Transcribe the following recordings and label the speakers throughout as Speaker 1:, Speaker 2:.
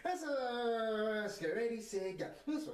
Speaker 1: Let's get ready, say, go. Let's go.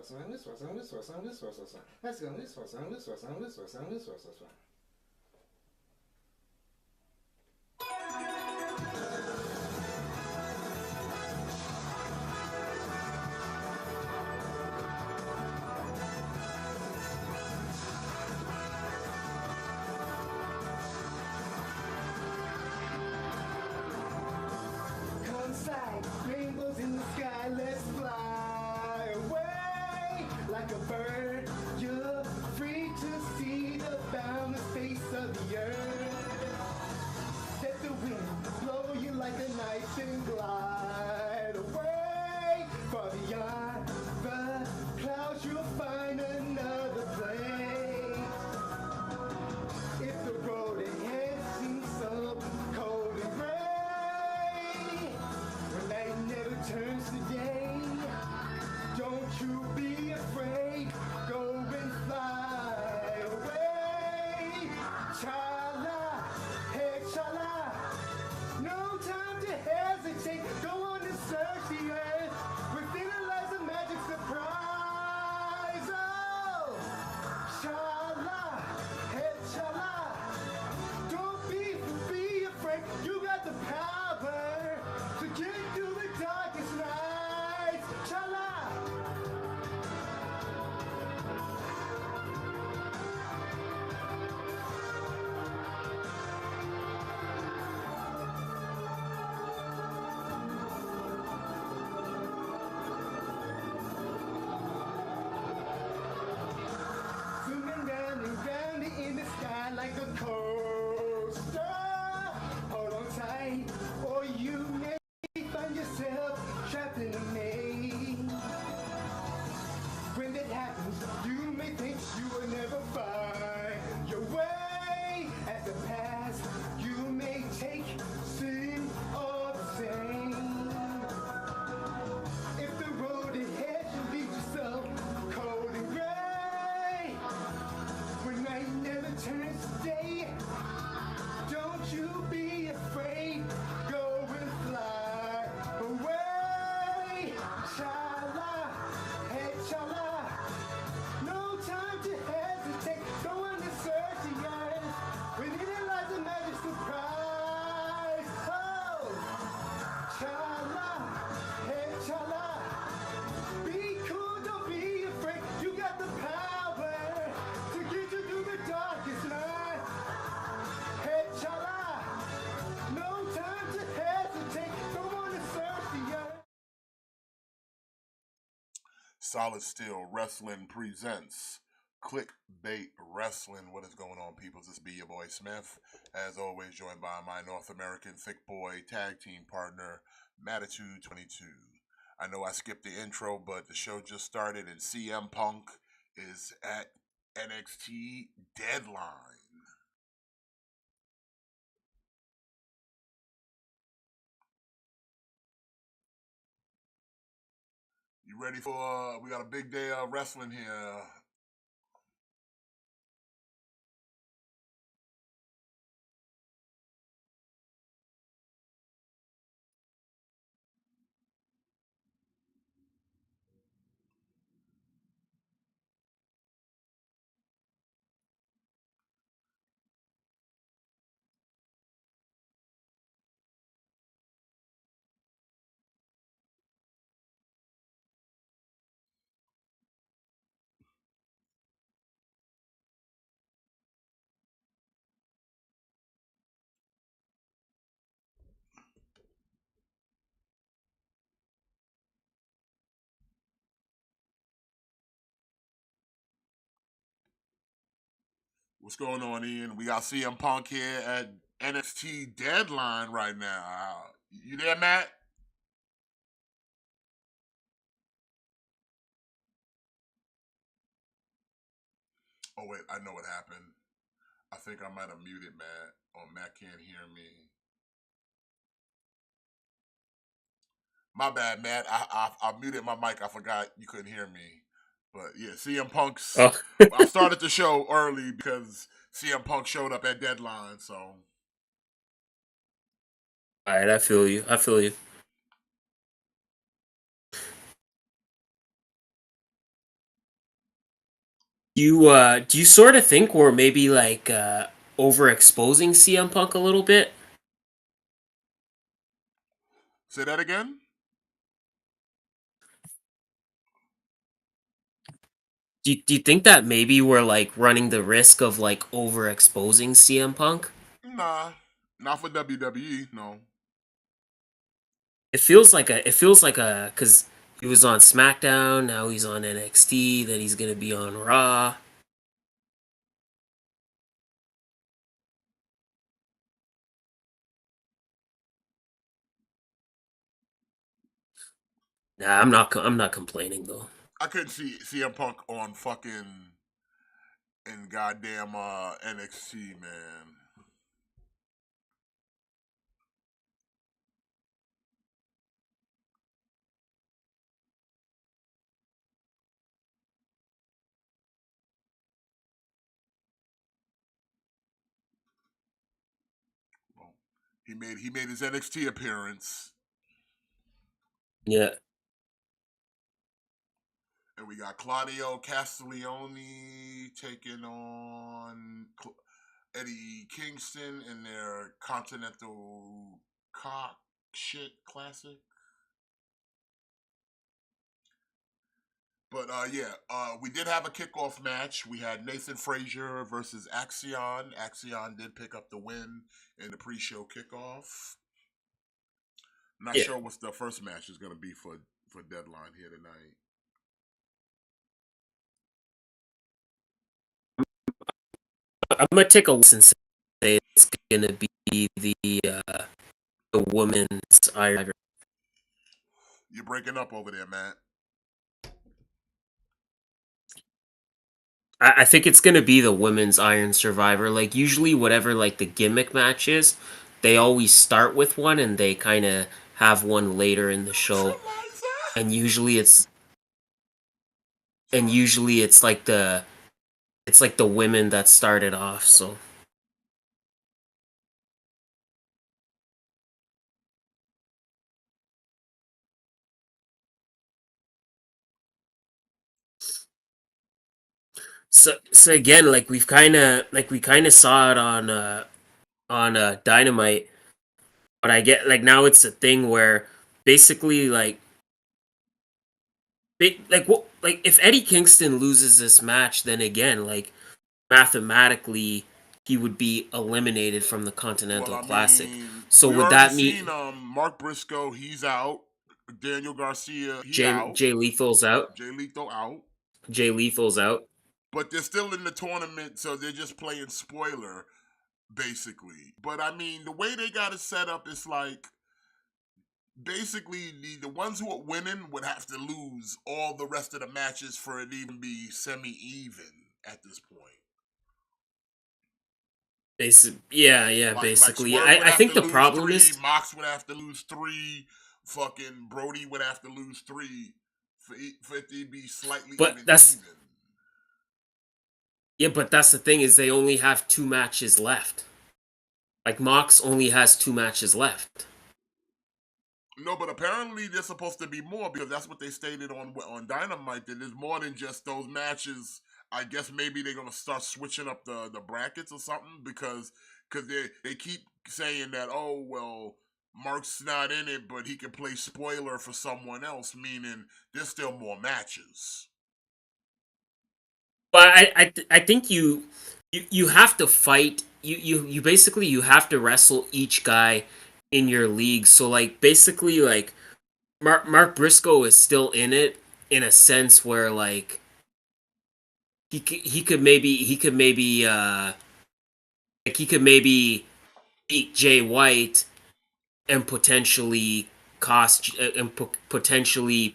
Speaker 1: Inside, rainbows in the sky, let's fly away like a bird. You're free to see the boundless face of the earth. Let the wind blow you like a knife and glide away. Far beyond the clouds, you'll find another place. If the road ahead seems so cold and gray, night never turns to day. Don't you be afraid. Go and fly away. Chala, hey chala. No time to hesitate. Go on and search the earth. Within it lies a magic surprise. Oh, chala, hey chala. Don't be afraid. You got the power to get through the darkest nights. Chala. Zooming round and round in the sky like a coaster. Hold on tight, or you may find yourself trapped in a maze. When that happens, you may think you will never find your way. As the past, you may take seem all the same. If the road ahead should lead you so cold and gray, when night never turns to day, don't you be afraid. Go and fly away. Chala, hey chala. No time to hesitate. Go on and search the earth. Within it lies a magic surprise. Oh, chala, hey chala. Be cool, don't be afraid. You got the power to get you through the darkest night. Hey chala. No time to hesitate. Go on and search the earth.
Speaker 2: Solid Steel Wrestling presents KliqBait Wrestling. What is going on, people? This be your boy Smith. As always, joined by my North American thick boy tag team partner, Matitude 22. I know I skipped the intro, but the show just started and CM Punk is at NXT DeadLine. You ready for, we got a big day of wrestling here. What's going on, Ian? We got CM Punk here at NXT DeadLine right now. You there, Matt? Oh, wait, I know what happened. I think I might have muted Matt, or Matt can't hear me. My bad, Matt. I muted my mic. I forgot you couldn't hear me. But yeah, CM Punk's.
Speaker 3: Oh,
Speaker 2: I started the show early because CM Punk showed up at Deadline. So
Speaker 3: all right. I feel you. Do you sort of think we're maybe like overexposing CM Punk a little bit?
Speaker 2: Say that again.
Speaker 3: Do you think that maybe we're like running the risk of like overexposing CM Punk?
Speaker 2: Nah, not for WWE. No.
Speaker 3: It feels like a because he was on SmackDown, now he's on NXT, then he's gonna be on Raw. Nah, I'm not complaining though.
Speaker 2: I couldn't see CM Punk on fucking in goddamn NXT, man. Well, he made his NXT appearance,
Speaker 3: Yeah,
Speaker 2: and we got Claudio Castiglione taking on Eddie Kingston in their Continental Cock shit classic. But yeah, we did have a kickoff match. We had Nathan Frazier versus Axion. Axion did pick up the win in the pre-show kickoff. Not
Speaker 3: yeah.
Speaker 2: sure what the first match is going to be for Deadline here tonight.
Speaker 3: I'm gonna take a listen and say it's gonna be the women's Iron.
Speaker 2: You're breaking up over there, Matt.
Speaker 3: I think it's gonna be the women's Iron Survivor. Like usually, whatever like the gimmick match is, they always start with one and they kind of have one later in the show. And usually it's and
Speaker 2: Sorry.
Speaker 3: usually it's like the women that started off. So so again, like we kind of saw it on Dynamite, but I get like now it's a thing where basically like what like if Eddie Kingston loses this match, then again like mathematically he would be eliminated from the
Speaker 2: Well,
Speaker 3: Continental
Speaker 2: I
Speaker 3: Classic.
Speaker 2: mean,
Speaker 3: So
Speaker 2: we
Speaker 3: would
Speaker 2: already
Speaker 3: that
Speaker 2: seen
Speaker 3: mean
Speaker 2: Mark Briscoe, he's out. Daniel Garcia, he
Speaker 3: Jay
Speaker 2: out.
Speaker 3: Jay Lethal's out?
Speaker 2: Jay Lethal out.
Speaker 3: Jay Lethal's out.
Speaker 2: But they're still in the tournament, so they're just playing spoiler, basically. But I mean, the way they got it set up is like basically the ones who are winning would have to lose all the rest of the matches for it to even be semi-even at this point.
Speaker 3: Yeah,
Speaker 2: Like
Speaker 3: basically.
Speaker 2: Swerve would
Speaker 3: I
Speaker 2: have
Speaker 3: think
Speaker 2: to
Speaker 3: the
Speaker 2: lose
Speaker 3: problem
Speaker 2: three,
Speaker 3: is,
Speaker 2: Mox would have to lose three, fucking Brody would have to lose three for it to be slightly
Speaker 3: but that's
Speaker 2: even.
Speaker 3: yeah, but that's the thing is they only have two matches left. Like Mox only has two matches left.
Speaker 2: No, but apparently there's supposed to be more because that's what they stated on Dynamite. That there's more than just those matches. I guess maybe they're gonna start switching up the brackets or something because they keep saying that Mark's not in it, but he can play spoiler for someone else, meaning there's still more matches.
Speaker 3: But I think you have to fight. You basically you have to wrestle each guy in your league. So like basically like Mark Briscoe is still in it in a sense where like he could maybe like he could maybe beat Jay White and potentially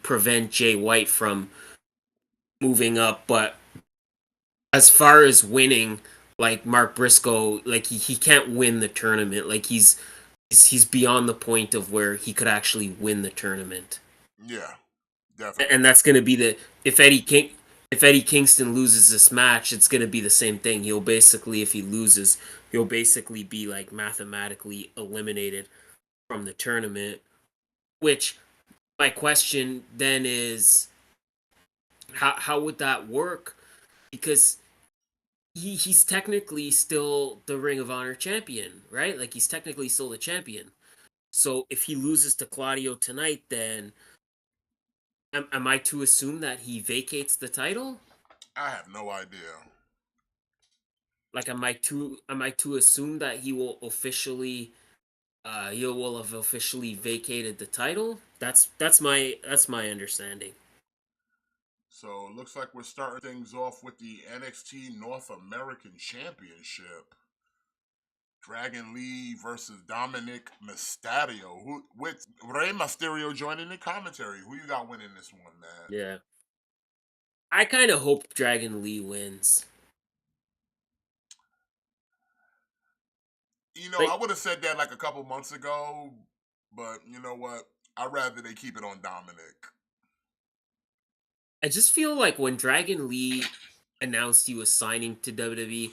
Speaker 3: prevent Jay White from moving up. But as far as winning, like Mark Briscoe, like he can't win the tournament. Like he's beyond the point of where he could actually win the tournament.
Speaker 2: Yeah,
Speaker 3: And
Speaker 2: definitely.
Speaker 3: that's going to be the if Eddie Kingston loses this match, it's going to be the same thing. He'll basically, if he loses, he'll basically be like mathematically eliminated from the tournament. Which my question then is, how would that work because he's technically still the Ring of Honor champion, right? Like he's technically still the champion. So if he loses to Claudio tonight, then am I to assume that he vacates the title?
Speaker 2: I have no idea.
Speaker 3: Like am I to assume that he will have officially vacated the title? That's my understanding.
Speaker 2: So it looks like we're starting things off with the NXT North American Championship. Dragon Lee versus Dominic Mysterio. Who with Rey Mysterio joining the commentary. Who you got winning this one, man?
Speaker 3: Yeah. I kind of hope Dragon Lee wins.
Speaker 2: You know, I
Speaker 3: Like
Speaker 2: would have said that like a couple months ago, but you know what? I'd rather they keep it on Dominic.
Speaker 3: I just feel like when Dragon Lee announced he was signing to WWE,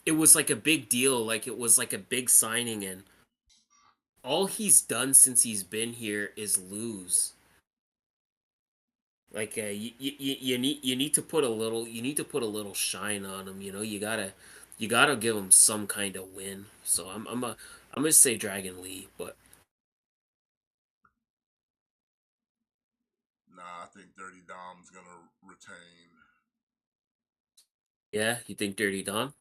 Speaker 3: it was like a big deal. Like it was like a big signing, and all he's done since he's been here is lose. Like you need to put a little shine on him. You gotta give him some kind of win. So I'm gonna say Dragon Lee, but
Speaker 2: Nah, I think Dirty Dom's gonna retain.
Speaker 3: yeah, you think Dirty Dom?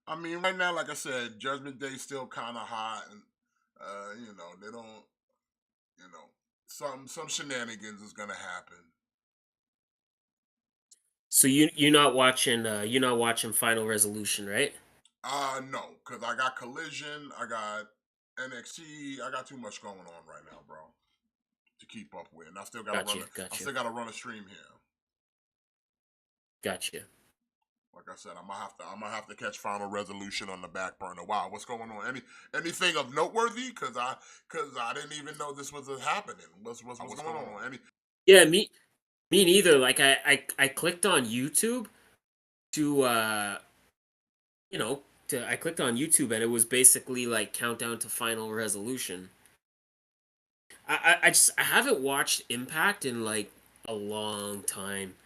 Speaker 2: I mean, right now, like I said, Judgment Day's still kind of hot, and you know they don't. You know, some shenanigans is gonna happen.
Speaker 3: So you're not watching Final Resolution, right?
Speaker 2: No, cause I got Collision, I got NXT, I got too much going on right now, bro, to keep up with. And I still gotta run.
Speaker 3: Gotcha,
Speaker 2: I
Speaker 3: gotcha,
Speaker 2: still gotta run a stream here.
Speaker 3: gotcha.
Speaker 2: Like I said, I'm gonna have to catch Final Resolution on the back burner. Wow, what's going on? Anything of noteworthy? Cause I didn't even know this was happening. What's going on?
Speaker 3: Yeah, me neither. Like I clicked on YouTube to you know to I clicked on YouTube and it was basically like countdown to Final Resolution. I haven't watched Impact in like a long time.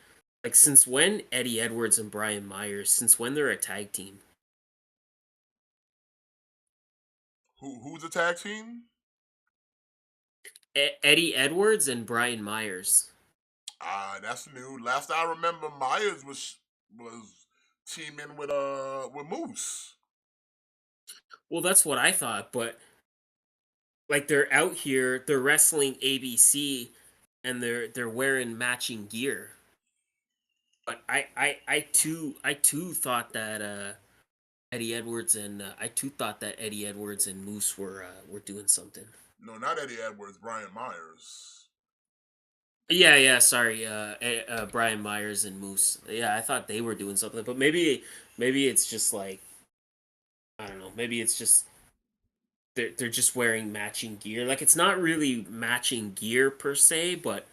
Speaker 3: Like since when Eddie Edwards and Brian Myers? Since when they're a tag team?
Speaker 2: Who's the tag team?
Speaker 3: Eddie Edwards and Brian Myers.
Speaker 2: That's new. Last I remember, Myers was teaming with Moose.
Speaker 3: Well, that's what I thought, but like they're out here, they're wrestling ABC and they're wearing matching gear. But I too thought that Eddie Edwards and Moose were doing something.
Speaker 2: No, not Eddie Edwards. Brian Myers.
Speaker 3: Yeah, sorry, Brian Myers and Moose. Yeah, I thought they were doing something, but maybe it's just like I don't know. Maybe it's just they're just wearing matching gear. Like it's not really matching gear per se, but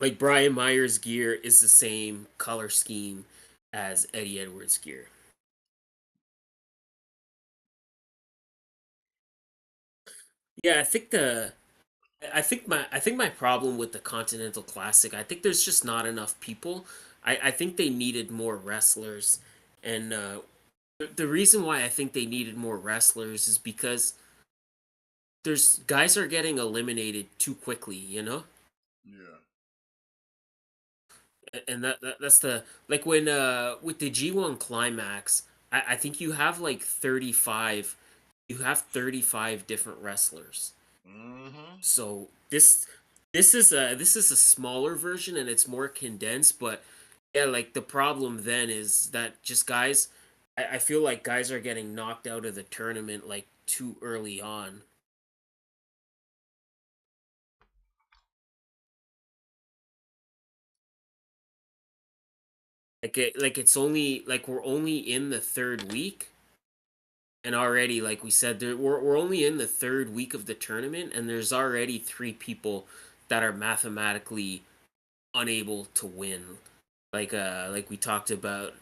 Speaker 3: like Brian Myers' gear is the same color scheme as Eddie Edwards' gear. Yeah, I think my problem with the Continental Classic, I think there's just not enough people. I think they needed more wrestlers, and the reason why I think they needed more wrestlers is because there's guys are getting eliminated too quickly, you know.
Speaker 2: Yeah.
Speaker 3: And that's the like when with the G1 climax, I think you have 35 different wrestlers.
Speaker 2: Mm-hmm.
Speaker 3: So this is a smaller version and it's more condensed, but yeah, like the problem then is that just guys I feel like guys are getting knocked out of the tournament like too early on. It's only like we're only in the third week, and already like we said we're only in the third week of the tournament and there's already three people that are mathematically unable to win. Like we talked about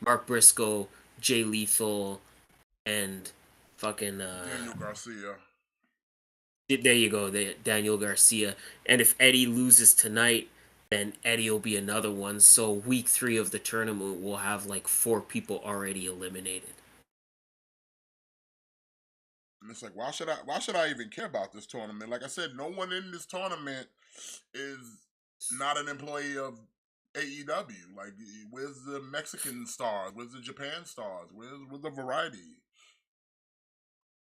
Speaker 3: Mark Briscoe, Jay Lethal, and fucking
Speaker 2: Daniel Garcia.
Speaker 3: there you go, Daniel Garcia. And if Eddie loses tonight, then Eddie will be another one. So week 3 of the tournament will have like 4 people already eliminated.
Speaker 2: And it's like, why should I even care about this tournament? Like I said, no one in this tournament is not an employee of AEW. Like, where's the Mexican stars? Where's the Japan stars? Where's the variety?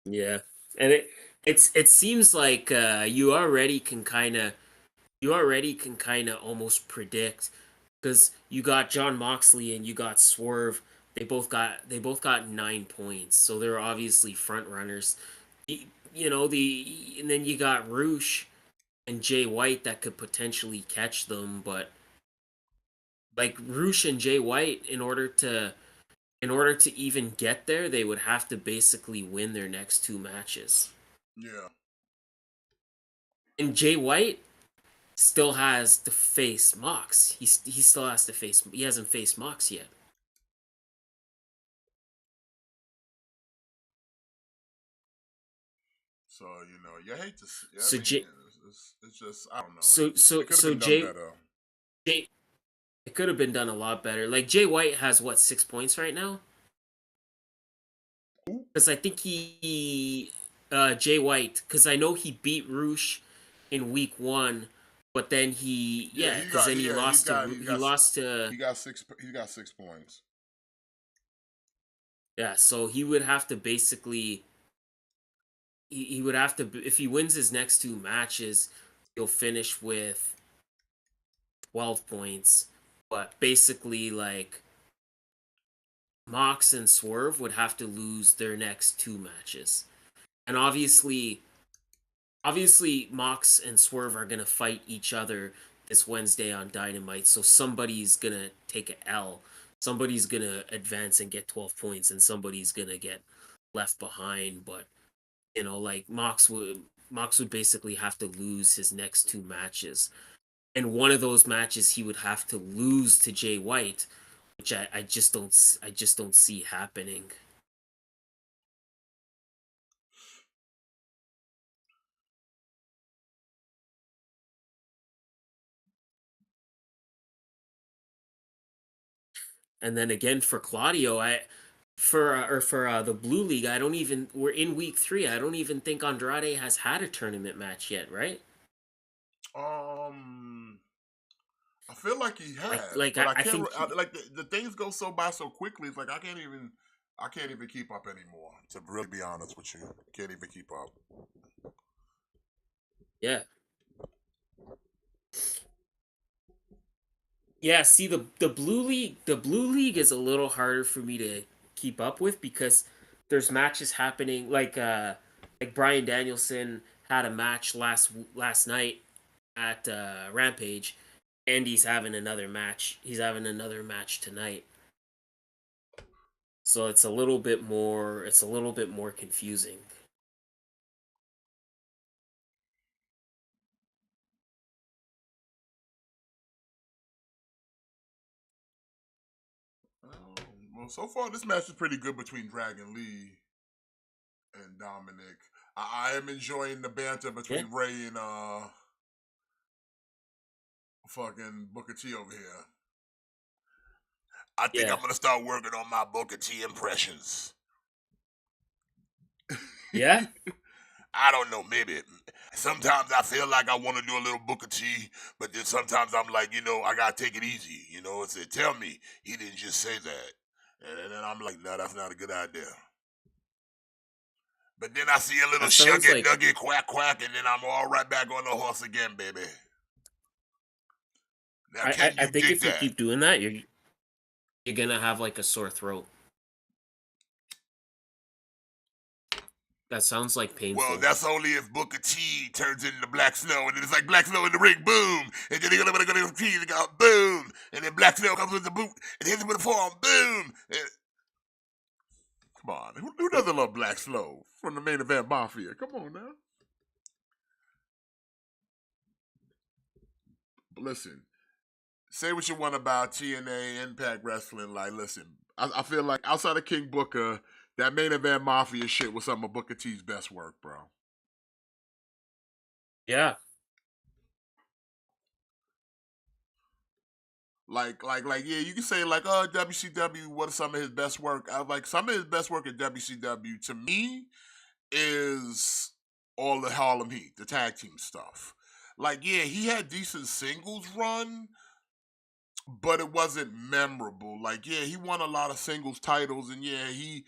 Speaker 3: Yeah. And it seems like you already can kind of almost predict, because you got John Moxley and you got Swerve. They both got 9 points, so they're obviously front runners. You know, and then you got Roosh and Jay White that could potentially catch them, but like Roosh and Jay White, in order to even get there, they would have to basically win their next 2 matches.
Speaker 2: Yeah.
Speaker 3: And Jay White still has to face Mox. He still has to face. He hasn't faced Mox yet.
Speaker 2: So, you hate to see. I
Speaker 3: So
Speaker 2: mean,
Speaker 3: Jay,
Speaker 2: it's just, I don't know.
Speaker 3: so so
Speaker 2: It could have
Speaker 3: so
Speaker 2: been done
Speaker 3: Jay,
Speaker 2: better.
Speaker 3: Jay, it could have been done a lot better. Like Jay White has what, 6 points right now? Because I think Jay White, because I know he beat Roosh in week 1, but then
Speaker 2: Yeah,
Speaker 3: because then he lost to
Speaker 2: he got 6 points.
Speaker 3: yeah. So he would have to basically he would have to, if he wins his next 2 matches, he'll finish with 12 points. But basically, like, Mox and Swerve would have to lose their next 2 matches. And obviously Mox and Swerve are going to fight each other this Wednesday on Dynamite, so somebody's going to take an L. Somebody's going to advance and get 12 points, and somebody's going to get left behind. But, like, Mox would basically have to lose his next 2 matches. And one of those matches he would have to lose to Jay White, which I just don't see happening. And then again for Claudio, for the Blue League, we're in week 3. I don't even think Andrade has had a tournament match yet, right?
Speaker 2: Um, I feel like he
Speaker 3: Like
Speaker 2: has,
Speaker 3: like
Speaker 2: but
Speaker 3: I,
Speaker 2: I
Speaker 3: I
Speaker 2: can't.
Speaker 3: think
Speaker 2: Like the things go so by so quickly. It's like I can't even keep up anymore. To really be honest with you, can't even keep up.
Speaker 3: yeah. Yeah, see, the Blue League is a little harder for me to keep up with, because there's matches happening, like Brian Danielson had a match last night at Rampage, and he's having another match. He's having another match tonight. So it's a little bit more confusing.
Speaker 2: Well, so far this match is pretty good between Dragon Lee and Dominic. I am enjoying the banter
Speaker 3: Yeah.
Speaker 2: between Ray and fucking Booker T over here. I think
Speaker 3: Yeah.
Speaker 2: I'm gonna start working on my Booker T impressions.
Speaker 3: Yeah.
Speaker 2: I don't know, maybe. Sometimes I feel like I want to do a little Booker T, but then sometimes I'm like, I gotta take it easy. It's tell me he didn't just say that, and then I'm like, no, that's not a good idea. But then I see a little
Speaker 3: That sounds
Speaker 2: shugget,
Speaker 3: like
Speaker 2: nugget, quack, quack, and then I'm all right back on the horse again, baby. Now,
Speaker 3: I,
Speaker 2: can
Speaker 3: I
Speaker 2: you
Speaker 3: think
Speaker 2: dig
Speaker 3: if you
Speaker 2: that?
Speaker 3: keep doing that, you're gonna have like a sore throat. That sounds like
Speaker 2: Well,
Speaker 3: painful.
Speaker 2: that's only if Booker T turns into Black Snow, and then it's like Black Snow in the ring, boom, and then they're gonna go to T, they go boom, and then Black Snow comes with the boot and hits him with a forearm, boom. Come on, who doesn't love Black Snow from the Main Event Mafia? Come on now. Listen, say what you want about TNA, Impact Wrestling. Like, listen, I feel like outside of King Booker, that Main Event Mafia shit was some of Booker T's best work, bro.
Speaker 3: Yeah.
Speaker 2: Yeah, you can say like, oh, WCW, what is some of his best work? I was like, some of his best work at WCW to me is all the Harlem Heat, the tag team stuff. Like, yeah, he had decent singles run, but it wasn't memorable. Like, yeah, he won a lot of singles titles, and yeah, he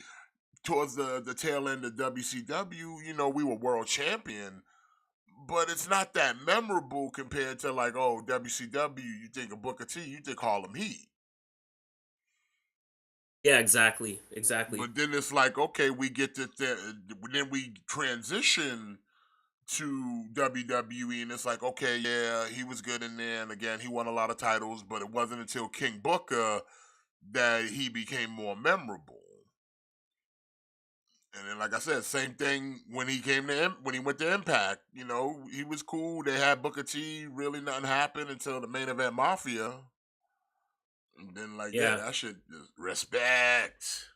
Speaker 2: towards the tail end of WCW, we were world champion, but it's not that memorable compared to like, oh, WCW, you think of Booker T, you think Harlem Heat.
Speaker 3: Yeah, exactly. Exactly.
Speaker 2: But then it's like, okay, we get to then we transition to WWE, and it's like, okay, yeah, he was good in there, and again, he won a lot of titles, but it wasn't until King Booker that he became more memorable. And then, like I said, same thing when he when he went to Impact. He was cool. They had Booker T. Really, nothing happened until the Main Event Mafia. And then, like, yeah,
Speaker 3: Yeah.
Speaker 2: that shit just respect.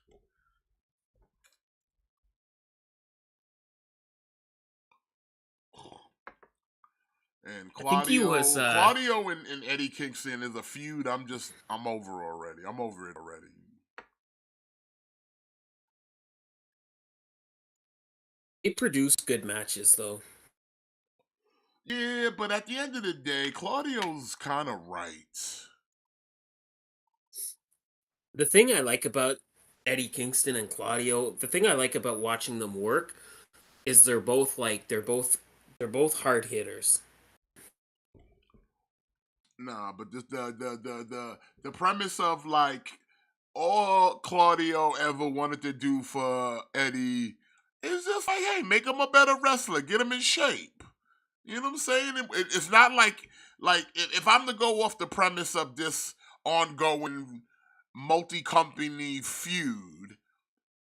Speaker 2: And
Speaker 3: I think he was
Speaker 2: Claudio and Eddie Kingston is a feud. I'm over already. I'm over it already.
Speaker 3: he produced good matches though.
Speaker 2: Yeah, but at the end of the day, Claudio's kind of right.
Speaker 3: The thing I like about Eddie Kingston and Claudio, the thing I like about watching them work is they're both hard hitters.
Speaker 2: Nah, but just the premise of like all Claudio ever wanted to do for Eddie is just like, hey, make him a better wrestler, get him in shape. You know what I'm saying? It's not like if I'm to go off the premise of this ongoing multi-company feud,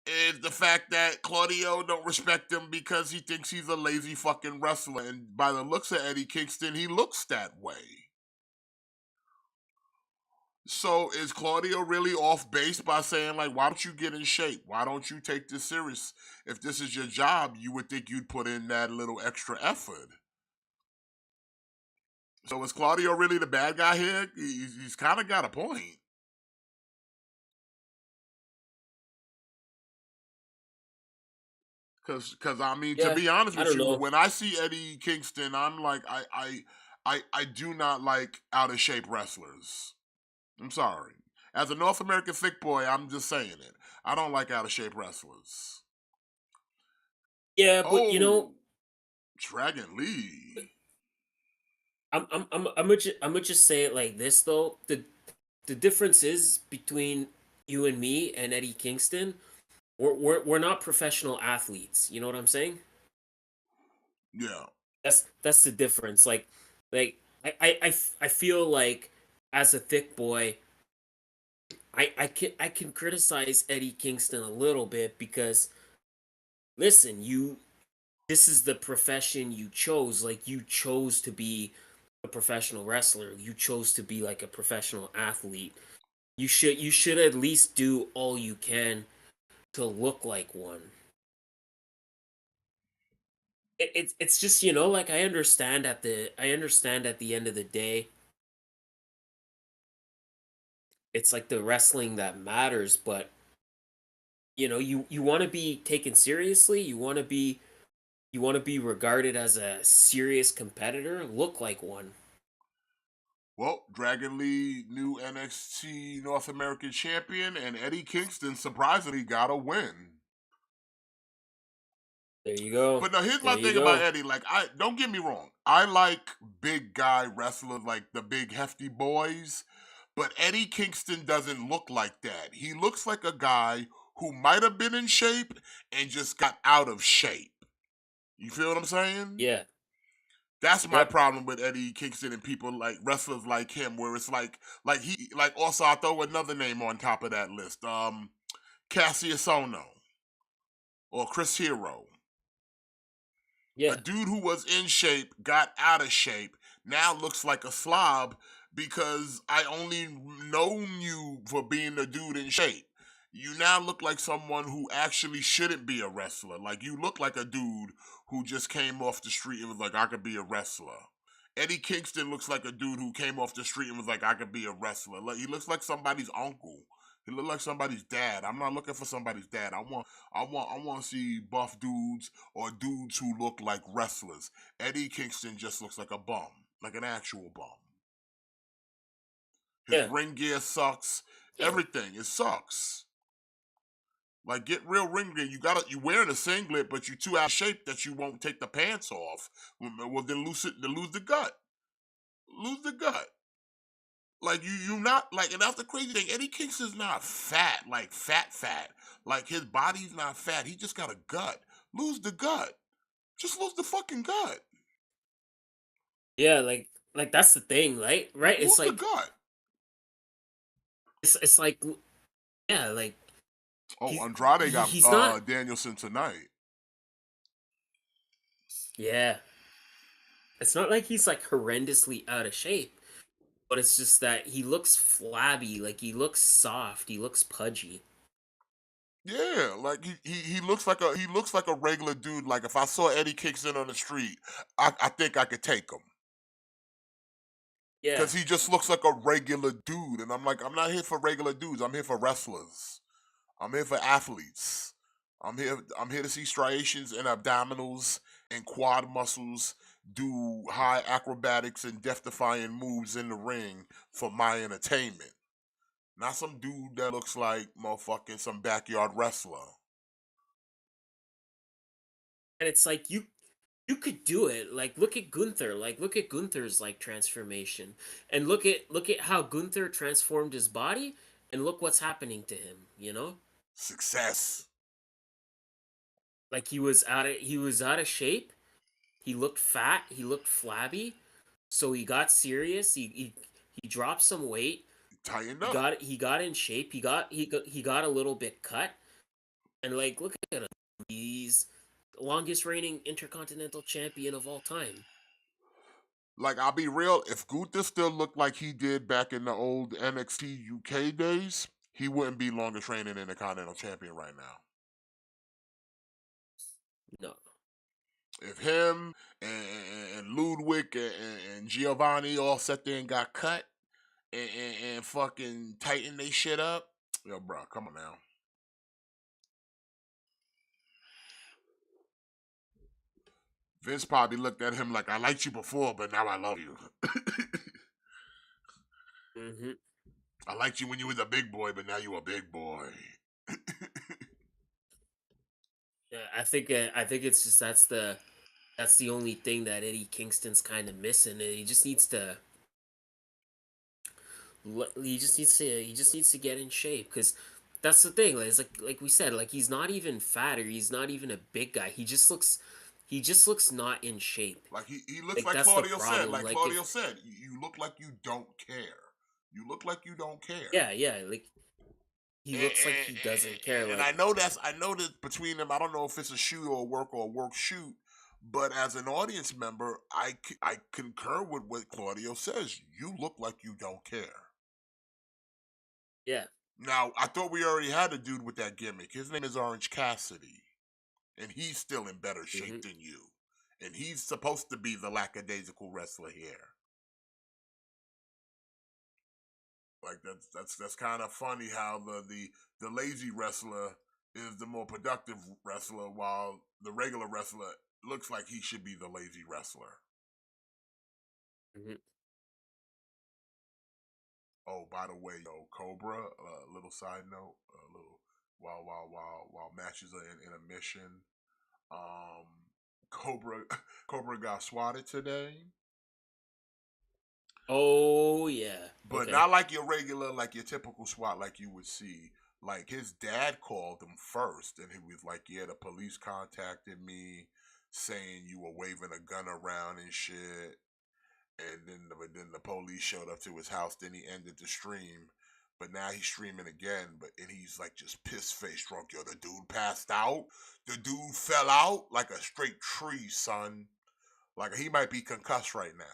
Speaker 2: is the fact that Claudio don't respect him because he thinks he's a lazy fucking wrestler, and by the looks of Eddie Kingston, he looks that way. So is Claudio really off base by saying like, why don't you get in shape? Why don't you take this serious? If this is your job, you would think you'd put in that little extra effort. So is Claudio really the bad guy here? He's kind of got a point. Cause I mean, to
Speaker 3: Yeah,
Speaker 2: be honest
Speaker 3: I
Speaker 2: with
Speaker 3: don't
Speaker 2: you,
Speaker 3: know.
Speaker 2: when I see Eddie Kingston, I'm like, I do not like out of shape wrestlers. I'm sorry. As a North American thick boy, I'm just saying it. I don't like out of shape wrestlers.
Speaker 3: Yeah, but
Speaker 2: Oh, Dragon Lee.
Speaker 3: I'm gonna just say it like this though. The difference is between you and me and Eddie Kingston. We're not professional athletes. You know what I'm saying?
Speaker 2: Yeah.
Speaker 3: That's the difference. Like I feel like as a thick boy, I can criticize Eddie Kingston a little bit because listen, this is the profession you chose. Like you chose to be a professional wrestler. You chose to be like a professional athlete. You should at least do all you can to look like one. It's just like I understand at the end of the day, it's like the wrestling that matters, but you want to be taken seriously. You want to be regarded as a serious competitor. Look like one.
Speaker 2: Well, Dragon Lee, new NXT North American champion, and Eddie Kingston surprisingly got a win.
Speaker 3: There you go.
Speaker 2: But now here's
Speaker 3: There
Speaker 2: my
Speaker 3: you
Speaker 2: thing about
Speaker 3: go.
Speaker 2: Eddie. Like, I don't get me wrong. I like big guy wrestlers, like the big hefty boys. But Eddie Kingston doesn't look like that. He looks like a guy who might have been in shape and just got out of shape. You feel what I'm saying?
Speaker 3: Yeah.
Speaker 2: That's my
Speaker 3: Yep.
Speaker 2: problem with Eddie Kingston and people like wrestlers like him, where it's like also I throw another name on top of that list. Cassius Ono or Chris Hero. A
Speaker 3: Yeah.
Speaker 2: dude who was in shape got out of shape, now looks like a slob because I only known you for being a dude in shape. You now look like someone who actually shouldn't be a wrestler. Like you look like a dude who just came off the street and was like, I could be a wrestler. Eddie Kingston looks like a dude who came off the street and was like, I could be a wrestler. Like, he looks like somebody's uncle. He looks like somebody's dad. I'm not looking for somebody's dad. I want to see buff dudes or dudes who look like wrestlers. Eddie Kingston just looks like a bum, like an actual bum. His
Speaker 3: Yeah.
Speaker 2: ring gear sucks.
Speaker 3: Yeah.
Speaker 2: Everything, it sucks. Like, get real ring gear. You wearing a singlet, but you too out of shape that you won't take the pants off. Well, then lose the gut. Lose the gut. Like, you not, like, and that's the crazy thing. Eddie Kingston's not fat, like fat. Like, his body's not fat. He just got a gut. Lose the gut. Just lose the fucking gut.
Speaker 3: Yeah, like that's the thing, right? Right? It's
Speaker 2: Lose the
Speaker 3: like
Speaker 2: gut.
Speaker 3: it's like yeah, like
Speaker 2: Oh, Andrade got
Speaker 3: he's not.
Speaker 2: Danielson tonight.
Speaker 3: Yeah, it's not like he's like horrendously out of shape, but it's just that he looks flabby, like he looks soft, he looks pudgy.
Speaker 2: Yeah, like he looks like a regular dude. Like, if I saw Eddie Kingston on the street, I think I could take him.
Speaker 3: Yeah,
Speaker 2: Because he just looks like a regular dude. And I'm like, I'm not here for regular dudes. I'm here for wrestlers. I'm here for athletes. I'm here to see striations and abdominals and quad muscles do high acrobatics and death-defying moves in the ring for my entertainment. Not some dude that looks like motherfucking some backyard wrestler.
Speaker 3: and it's like you could do it. Like look at Gunther. Like look at Gunther's like transformation, and look at how Gunther transformed his body, and look what's happening to him. You know,
Speaker 2: Success.
Speaker 3: like he was out of shape. He looked fat. He looked flabby. So he got serious. He dropped some weight.
Speaker 2: Tighten
Speaker 3: He
Speaker 2: up.
Speaker 3: got in shape. He got a little bit cut. And like look at him. He's the longest reigning intercontinental champion of all time.
Speaker 2: Like, I'll be real, if Gunther still looked like he did back in the old NXT UK days, he wouldn't be longest reigning Intercontinental Champion right now.
Speaker 3: No.
Speaker 2: If him and Ludwig and Giovanni all sat there and got cut and fucking tightened they shit up, yo, bro, come on now. Vince probably looked at him like, I liked you before, but now I love you.
Speaker 3: Hmm.
Speaker 2: I liked you when you was a big boy, but now you a big boy.
Speaker 3: Yeah, I think it's just that's the only thing that Eddie Kingston's kind of missing. And he just needs to get in shape because that's the thing. Like, it's like we said, like he's not even fat or he's not even a big guy. He just looks not in shape.
Speaker 2: Like, he looks
Speaker 3: Like
Speaker 2: like
Speaker 3: that's the
Speaker 2: Claudio said.
Speaker 3: problem.
Speaker 2: Like
Speaker 3: Like
Speaker 2: Claudio
Speaker 3: if
Speaker 2: said, you look like you don't care. You look like you don't care.
Speaker 3: yeah, like he looks like he doesn't care.
Speaker 2: And
Speaker 3: Like
Speaker 2: I know that between them, I don't know if it's a shoot or a work shoot, but as an audience member, I concur with what Claudio says. You look like you don't care.
Speaker 3: yeah,
Speaker 2: Now, I thought we already had a dude with that gimmick. His name is Orange Cassidy, and he's still in better shape
Speaker 3: hmm
Speaker 2: than you. And he's supposed to be the lackadaisical wrestler here. Like, that's kind of funny how the lazy wrestler is the more productive wrestler, while the regular wrestler looks like he should be the lazy wrestler.
Speaker 3: hmm
Speaker 2: Oh, by the way, yo, Cobra. Little side note, a little while matches are in intermission. Um, Cobra Cobra got swatted today.
Speaker 3: Oh yeah.
Speaker 2: But
Speaker 3: Okay.
Speaker 2: not like your regular, like your typical SWAT, like you would see. Like, his dad called him first, and he was like, "Yeah, the police contacted me, saying you were waving a gun around and shit." And then the police showed up to his house. Then he ended the stream, but now he's streaming again. And he's like just piss face drunk. Yo, the dude passed out. The dude fell out like a straight tree, son. Like, he might be concussed right now.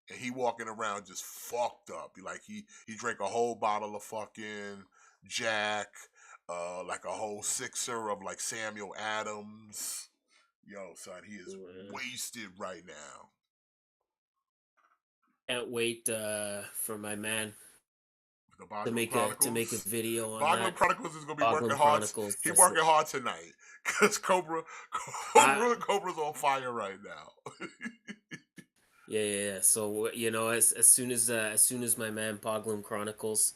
Speaker 2: And he walking around just fucked up. Like, he drank a whole bottle of fucking Jack, like a whole sixer of like Samuel Adams. Yo, son, he is
Speaker 3: Wow.
Speaker 2: wasted right now.
Speaker 3: Can't wait for my man
Speaker 2: The
Speaker 3: to
Speaker 2: Boglum
Speaker 3: make a
Speaker 2: Chronicles.
Speaker 3: video on
Speaker 2: Boglum
Speaker 3: that.
Speaker 2: Chronicles is gonna be working
Speaker 3: Boglum
Speaker 2: hard.
Speaker 3: Chronicles.
Speaker 2: He working hard tonight because
Speaker 3: I
Speaker 2: Cobra's on fire right now.
Speaker 3: yeah. So as soon as my man Boglum Chronicles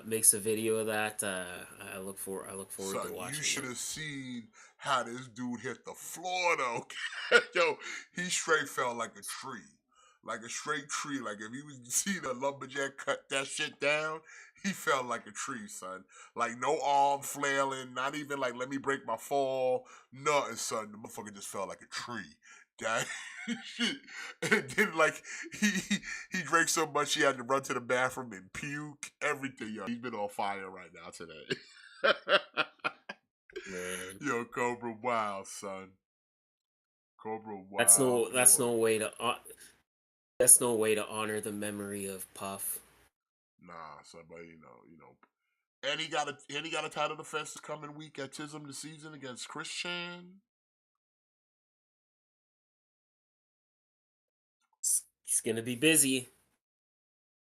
Speaker 3: makes a video of that, I look forward to
Speaker 2: Son, you
Speaker 3: watching
Speaker 2: should
Speaker 3: it.
Speaker 2: have seen how this dude hit the floor though. Yo, he straight fell like a tree. Like a straight tree. Like if you was see the lumberjack cut that shit down, he fell like a tree, son. Like no arm flailing, not even like let me break my fall. Nothing, son. The motherfucker just fell like a tree. That shit. And then like he drank so much he had to run to the bathroom and puke. Everything, yo. He's been on fire right now today.
Speaker 3: Man,
Speaker 2: Yo, Cobra, wow, son. Cobra,
Speaker 3: that's
Speaker 2: wow, boy.
Speaker 3: no way to honor the memory of Puff.
Speaker 2: Nah, son, but you know. And he got a title defense this coming week at Tism the season against Christian.
Speaker 3: He's gonna be busy.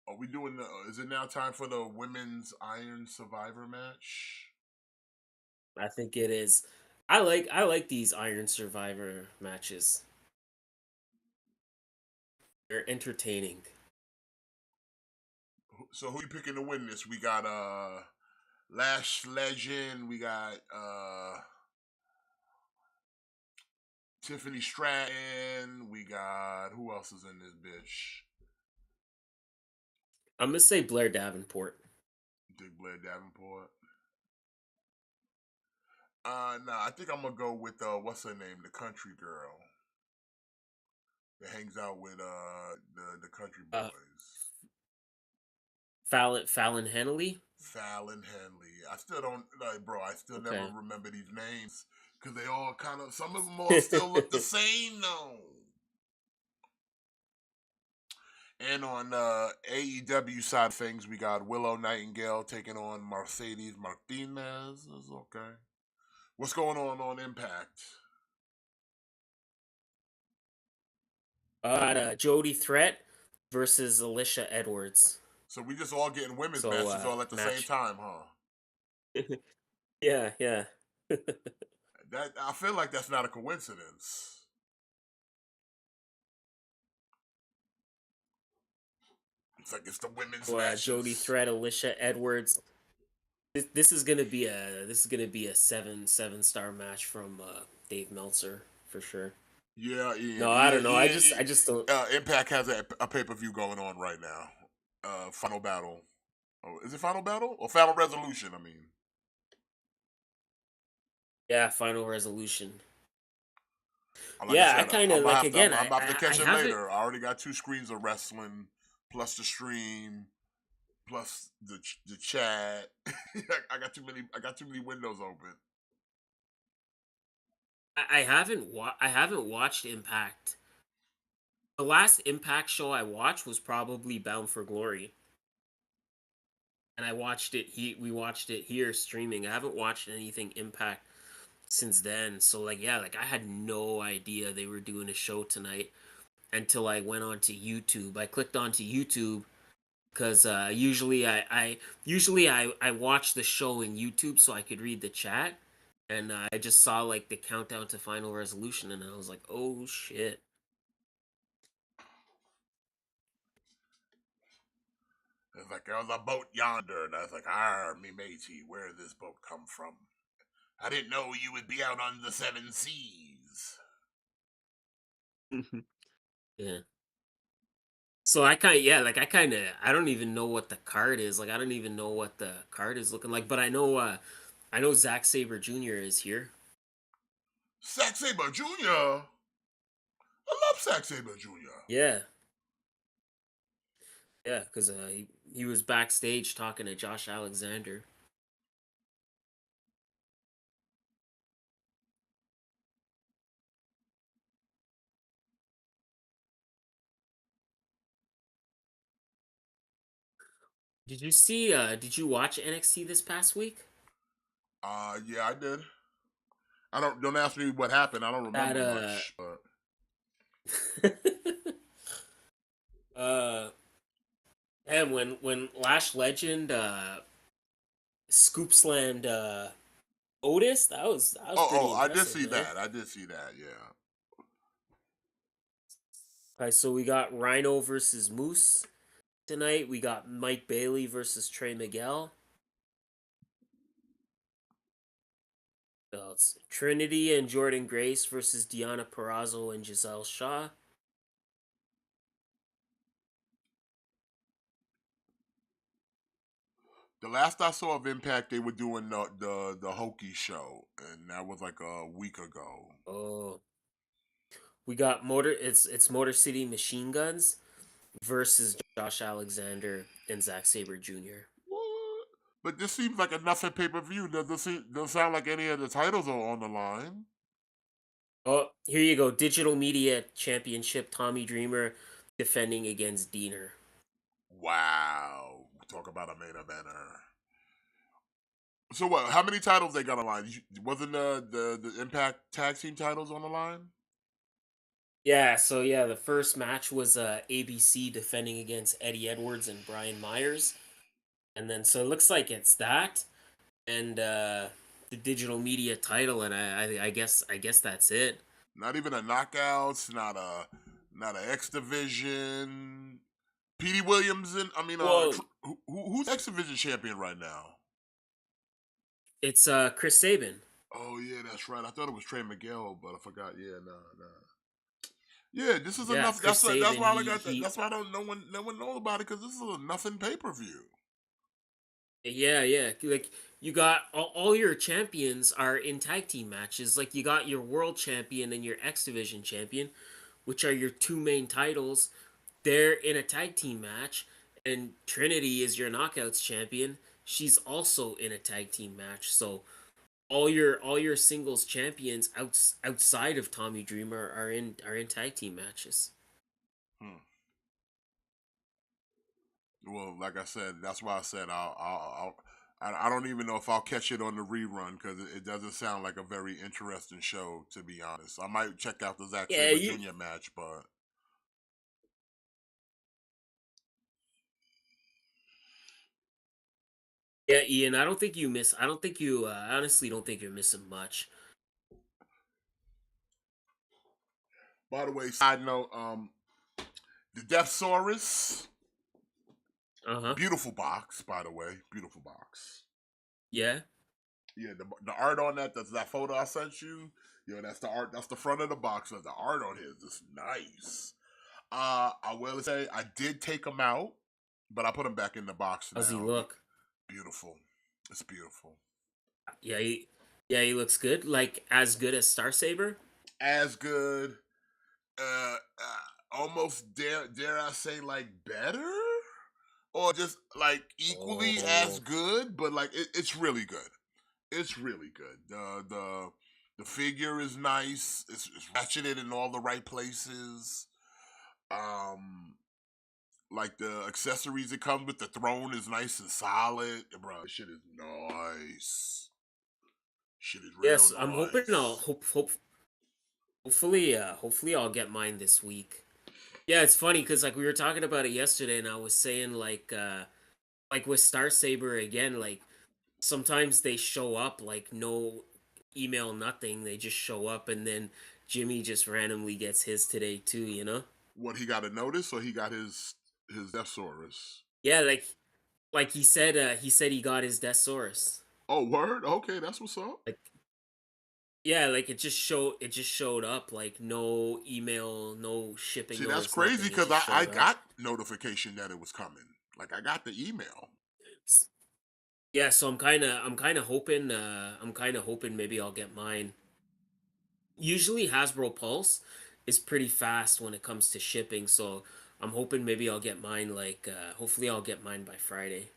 Speaker 2: Are we doing the? Is it now time for the women's Iron Survivor match?
Speaker 3: I think it is. I like these Iron Survivor matches. They're entertaining.
Speaker 2: So who you picking to win this? We got Lash Legend. We got Tiffany Stratton. We got who else is in this bitch?
Speaker 3: I'm gonna say Blair Davenport.
Speaker 2: Dick Blair Davenport. No, I think I'm gonna go with what's her name, the country girl that hangs out with the country
Speaker 3: Uh,
Speaker 2: boys.
Speaker 3: Fallon Henley.
Speaker 2: Fallon Henley. I still don't like, bro. I still never
Speaker 3: Okay.
Speaker 2: remember these names because they all kind of some of them all still look the same though. And on AEW side of things, we got Willow Nightingale taking on Mercedes Martinez. That's okay. What's going on Impact?
Speaker 3: Jody Threat versus Alicia Edwards.
Speaker 2: So we just all getting women's
Speaker 3: So
Speaker 2: matches all at the same
Speaker 3: match.
Speaker 2: time, huh?
Speaker 3: Yeah.
Speaker 2: That I feel like that's not a coincidence. It's like it's the women's
Speaker 3: Jody
Speaker 2: matches.
Speaker 3: Threat, Alicia Edwards. This is gonna be a seven-star match from Dave Meltzer for sure.
Speaker 2: Yeah, Ian.
Speaker 3: No, I don't know. I just don't.
Speaker 2: Impact has a pay per view going on right now. Final Battle. Oh, is it Final Battle or Final Resolution? I mean,
Speaker 3: Yeah, Final Resolution.
Speaker 2: like I
Speaker 3: Yeah, I
Speaker 2: said,
Speaker 3: kind
Speaker 2: I'm
Speaker 3: of
Speaker 2: gonna
Speaker 3: like
Speaker 2: have to.
Speaker 3: again.
Speaker 2: I'm about to
Speaker 3: I
Speaker 2: catch it
Speaker 3: haven't.
Speaker 2: later. I already got 2 screens of wrestling, plus the stream, plus the chat. I got too many. I got too many windows open.
Speaker 3: I haven't watched Impact. The last Impact show I watched was probably Bound for Glory, and I watched it. We watched it here streaming. I haven't watched anything Impact since then. So like yeah, like I had no idea they were doing a show tonight until I went onto YouTube. I clicked onto YouTube because I watch the show in YouTube so I could read the chat, and I just saw like the countdown to Final Resolution, and I was like, oh shit.
Speaker 2: It's like there was a boat yonder, and I was like, "Ah, me matey, where did this boat come from? I didn't know you would be out on the 7 seas."
Speaker 3: Yeah. So I kind of yeah, like I don't even know what the card is. Like I don't even know what the card is looking like, but I know Zack Saber Jr. is here.
Speaker 2: Zack Saber Jr. I love Zack Saber Jr.
Speaker 3: Yeah. Yeah, cuz he was backstage talking to Josh Alexander. Did you watch NXT this past week?
Speaker 2: Yeah, I did. I don't ask me what happened. I don't
Speaker 3: That
Speaker 2: remember much, but
Speaker 3: And when Lash Legend scoop slammed Otis, that was pretty
Speaker 2: I did
Speaker 3: impressive,
Speaker 2: see
Speaker 3: man.
Speaker 2: that. I did see that. Yeah.
Speaker 3: All right, so we got Rhino versus Moose tonight. We got Mike Bailey versus Trey Miguel. It's Trinity and Jordan Grace versus Deanna Perrazzo and Giselle Shaw.
Speaker 2: The last I saw of Impact, they were doing the Hokey show, and that was like a week ago.
Speaker 3: Oh, we got It's Motor City Machine Guns versus Josh Alexander and Zack Sabre Jr.
Speaker 2: What? But this seems like a nothing pay per view. Doesn't sound like any of the titles are on the line.
Speaker 3: Oh, here you go. Digital Media Championship. Tommy Dreamer defending against Diener.
Speaker 2: Wow. Talk about a main eventer. So what? How many titles they got on the line? Wasn't the Impact tag team titles on the line?
Speaker 3: Yeah, so yeah, the first match was ABC defending against Eddie Edwards and Brian Myers. And then so it looks like it's that and the digital media title, and I guess that's it.
Speaker 2: Not even a knockouts. Not a X division. Petey Williams and
Speaker 3: Well,
Speaker 2: who's X division champion right now?
Speaker 3: it's Chris Sabin.
Speaker 2: Oh yeah, that's right. I thought it was Trey Miguel, but I forgot. Yeah, no. Yeah, this is
Speaker 3: Yeah,
Speaker 2: enough.
Speaker 3: Chris
Speaker 2: That's
Speaker 3: Sabin.
Speaker 2: why I got that.
Speaker 3: He
Speaker 2: That's why I don't. No one knows about it because this is a nothing pay per view.
Speaker 3: Yeah. Like you got all your champions are in tag team matches. Like you got your world champion and your X Division champion, which are your two main titles. They're in a tag team match, and Trinity is your knockouts champion. She's also in a tag team match. So all your singles champions outside of Tommy Dreamer are in tag team matches.
Speaker 2: Hmm. Well, like I said, that's why I said I don't even know if I'll catch it on the rerun because it doesn't sound like a very interesting show, to be honest. I might check out the Zack
Speaker 3: Yeah,
Speaker 2: Sabre
Speaker 3: you
Speaker 2: Jr. match, but
Speaker 3: yeah, Ian. I don't think you miss. I don't think you. I honestly don't think you're missing much.
Speaker 2: by the way, side note, the Deathsaurus,
Speaker 3: Uh huh.
Speaker 2: beautiful box, by the way, beautiful box.
Speaker 3: Yeah.
Speaker 2: Yeah, the art on that photo I sent you. That's the art. That's the front of the box. So the art on here is just nice. I will say I did take them out, but I put them back in the box
Speaker 3: How's he
Speaker 2: now.
Speaker 3: look?
Speaker 2: Beautiful. It's beautiful.
Speaker 3: Yeah. He looks good. Like as good as Star Saber.
Speaker 2: As good. Almost dare I say like better, or just like equally as
Speaker 3: Oh.
Speaker 2: good. But like it's really good. It's really good. The figure is nice. It's ratcheted in all the right places. Um, like the accessories it comes with, the throne is nice and solid. Bro, this shit is nice. Shit is real
Speaker 3: Yes, I'm hoping I'll
Speaker 2: nice.
Speaker 3: hopefully I'll get mine this week. Yeah, it's funny because like we were talking about it yesterday, and I was saying like with Star Saber again, like sometimes they show up like no email, nothing. They just show up, and then Jimmy just randomly gets his today too.
Speaker 2: What, he got a notice, or he got his Deathsaurus?
Speaker 3: Yeah, like he said he got his Deathsaurus.
Speaker 2: Oh, word. Okay, that's what's up.
Speaker 3: Like yeah, like it just showed up like no email, no shipping
Speaker 2: See, that's
Speaker 3: notice,
Speaker 2: crazy
Speaker 3: nothing. It
Speaker 2: because
Speaker 3: just
Speaker 2: I
Speaker 3: showed up.
Speaker 2: got notification that it was coming. Like I got the email.
Speaker 3: Yeah, so I'm kind of hoping maybe I'll get mine. Usually Hasbro Pulse is pretty fast when it comes to shipping, so I'm hoping maybe I'll get mine like hopefully I'll get mine by Friday.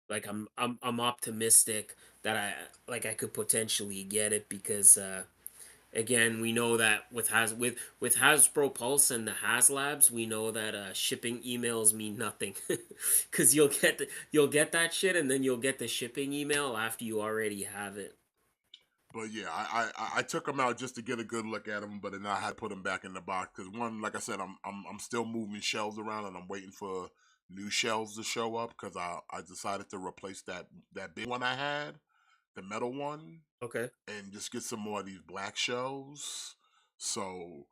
Speaker 3: Like I'm optimistic that I could potentially get it because again, we know that with Hasbro Pulse and the HasLabs, we know that shipping emails mean nothing, because you'll get that shit, and then you'll get the shipping email after you already have it.
Speaker 2: But yeah, I took them out just to get a good look at them, but then I had to put them back in the box because one, like I said, I'm still moving shelves around and I'm waiting for new shelves to show up because I decided to replace that big one I had, the metal one,
Speaker 3: Okay.
Speaker 2: and just get some more of these black shelves. So,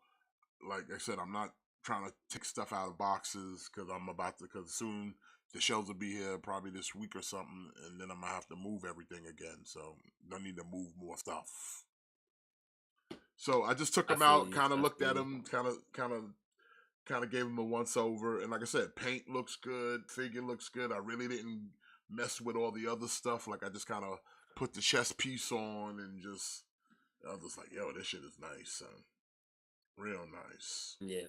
Speaker 2: like I said, I'm not trying to take stuff out of boxes because I'm about to, because soon the shelves will be here probably this week or something, and then I'm gonna have to move everything again. So, don't need to move more stuff. So I just took
Speaker 3: I
Speaker 2: them
Speaker 3: feel
Speaker 2: out,
Speaker 3: you.
Speaker 2: kind of
Speaker 3: I
Speaker 2: looked
Speaker 3: feel
Speaker 2: at
Speaker 3: you.
Speaker 2: them, kind of gave them a once over, and like I said, paint looks good, figure looks good. I really didn't mess with all the other stuff. Like I just kind of put the chest piece on and just I was just like, yo, this shit is nice, son. Real nice.
Speaker 3: Yeah.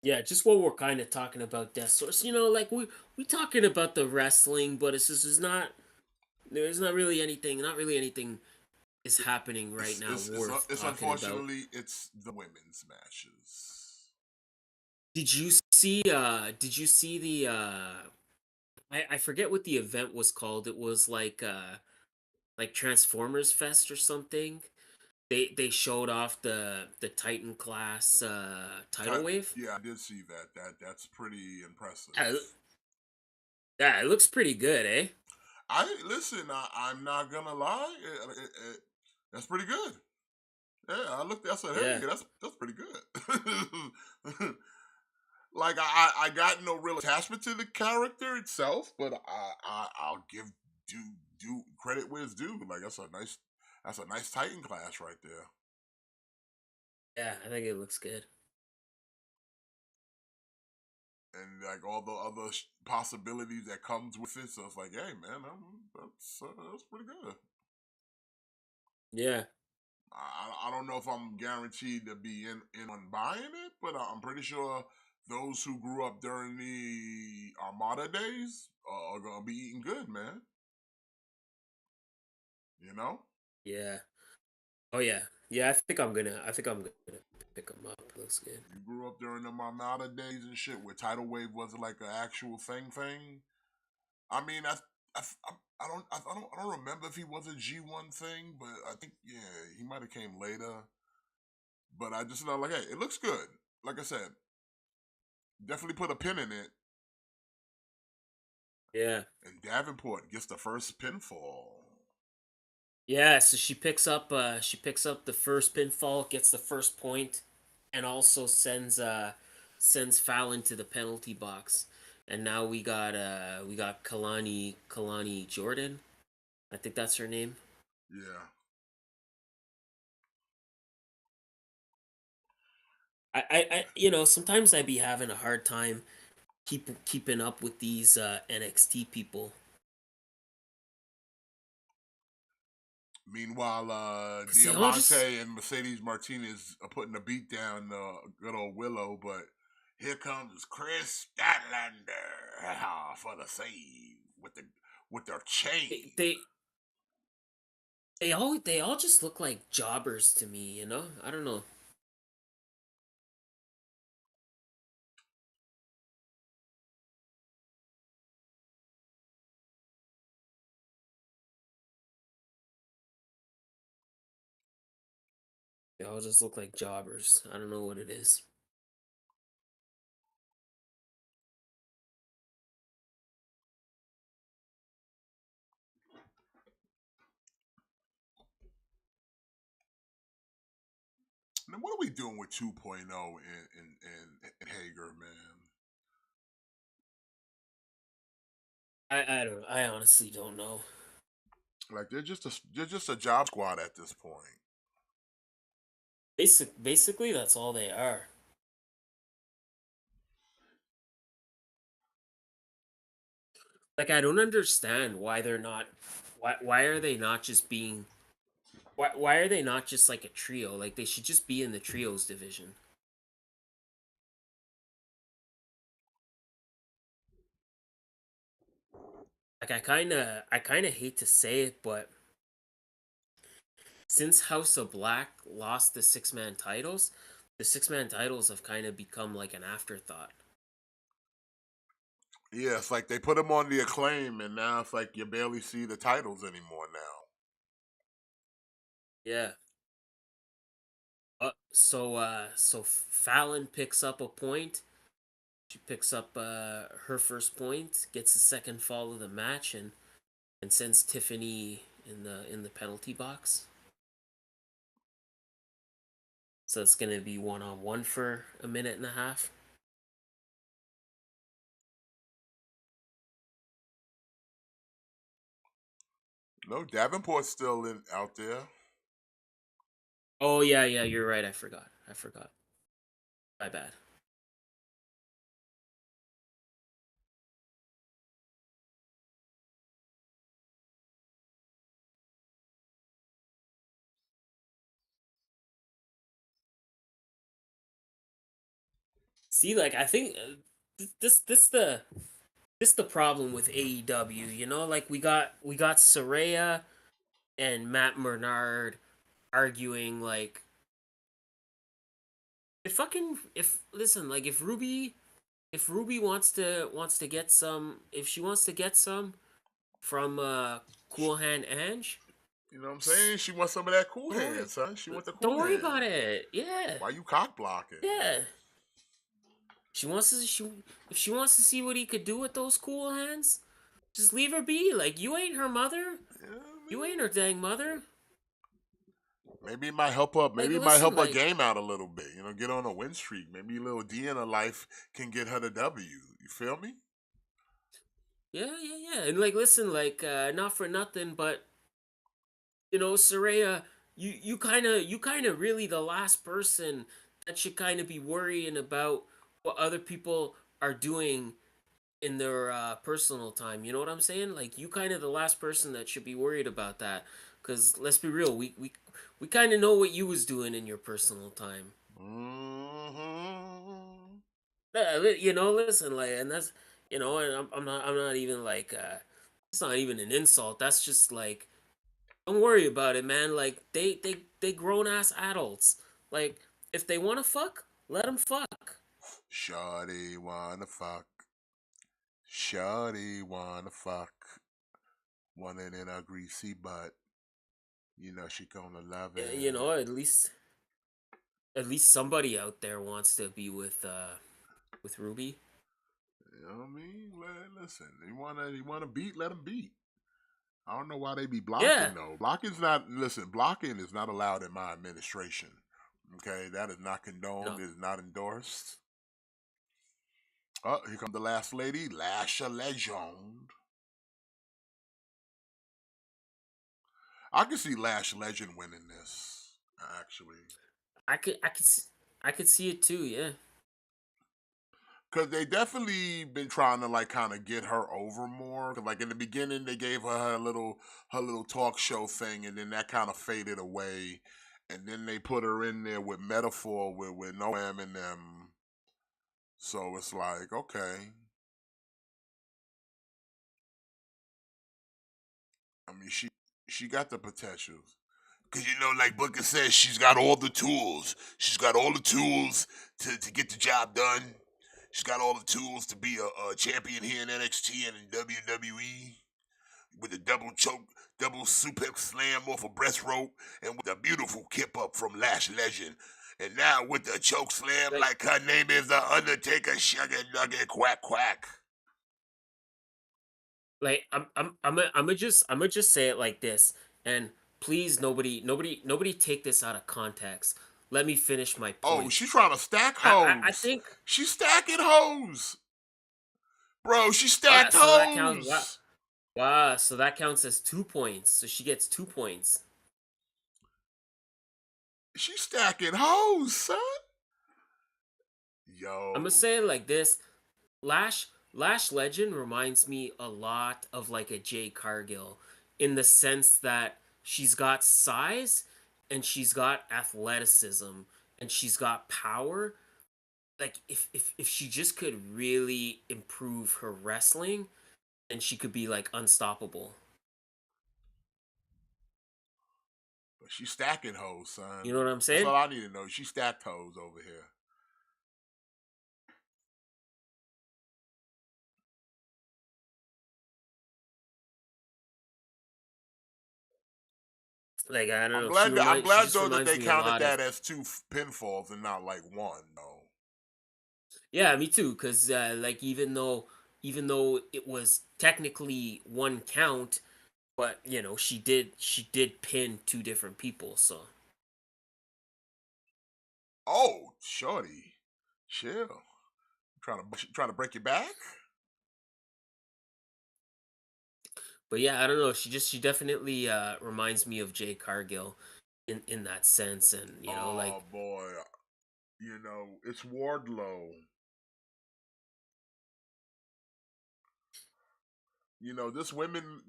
Speaker 3: Yeah, just what we're kind of talking about Death Source. Like we talking about the wrestling, but it's just there's not really anything is happening right now worth
Speaker 2: It's
Speaker 3: talking about.
Speaker 2: unfortunately it's the women's matches.
Speaker 3: Did you see the I forget what the event was called. It was like Transformers Fest or something. They showed off the Titan class tidal wave.
Speaker 2: Yeah, I did see that. That's pretty impressive.
Speaker 3: Yeah, yeah, it looks pretty good, eh?
Speaker 2: I listen. I'm not gonna lie. That's pretty good. Yeah, I looked. I said, "Hey,
Speaker 3: Yeah.
Speaker 2: that's pretty good." Like I got no real attachment to the character itself, but I'll give do credit where it's due. Like that's a nice Titan class right there.
Speaker 3: Yeah, I think it looks good.
Speaker 2: And like all the other possibilities that comes with it. So it's like, hey man, that's pretty good.
Speaker 3: Yeah.
Speaker 2: I don't know if I'm guaranteed to be in on buying it, but I'm pretty sure those who grew up during the Armada days are gonna be eating good, man. You know,
Speaker 3: Yeah. Oh yeah. Yeah, I think I'm gonna pick them up. Looks good.
Speaker 2: you grew up during the Armada days and shit, where tidal wave wasn't like an actual thing. I mean, I don't remember if he was a G1 thing, but I think yeah, he might have came later. But I just know like, hey, it looks good. Like I said, definitely put a pin in it.
Speaker 3: Yeah.
Speaker 2: And Davenport gets the first pinfall.
Speaker 3: Yeah, so she picks up the first pinfall, gets the first point, and also sends Foul into the penalty box. And now we got Kalani Jordan. I think that's her name.
Speaker 2: Yeah.
Speaker 3: Sometimes I be having a hard time keeping up with these NXT people.
Speaker 2: Meanwhile,
Speaker 3: 'Cause they all just
Speaker 2: Diamante and Mercedes Martinez are putting the beat down good old Willow, but here comes Chris Statlander for the save with their chain.
Speaker 3: they they they all just look like jobbers to me. I don't know. They all just look like jobbers. I don't know what it is.
Speaker 2: Now, what are we doing with 2.0 in Hager, man?
Speaker 3: I honestly don't know.
Speaker 2: Like they're just a job squad at this point.
Speaker 3: Basically that's all they are. Like I don't understand why they're not why are they not just being why are they not just like a trio? Like they should just be in the trios division. Like I kind of hate to say it, but since House of Black lost the six-man titles, the six-man titles have kind of become like an afterthought.
Speaker 2: Yeah, it's like they put them on the acclaim, and now it's like you barely see the titles anymore now.
Speaker 3: Yeah. So Fallon picks up a point. She picks up her first point, gets the second fall of the match, and sends Tiffany in the penalty box. So it's gonna be 1-on-1 for a minute and a half.
Speaker 2: No, Davenport's still out there.
Speaker 3: Oh yeah, you're right. I forgot. My bad. See, like I think this the problem with AEW. You know, like we got Saraya and Matt Bernard arguing like if listen like if Ruby wants to get some if she wants to get some from Cool Hand Ange,
Speaker 2: You know what I'm saying? She wants some of that cool
Speaker 3: don't
Speaker 2: hand,
Speaker 3: worry,
Speaker 2: son. She wants the
Speaker 3: don't
Speaker 2: cool
Speaker 3: worry
Speaker 2: hand.
Speaker 3: about it. Yeah,
Speaker 2: Why you cock blocking?
Speaker 3: yeah. If she wants to see what he could do with those cool hands, just leave her be. Like you ain't her mother.
Speaker 2: You know what I
Speaker 3: You
Speaker 2: mean?
Speaker 3: ain't her dang mother.
Speaker 2: Maybe it might help her.
Speaker 3: Like
Speaker 2: Maybe it might
Speaker 3: listen,
Speaker 2: help her
Speaker 3: like
Speaker 2: game out a little bit. You know, get on a win streak. Maybe a little D in her life can get her the W. You feel me?
Speaker 3: yeah. And like listen, like not for nothing, but you know, Soraya, you kind of really the last person that should kind of be worrying about what other people are doing in their personal time. You know what I'm saying? Like you kind of the last person that should be worried about that. Cause let's be real, we kind of know what you was doing in your personal time.
Speaker 2: Mm-hmm.
Speaker 3: You know, listen, like, and that's and I'm not even like it's not even an insult. That's just like don't worry about it, man. Like they grown ass adults. Like if they want to fuck, let them fuck.
Speaker 2: Shawty wanna fuck. Shawty wanna fuck. Want it in a greasy butt. You know she gonna love
Speaker 3: You
Speaker 2: it.
Speaker 3: know, at least somebody out there wants to be with Ruby.
Speaker 2: You know what I mean? Listen, you wanna beat, let them beat. I don't know why they be
Speaker 3: Yeah.
Speaker 2: blocking though. Blocking's not listen. Blocking is not allowed in my administration. Okay, that is not condoned.
Speaker 3: No.
Speaker 2: It is not endorsed. Oh, here come the last lady, Lasha Legend. I can see Lash Legend winning this. Actually,
Speaker 3: I could see it too. Yeah.
Speaker 2: because they definitely been trying to like kind of get her over more. 'Cause, like in the beginning, they gave her little talk show thing, and then that kind of faded away. And then they put her in there with Metaphor with Noam and them. So it's like okay. I mean, she got the potentials. Cause like Booker says, she's got all the tools. She's got all the tools to get the job done. She's got all the tools to be a champion here in NXT and in WWE with a double choke, double suplex slam off a breast rope, and with a beautiful kip up from Lash Legend. And now with the choke slam,
Speaker 3: Like
Speaker 2: like her name is the Undertaker, Sugar Nugget, quack quack.
Speaker 3: I'm gonna just say it like this, and please nobody take this out of context. Let me finish my
Speaker 2: Oh,
Speaker 3: point.
Speaker 2: she's trying to stack
Speaker 3: I
Speaker 2: hoes.
Speaker 3: think
Speaker 2: She's stacking hoes. Bro, she
Speaker 3: wow,
Speaker 2: stacked
Speaker 3: so that counts. Wow,
Speaker 2: hoes.
Speaker 3: wow, so that counts as 2 points. So she gets 2 points.
Speaker 2: She's stacking hoes, son.
Speaker 3: I'm gonna
Speaker 2: Yo.
Speaker 3: say it like this: Lash Legend reminds me a lot of like a Jay Cargill in the sense that she's got size and she's got athleticism and she's got power. Like if she just could really improve her wrestling, then she could be like unstoppable.
Speaker 2: But she's stacking hoes, son.
Speaker 3: You know what I'm
Speaker 2: That's
Speaker 3: saying?
Speaker 2: all I need to know. She stacked hoes over here.
Speaker 3: Like I don't
Speaker 2: I'm
Speaker 3: know.
Speaker 2: glad. I'm
Speaker 3: She
Speaker 2: glad
Speaker 3: just
Speaker 2: though that
Speaker 3: reminds
Speaker 2: they
Speaker 3: me a
Speaker 2: counted
Speaker 3: lot of.
Speaker 2: that as two pinfalls and not like one. Though.
Speaker 3: Yeah, me too. Cause like even though it was technically one count, but she did pin two different people. So,
Speaker 2: Oh, shorty, chill. Trying to break your back.
Speaker 3: but yeah, I don't know. She definitely reminds me of Jay Cargill in that sense, and like
Speaker 2: Oh boy, it's Wardlow.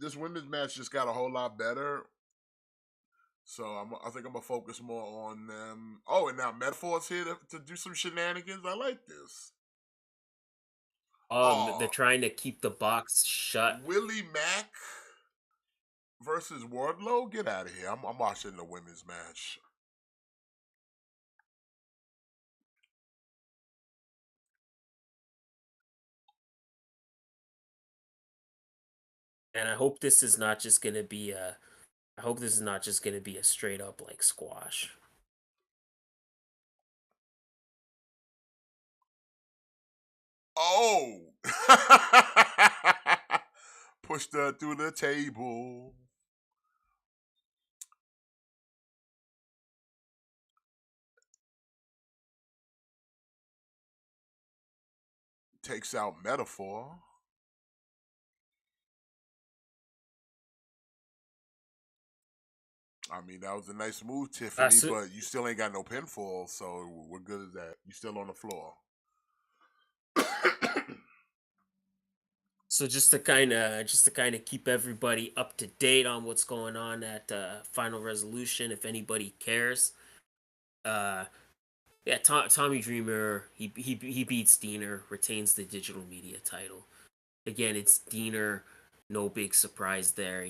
Speaker 2: This women's match just got a whole lot better. So I think I'm gonna focus more on them. Oh, and now Metaphor's here to do some shenanigans. I like this.
Speaker 3: they're
Speaker 2: Oh,
Speaker 3: trying to keep the box shut.
Speaker 2: Willie Mack versus Wardlow. Get out of here. I'm watching the women's match.
Speaker 3: And I hope this is not just gonna be a. I hope this is not just gonna be a straight up like squash.
Speaker 2: Oh, pushed her through the table. Takes out Metaphor. I mean, that was a nice move, Tiffany,
Speaker 3: So,
Speaker 2: but you still ain't got no pinfall, so we're good as that. You still on the floor.
Speaker 3: so just to kind of keep everybody up to date on what's going on at Final Resolution, if anybody cares. Uh, yeah, Tommy Dreamer he beats Diener, retains the digital media title. Again, it's Diener. No big surprise there.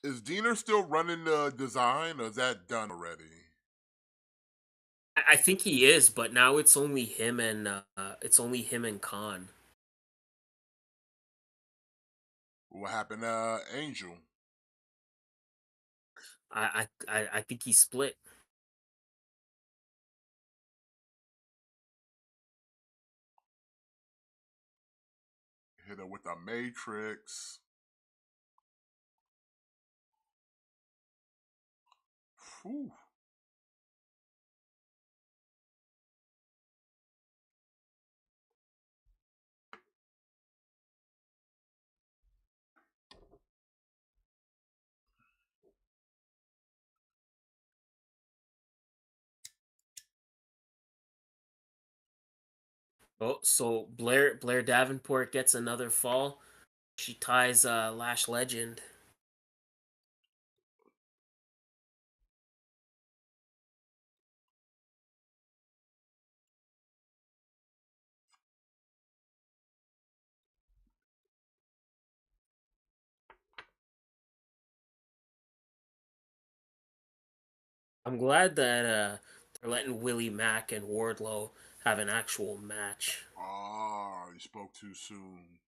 Speaker 2: Is Diener still running the design, or is that done already?
Speaker 3: I think he is, but now it's only him and Khan.
Speaker 2: What happened Angel?
Speaker 3: I think he split.
Speaker 2: Hit her with a Matrix. Whew.
Speaker 3: Oh, so Blair Davenport gets another fall. She ties Lash Legend. I'm glad that they're letting Willie Mack and Wardlow have an actual match.
Speaker 2: Ah, you spoke too soon.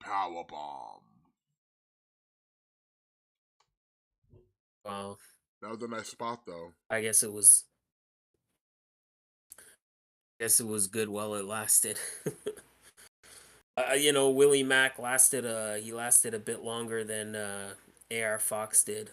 Speaker 2: Power bomb.
Speaker 3: Well,
Speaker 2: That was a nice spot, though.
Speaker 3: I guess it was. Guess it was good while it lasted. Willie Mack lasted. He lasted a bit longer than AR Fox did.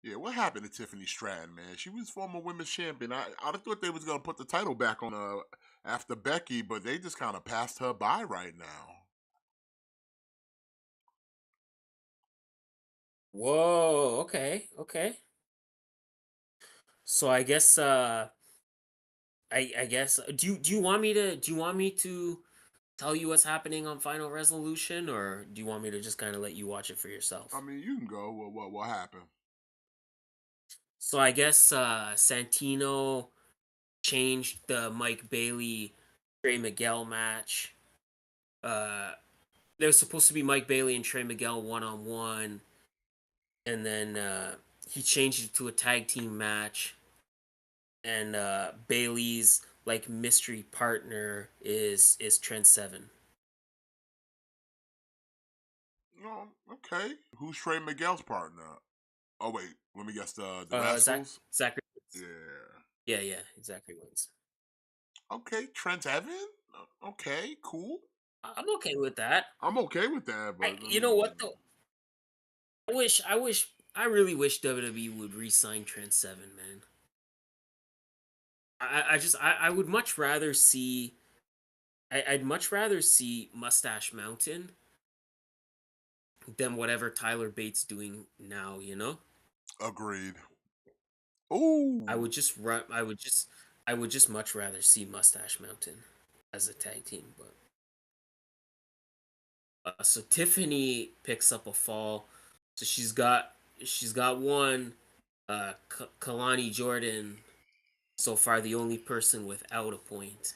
Speaker 2: Yeah, what happened to Tiffany Stratton, man? She was former women's champion. I thought they was gonna put the title back on her after Becky, but they just kind of passed her by right now.
Speaker 3: Whoa. Okay. Okay. So I guess I guess do you want me to tell you what's happening on Final Resolution, or do you want me to just kind of let you watch it for yourself?
Speaker 2: I mean, you can go. What happened?
Speaker 3: So I guess Santino changed the Mike Bailey Trey Miguel match. Uh, there was supposed to be Mike Bailey and Trey Miguel 1-on-1, and then he changed it to a tag team match. And Bailey's like mystery partner is Trent Seven.
Speaker 2: Oh, okay. Who's Trey Miguel's partner? Oh wait, let me guess. The
Speaker 3: Zach
Speaker 2: Rascals.
Speaker 3: Zachary.
Speaker 2: Yeah.
Speaker 3: Yeah, Zachary wins.
Speaker 2: Okay, Trent Evan. Okay, cool.
Speaker 3: I'm okay with that.
Speaker 2: I'm okay with that, but I
Speaker 3: You know
Speaker 2: mean,
Speaker 3: what though? I really wish WWE would re-sign Trent Seven, man. I would much rather see I'd much rather see Mustache Mountain than whatever Tyler Bates doing now. You know,
Speaker 2: agreed. Ooh.
Speaker 3: I would just much rather see Mustache Mountain as a tag team. But so Tiffany picks up a fall, so she's got one. Kalani Jordan, so far the only person without a point.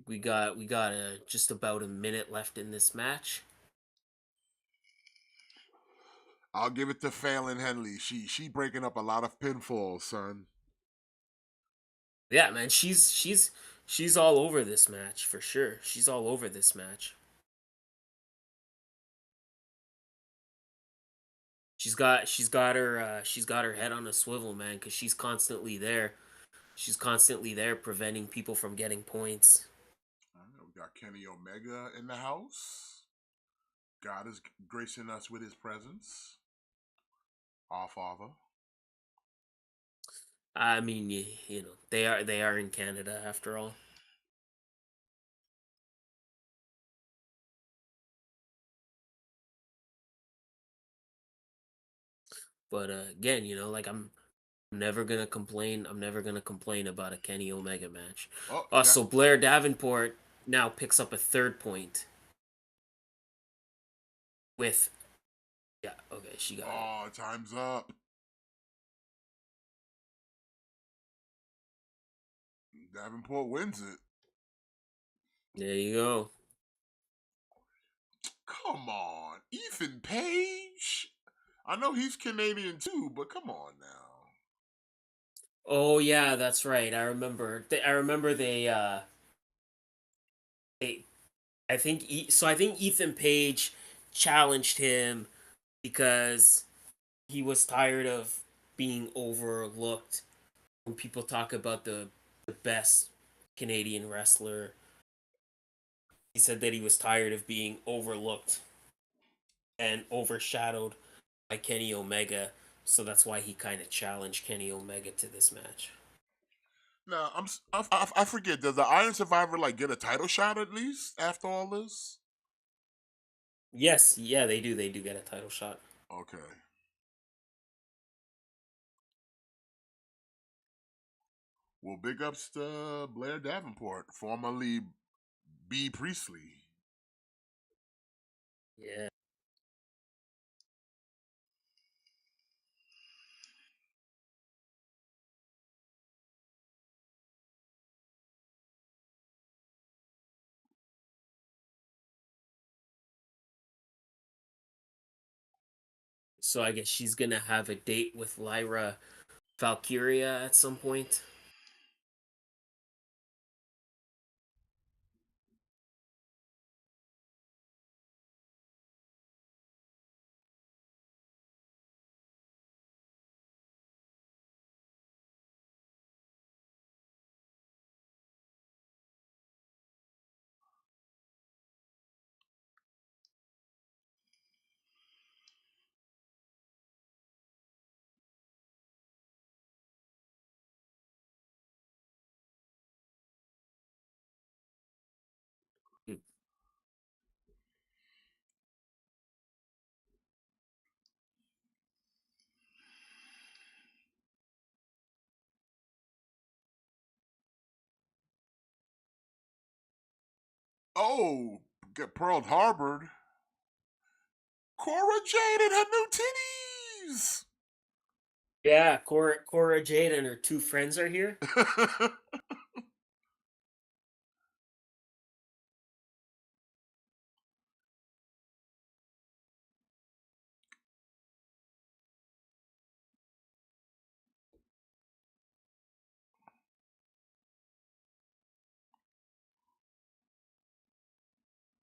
Speaker 3: We got just about a minute left in this match.
Speaker 2: I'll give it to Phelan Henley. She breaking up a lot of pinfalls, son.
Speaker 3: Yeah, man, she's all over this match for sure. She's all over this match. She's got her head on a swivel, man, because she's constantly there. She's constantly there preventing people from getting points.
Speaker 2: We got Kenny Omega in the house. God is gracing us with his presence. Our Father.
Speaker 3: I mean, you know, they are in Canada after all. But again, you know, like I'm never gonna complain. I'm never gonna complain about a Kenny Omega match.
Speaker 2: Oh,
Speaker 3: So Blair Davenport now picks up a third point with yeah. Okay, she got it.
Speaker 2: time's up. Davenport wins it.
Speaker 3: There you go.
Speaker 2: Come on, Ethan Page. I know he's Canadian too, but come on now.
Speaker 3: Oh yeah, that's right. I remember. I remember they I think Ethan Page challenged him because he was tired of being overlooked when people talk about the best Canadian wrestler. He said that he was tired of being overlooked and overshadowed by Kenny Omega, so that's why he kind of challenged Kenny Omega to this match.
Speaker 2: Now I forget. Does the Iron Survivor like get a title shot at least after all this?
Speaker 3: Yes, yeah, they do. They do get a title shot.
Speaker 2: Okay. Well, big ups to Blair Davenport, formerly B Priestley.
Speaker 3: Yeah. So I guess she's gonna have a date with Lyra Valkyria at some point.
Speaker 2: Oh, get Pearl Harbored. Cora Jade and her new titties.
Speaker 3: Yeah, Cora Jade and her two friends are here.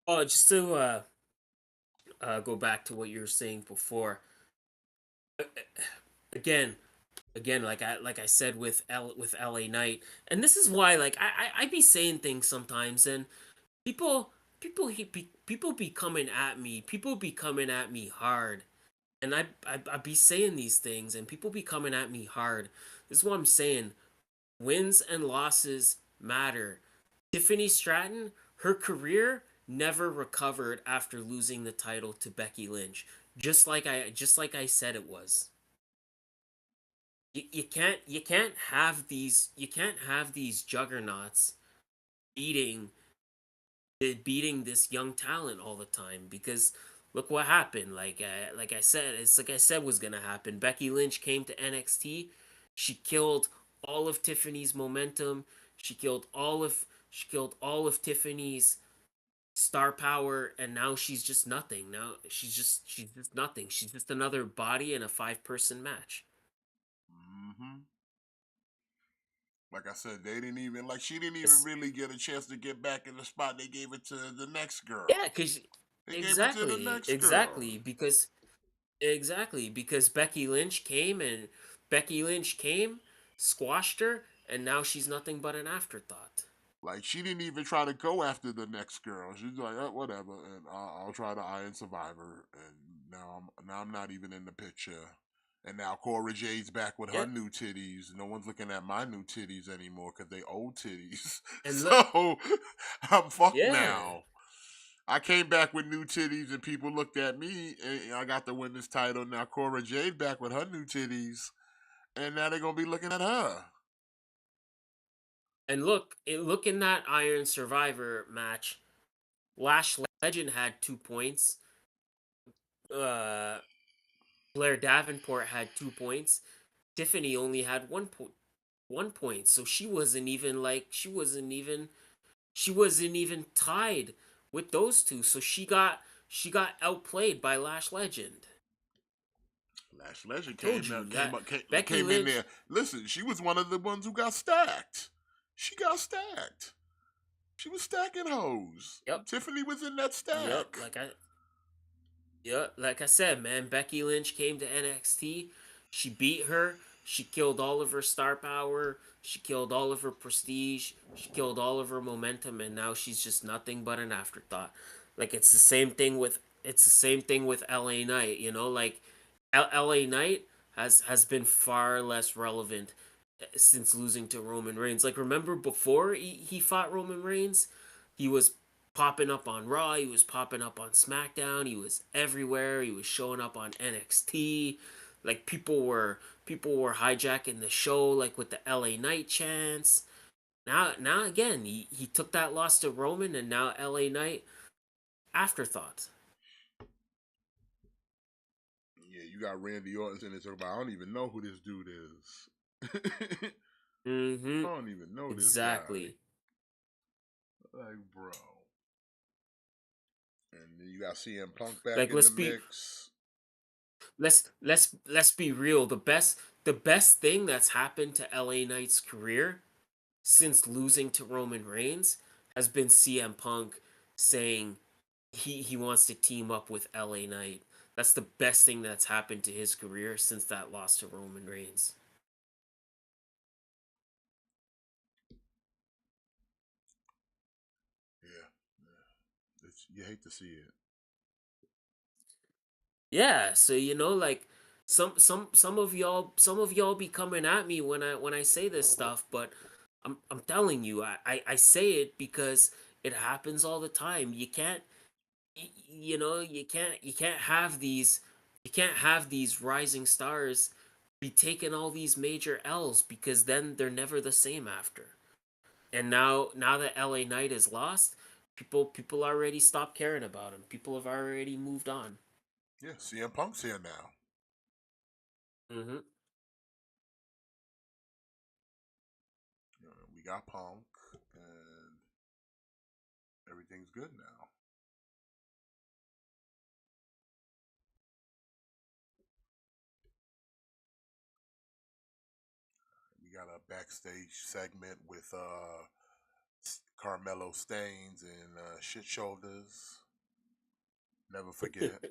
Speaker 3: Oh, just to go back to what you were saying before. Again, like I said with LA Knight, and this is why like I be saying things sometimes, and people people be coming at me, people be coming at me hard, and I be saying these things, and people be coming at me hard. This is what I'm saying. Wins and losses matter. Tiffany Stratton, her career never recovered after losing the title to Becky Lynch. Just like I said it was. You can't have these juggernauts beating beating this young talent all the time, because look what happened. Like I said was gonna happen. Becky Lynch came to NXT. She killed all of Tiffany's momentum. She killed all of Tiffany's star power, and now she's just nothing. Now she's just nothing. She's just another body in a five-person match.
Speaker 2: hmm Like I said, they didn't even like she didn't even
Speaker 3: It's,
Speaker 2: really get a chance to get back in the spot. They gave it to the next girl.
Speaker 3: yeah, because
Speaker 2: They gave it to the
Speaker 3: exactly,
Speaker 2: next girl.
Speaker 3: exactly, because exactly, because Becky Lynch came, squashed her, and now she's nothing but an afterthought.
Speaker 2: Like she didn't even try to go after the next girl. She's like, whatever, and I'll try the Iron Survivor. And now I'm not even in the picture. And now Cora Jade's back with her
Speaker 3: Yeah,
Speaker 2: new titties. No one's looking at my new titties anymore because they old titties.
Speaker 3: and look,
Speaker 2: So I'm fucked
Speaker 3: yeah,
Speaker 2: now. I came back with new titties and people looked at me and I got to win this title. Now Cora Jade back with her new titties and now they're gonna be looking at her.
Speaker 3: and look in that Iron Survivor match. Lash Legend had 2 points. Uh, Blair Davenport had 2 points. Tiffany only had 1 point. 1 point. So she wasn't even tied with those two. So she got outplayed by Lash Legend.
Speaker 2: Lash Legend
Speaker 3: Told
Speaker 2: came
Speaker 3: you
Speaker 2: out, came
Speaker 3: that
Speaker 2: up, came,
Speaker 3: Becky
Speaker 2: came in
Speaker 3: Lynch.
Speaker 2: there. Listen, she was one of the ones who got stacked. She got stacked. She was stacking hoes.
Speaker 3: Yep,
Speaker 2: Tiffany was in that
Speaker 3: yep.
Speaker 2: stack.
Speaker 3: Like I said, man, Becky Lynch came to NXT. She beat her. She killed all of her star power. She killed all of her prestige. She killed all of her momentum, and now she's just nothing but an afterthought. Like it's the same thing with LA Knight. Like LA Knight has been far less relevant since losing to Roman Reigns. Like, remember before he fought Roman Reigns, he was popping up on Raw, he was popping up on SmackDown, he was everywhere, he was showing up on NXT. Like, people were hijacking the show, like with the LA Knight chants. Now again, he took that loss to Roman, and now LA Knight afterthought.
Speaker 2: Yeah, you got Randy Orton in this. I don't even know who this dude is.
Speaker 3: Mm-hmm.
Speaker 2: I don't even know this guy.
Speaker 3: Exactly.
Speaker 2: Like, bro. And then you got CM Punk back
Speaker 3: Like,
Speaker 2: in the mix.
Speaker 3: let's be real. The best thing that's happened to LA Knight's career since losing to Roman Reigns has been CM Punk saying he wants to team up with LA Knight. That's the best thing that's happened to his career since that loss to Roman Reigns.
Speaker 2: Yeah, yeah. You hate to see it.
Speaker 3: Yeah, so like some of y'all be coming at me when I say this stuff, but I'm telling you, I say it because it happens all the time. You can't have these rising stars be taking all these major L's, because then they're never the same after. And now that LA Knight is lost, People already stopped caring about him. People have already moved on.
Speaker 2: Yeah, CM Punk's here now.
Speaker 3: Mm-hmm.
Speaker 2: We got Punk, and everything's good now. We got a backstage segment with Carmelo Stains and Shit Shoulders. Never forget.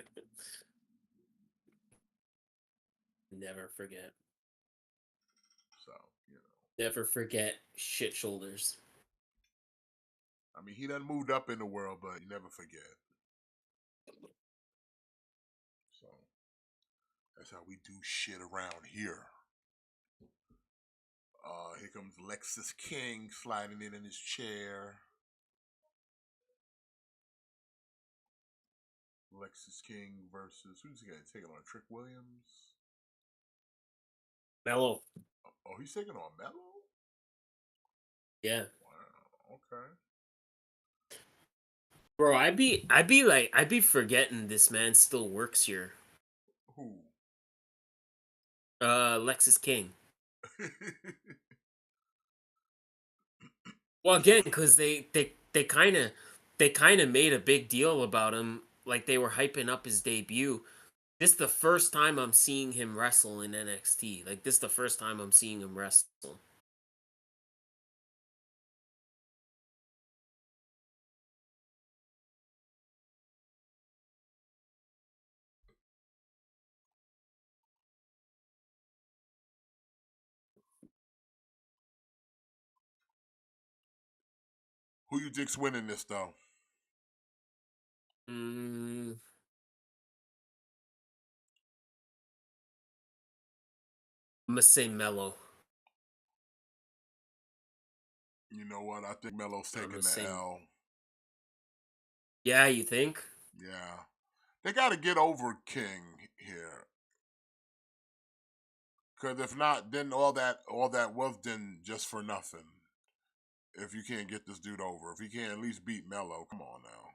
Speaker 3: Never forget.
Speaker 2: So, you know.
Speaker 3: Never forget shit shoulders.
Speaker 2: I mean, he done moved up in the world, but you never forget. So, that's how we do shit around here. Here comes Lexus King sliding in his chair. Lexus King versus who's he gonna take on? Trick Williams.
Speaker 3: Mellow.
Speaker 2: Oh, he's taking on Mello.
Speaker 3: Yeah.
Speaker 2: Wow. Okay.
Speaker 3: Bro, I'd be forgetting this man still works here.
Speaker 2: Who?
Speaker 3: Lexus King. Well, again, because they kind of made a big deal about him, like they were hyping up his debut. This the first time I'm seeing him wrestle in NXT. Like this the first time I'm seeing him wrestle.
Speaker 2: Who you think's winning this though?
Speaker 3: Mm, I'm gonna say Mellow.
Speaker 2: You know what? I think Melo's
Speaker 3: I'm
Speaker 2: taking
Speaker 3: gonna
Speaker 2: the
Speaker 3: say,
Speaker 2: L.
Speaker 3: yeah, you think?
Speaker 2: Yeah. They got to get over King here. Because if not, then all that was done just for nothing. If you can't get this dude over, if he can't at least beat Melo, come on now.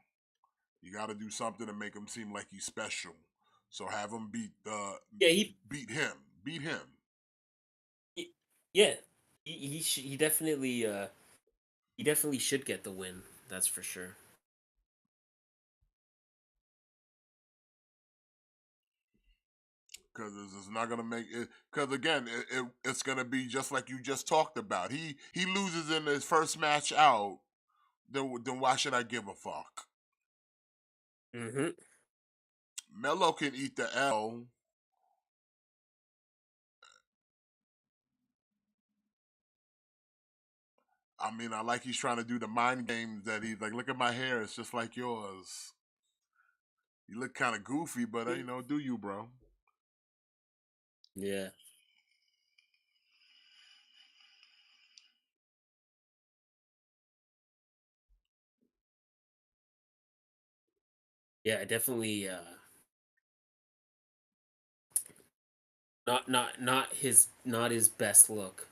Speaker 2: You got to do something to make him seem like he's special. So have him
Speaker 3: Yeah,
Speaker 2: beat him.
Speaker 3: yeah, he definitely should get the win. That's for sure.
Speaker 2: Because it's not gonna make it. Because again, it's gonna be just like you just talked about. He loses in his first match out. Then why should I give a fuck?
Speaker 3: Mm-hmm.
Speaker 2: Melo can eat the L. I mean, I like he's trying to do the mind games that he's like, look at my hair, it's just like yours. You look kind of goofy, but do you, bro?
Speaker 3: Yeah, yeah, definitely. Not his best look.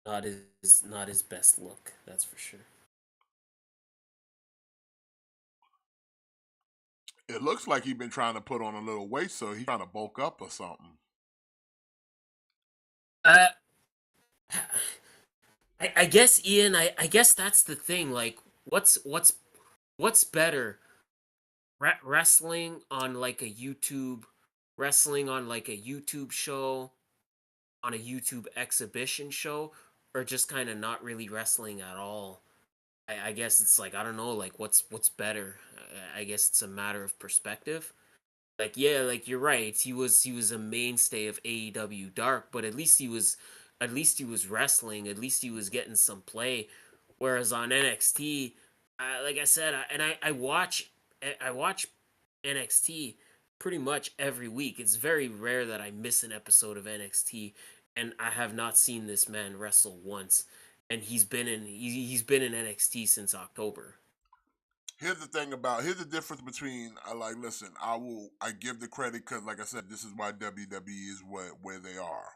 Speaker 3: Not his best look. That's for sure.
Speaker 2: It looks like he's been trying to put on a little weight, so he's trying to bulk up or something.
Speaker 3: Uh, I guess Ian. I guess that's the thing. Like, what's better, wrestling on like a YouTube, wrestling on like a YouTube show, on a YouTube exhibition show, or just kind of not really wrestling at all. I guess it's like I don't know. Like, what's better? I guess it's a matter of perspective. Like yeah, like you're right. He was a mainstay of AEW Dark, but at least he was wrestling. At least he was getting some play. Whereas on NXT, like I said, I watch NXT pretty much every week. It's very rare that I miss an episode of NXT, and I have not seen this man wrestle once. And he's been in NXT since October.
Speaker 2: Here's the difference between I like listen, I give the credit because like I said, this is why WWE is where they are.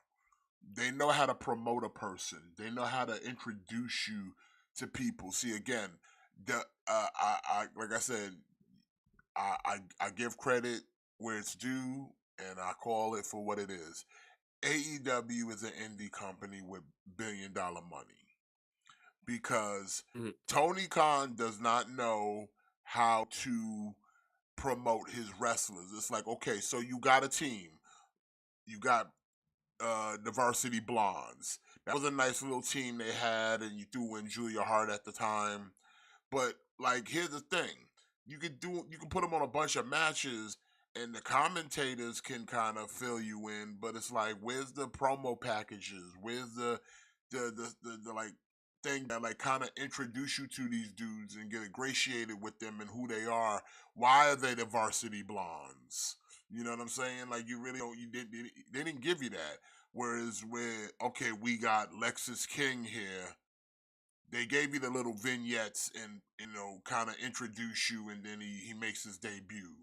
Speaker 2: They know how to promote a person. They know how to introduce you to people. See, again, I like I said, I give credit where it's due, and I call it for what it is. AEW is an indie company with $1 billion money because
Speaker 3: Mhm.
Speaker 2: Tony Khan does not know how to promote his wrestlers. It's like, okay, so you got a team. You got the Varsity Blondes. That was a nice little team they had, and you threw in Julia Hart at the time. But like, here's the thing: you can put them on a bunch of matches, and the commentators can kind of fill you in. But it's like, where's the promo packages? Where's the like thing that like kind of introduce you to these dudes and get ingratiated with them and who they are? Why are they the Varsity Blondes? You know what I'm saying? Like, you really don't. They didn't give you that. Whereas with, okay, we got Lexus King here. They gave you the little vignettes and, kind of introduce you, and then he makes his debut.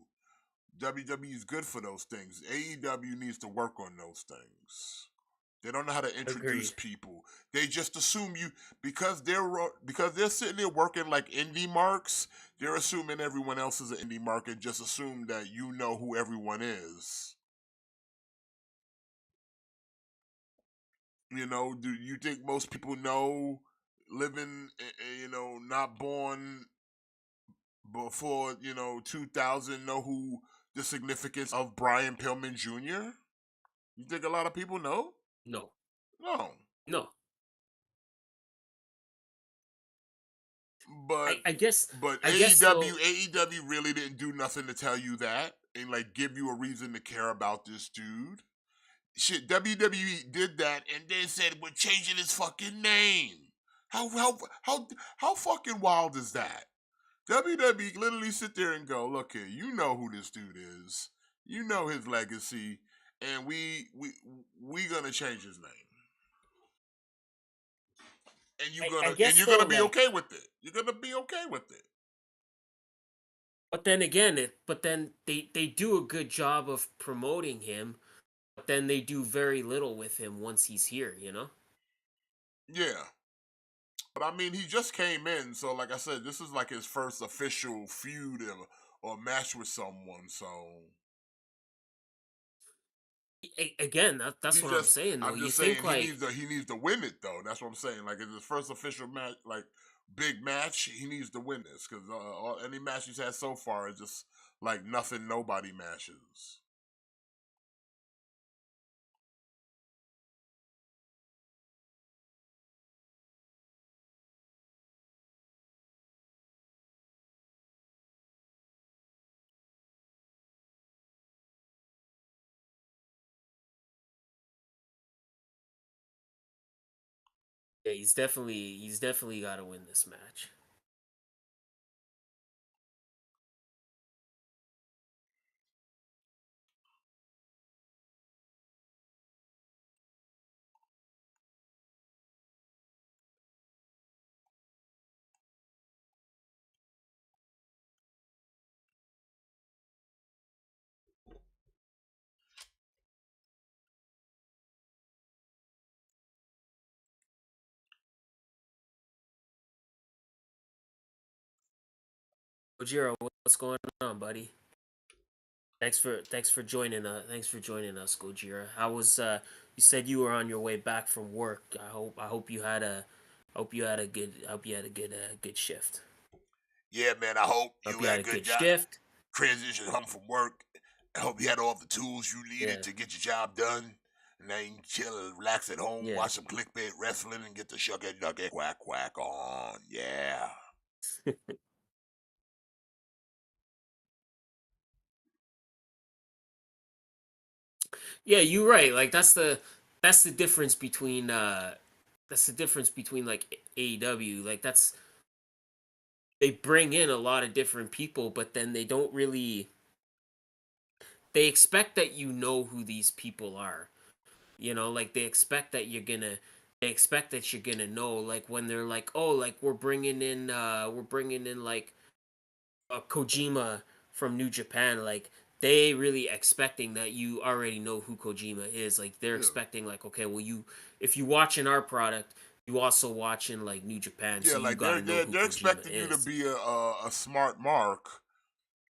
Speaker 2: WWE is good for those things. AEW needs to work on those things. They don't know how to introduce
Speaker 3: Agreed.
Speaker 2: people. They just assume you, because they're sitting there working like indie marks. They're assuming everyone else is an indie mark and just assume that you know who everyone is. Do you think most people know, living, not born before, 2000, know who the significance of Brian Pillman Jr.? You think a lot of people know?
Speaker 3: No,
Speaker 2: No.
Speaker 3: no.
Speaker 2: But
Speaker 3: I guess
Speaker 2: but
Speaker 3: I guess
Speaker 2: AEW
Speaker 3: though.
Speaker 2: AEW really didn't do nothing to tell you that and like give you a reason to care about this dude. Shit, WWE did that and then said we're changing his fucking name. How fucking wild is that? WWE literally sit there and go, look here, you know who this dude is, you know his legacy, and we gonna change his name, and
Speaker 3: I
Speaker 2: you're
Speaker 3: guess though,
Speaker 2: gonna be
Speaker 3: like,
Speaker 2: okay with it. You're gonna be okay with it.
Speaker 3: but then again, but then they do a good job of promoting him, but then they do very little with him once he's here. You know.
Speaker 2: Yeah, but I mean, he just came in, so like I said, this is like his first official feud or match with someone. So
Speaker 3: Again,
Speaker 2: he
Speaker 3: that's what I'm
Speaker 2: just,
Speaker 3: saying though.
Speaker 2: I'm
Speaker 3: You
Speaker 2: just
Speaker 3: think
Speaker 2: saying
Speaker 3: like
Speaker 2: he needs to win it though. That's what I'm saying. Like, it's his first official match, like big match. He needs to win this because any match he's had so far is just like nothing, nobody matches.
Speaker 3: yeah, he's definitely got to win this match. Ojiro, what's going on, buddy? Thanks for joining us, Gojira. How was you said you were on your way back from work. I hope you had a good shift.
Speaker 2: Yeah, man. I hope
Speaker 3: Hope
Speaker 2: you
Speaker 3: you
Speaker 2: had
Speaker 3: had
Speaker 2: a
Speaker 3: a
Speaker 2: good
Speaker 3: good
Speaker 2: job.
Speaker 3: shift.
Speaker 2: Transition home from work. I hope you had all the tools you needed
Speaker 3: Yeah.
Speaker 2: to get your job done. And now you can chill and relax at home,
Speaker 3: Yeah.
Speaker 2: watch some clickbait wrestling, and get the shucket ducket quack quack on. Yeah.
Speaker 3: Yeah, you're right. Like that's the difference between like AEW. Like that's they bring in a lot of different people, but then they don't really they expect that you know who these people are. You know, like they expect that you're gonna know. Like when they're like, oh, like we're bringing in like Kojima from New Japan. Like they really expecting that you already know who Kojima is. Like they're
Speaker 2: Yeah.
Speaker 3: expecting like, okay, well if you watching our product, you also watching like New Japan,
Speaker 2: Yeah,
Speaker 3: so you
Speaker 2: like
Speaker 3: got to know who
Speaker 2: they're
Speaker 3: Kojima
Speaker 2: expecting you to
Speaker 3: is.
Speaker 2: be a smart mark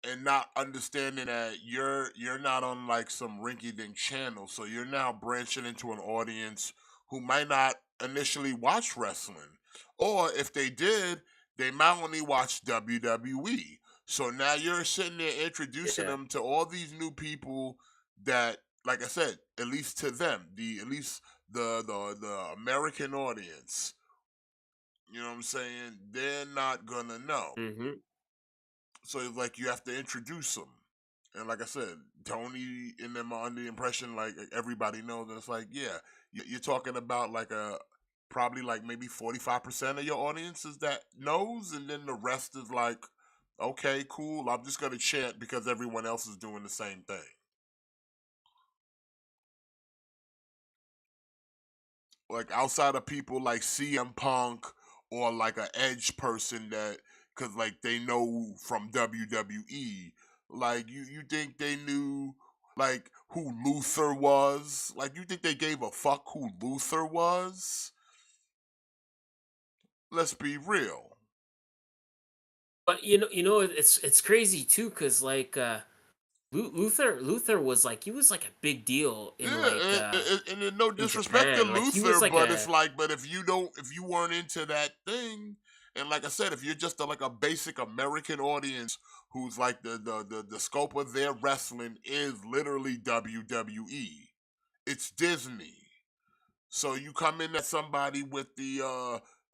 Speaker 2: and not understanding that you're not on like some rinky dink channel. So you're now branching into an audience who might not initially watch wrestling. Or if they did, they might only watch WWE. So now you're sitting there introducing
Speaker 3: Yeah.
Speaker 2: them to all these new people that, like I said, at least to them, the at least the American audience, you know what I'm saying? They're not gonna know.
Speaker 3: Hmm.
Speaker 2: So it's like you have to introduce them. And like I said, Tony and them are under the impression like everybody knows. And it's like, yeah, you're talking about like a probably like maybe 45% of your audience is that knows, and then the rest is like, okay, cool. I'm just gonna chant because everyone else is doing the same thing. Like outside of people like CM Punk or like a Edge person that, cause like they know from WWE, like you think they knew like who Luther was? Like you think they gave a fuck who Luther was? Let's be real.
Speaker 3: But it's crazy too, cause like Luther was like he was like a big deal in
Speaker 2: Yeah,
Speaker 3: like
Speaker 2: and no
Speaker 3: in
Speaker 2: disrespect to
Speaker 3: Japan. Like he
Speaker 2: Luther,
Speaker 3: was like
Speaker 2: but it's
Speaker 3: a
Speaker 2: like, but if you don't, if you weren't into that thing, and like I said, if you're just like a basic American audience who's like the scope of their wrestling is literally WWE, it's Disney. So you come in at somebody with the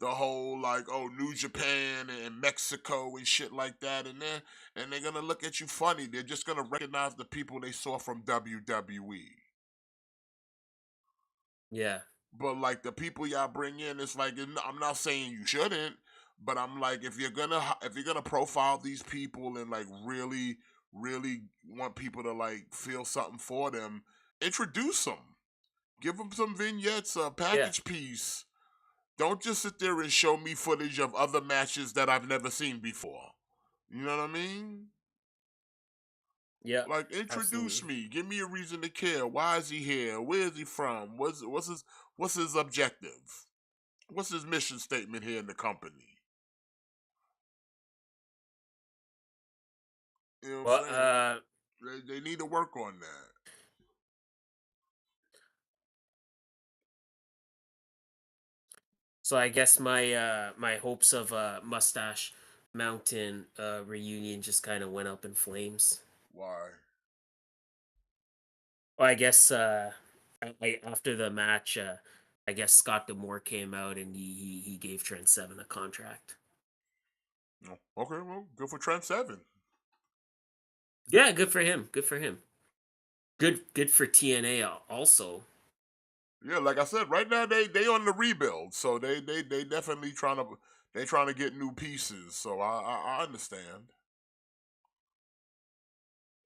Speaker 2: whole like, oh, New Japan and Mexico and shit like that, and they're gonna look at you funny. They're just gonna recognize the people they saw from WWE.
Speaker 3: yeah.
Speaker 2: But like the people y'all bring in, it's like I'm not saying you shouldn't, but I'm like if you're gonna profile these people and like really want people to like feel something for them, introduce them, give them some vignettes, a
Speaker 3: Yeah.
Speaker 2: package piece. Don't just sit there and show me footage of other matches that I've never seen before. You know what I mean?
Speaker 3: Yeah.
Speaker 2: Like introduce
Speaker 3: Absolutely.
Speaker 2: me, give me a reason to care. Why is he here? Where is he from? What's his objective? What's his mission statement here in the company? You know what I'm
Speaker 3: Well,
Speaker 2: saying? They need to work on that.
Speaker 3: so I guess my hopes of Mustache Mountain reunion just kind of went up in flames.
Speaker 2: Why?
Speaker 3: Well, I guess after the match, I guess Scott Demore came out and he gave Trent Seven a contract.
Speaker 2: Oh, okay, well, good for Trent Seven.
Speaker 3: Yeah, good for him. Good for him. Good for TNA also.
Speaker 2: Yeah, like I said, right now they on the rebuild, so they definitely trying to get new pieces. So I understand.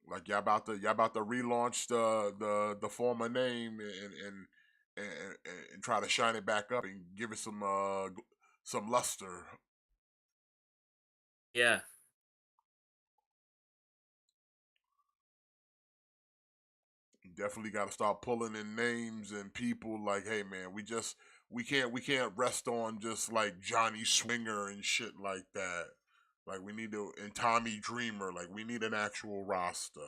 Speaker 2: Like y'all about to relaunch the former name and try to shine it back up and give it some luster.
Speaker 3: Yeah.
Speaker 2: Definitely got to start pulling in names and people like, hey man, we can't rest on just like Johnny Swinger and shit like that. Like we need to and Tommy Dreamer. Like we need an actual roster.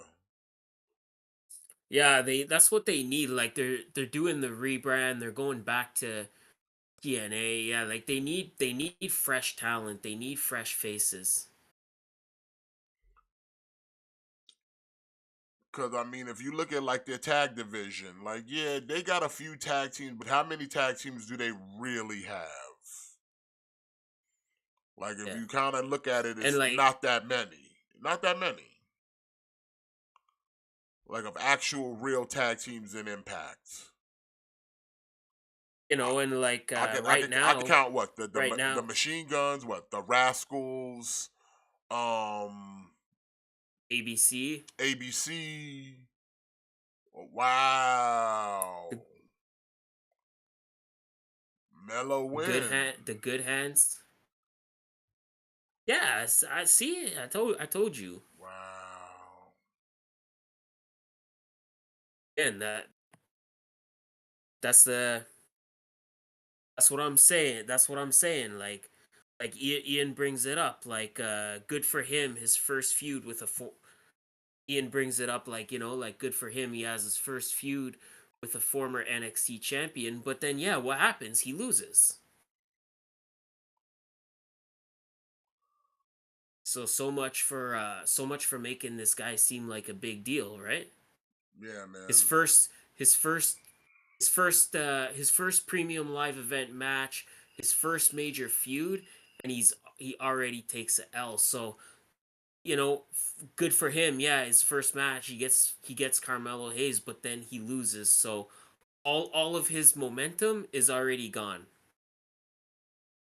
Speaker 3: Yeah, they that's what they need. Like they're doing the rebrand. They're going back to TNA. Yeah, like they need fresh talent. They need fresh faces.
Speaker 2: Cause I mean, if you look at like their tag division, like yeah, they got a few tag teams, but how many tag teams do they really have? Like if
Speaker 3: Yeah.
Speaker 2: you kind of look at it,
Speaker 3: And
Speaker 2: it's
Speaker 3: like,
Speaker 2: not that many. Not that many. Like of actual real tag teams in Impact.
Speaker 3: and like
Speaker 2: I could count what
Speaker 3: right
Speaker 2: the
Speaker 3: now
Speaker 2: machine guns, what the Rascals, um,
Speaker 3: ABC,
Speaker 2: ABC. Wow,
Speaker 3: the
Speaker 2: Mellow Win.
Speaker 3: the good hands. Yeah, I see. I told you.
Speaker 2: Wow.
Speaker 3: And that's the that's what I'm saying. That's what I'm saying. Like Ian brings it up. Like good for him. His first feud with Ian brings it up. Like like good for him. He has his first feud with a former NXT champion. But then yeah, what happens? He loses. So much for making this guy seem like a big deal, right?
Speaker 2: Yeah,
Speaker 3: His
Speaker 2: man.
Speaker 3: first his first his first premium live event match, his first major feud, and he already takes a L. So, good for him. Yeah, his first match he gets Carmelo Hayes, but then he loses. So all of his momentum is already gone.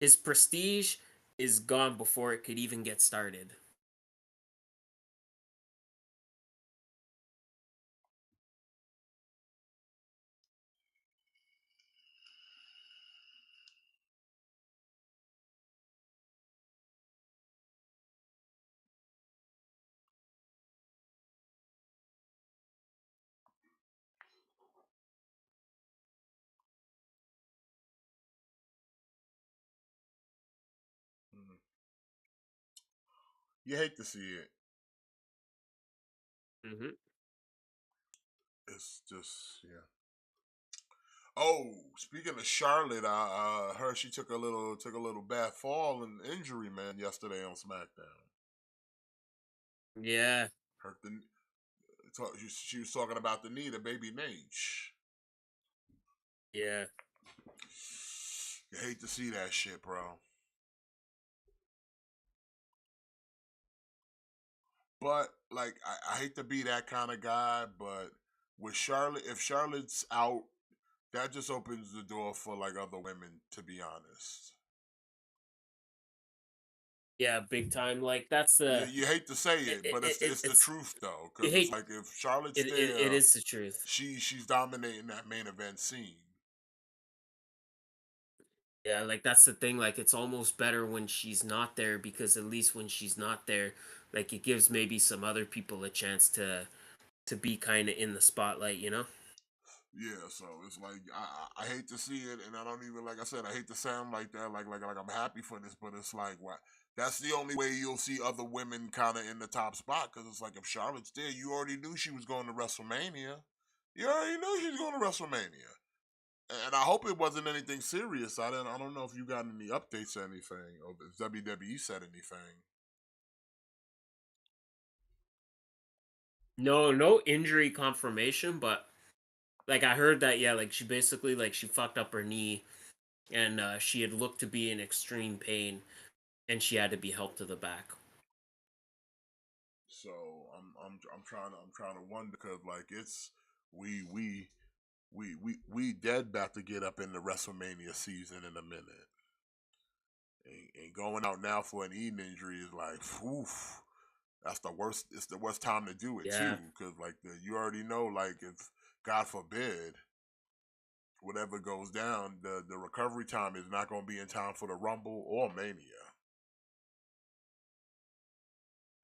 Speaker 3: His prestige is gone before it could even get started.
Speaker 2: Mhm. You hate to see it.
Speaker 3: Hmm.
Speaker 2: It's just yeah. Oh, speaking of Charlotte, I heard she took a little bad fall and injury, man, yesterday on SmackDown.
Speaker 3: Yeah,
Speaker 2: Hurt the. She was talking about the knee, the baby Nate.
Speaker 3: yeah,
Speaker 2: You hate to see that shit, bro. But like, I hate to be that kind of guy, but with Charlotte, if Charlotte's out, that just opens the door for like other women. To be honest,
Speaker 3: yeah, big time. Like that's
Speaker 2: you,
Speaker 3: the
Speaker 2: you hate to say
Speaker 3: it,
Speaker 2: it,
Speaker 3: it,
Speaker 2: but it's
Speaker 3: it
Speaker 2: it's the
Speaker 3: it's
Speaker 2: truth though,
Speaker 3: you
Speaker 2: because it's
Speaker 3: hate
Speaker 2: like if Charlotte's
Speaker 3: it
Speaker 2: there,
Speaker 3: is the truth.
Speaker 2: she's dominating that main event scene.
Speaker 3: Yeah, like that's the thing. Like it's almost better when she's not there because at least when she's not there, like it gives maybe some other people a chance to be kind of in the spotlight.
Speaker 2: Yeah, so it's like I hate to see it, and I don't even like I said I hate to sound like that, like I'm happy for this, but it's like what that's the only way you'll see other women kind of in the top spot because it's like if Charlotte's there, you already knew she was going to WrestleMania. You already knew she was going to WrestleMania, and I hope it wasn't anything serious. I don't know if you got any updates or anything, or if WWE said anything.
Speaker 3: No injury confirmation, but like I heard that yeah, like she basically like she fucked up her knee and she had looked to be in extreme pain and she had to be helped to the back.
Speaker 2: So I'm trying to wonder because like it's we we we dead about to get up in the WrestleMania season in a minute. And going out now for an eating injury is like, oof, that's the worst. It's the worst time to do it too,
Speaker 3: Yeah.
Speaker 2: because like you already know, like if God forbid whatever goes down, the recovery time is not going to be in time for the Rumble or Mania.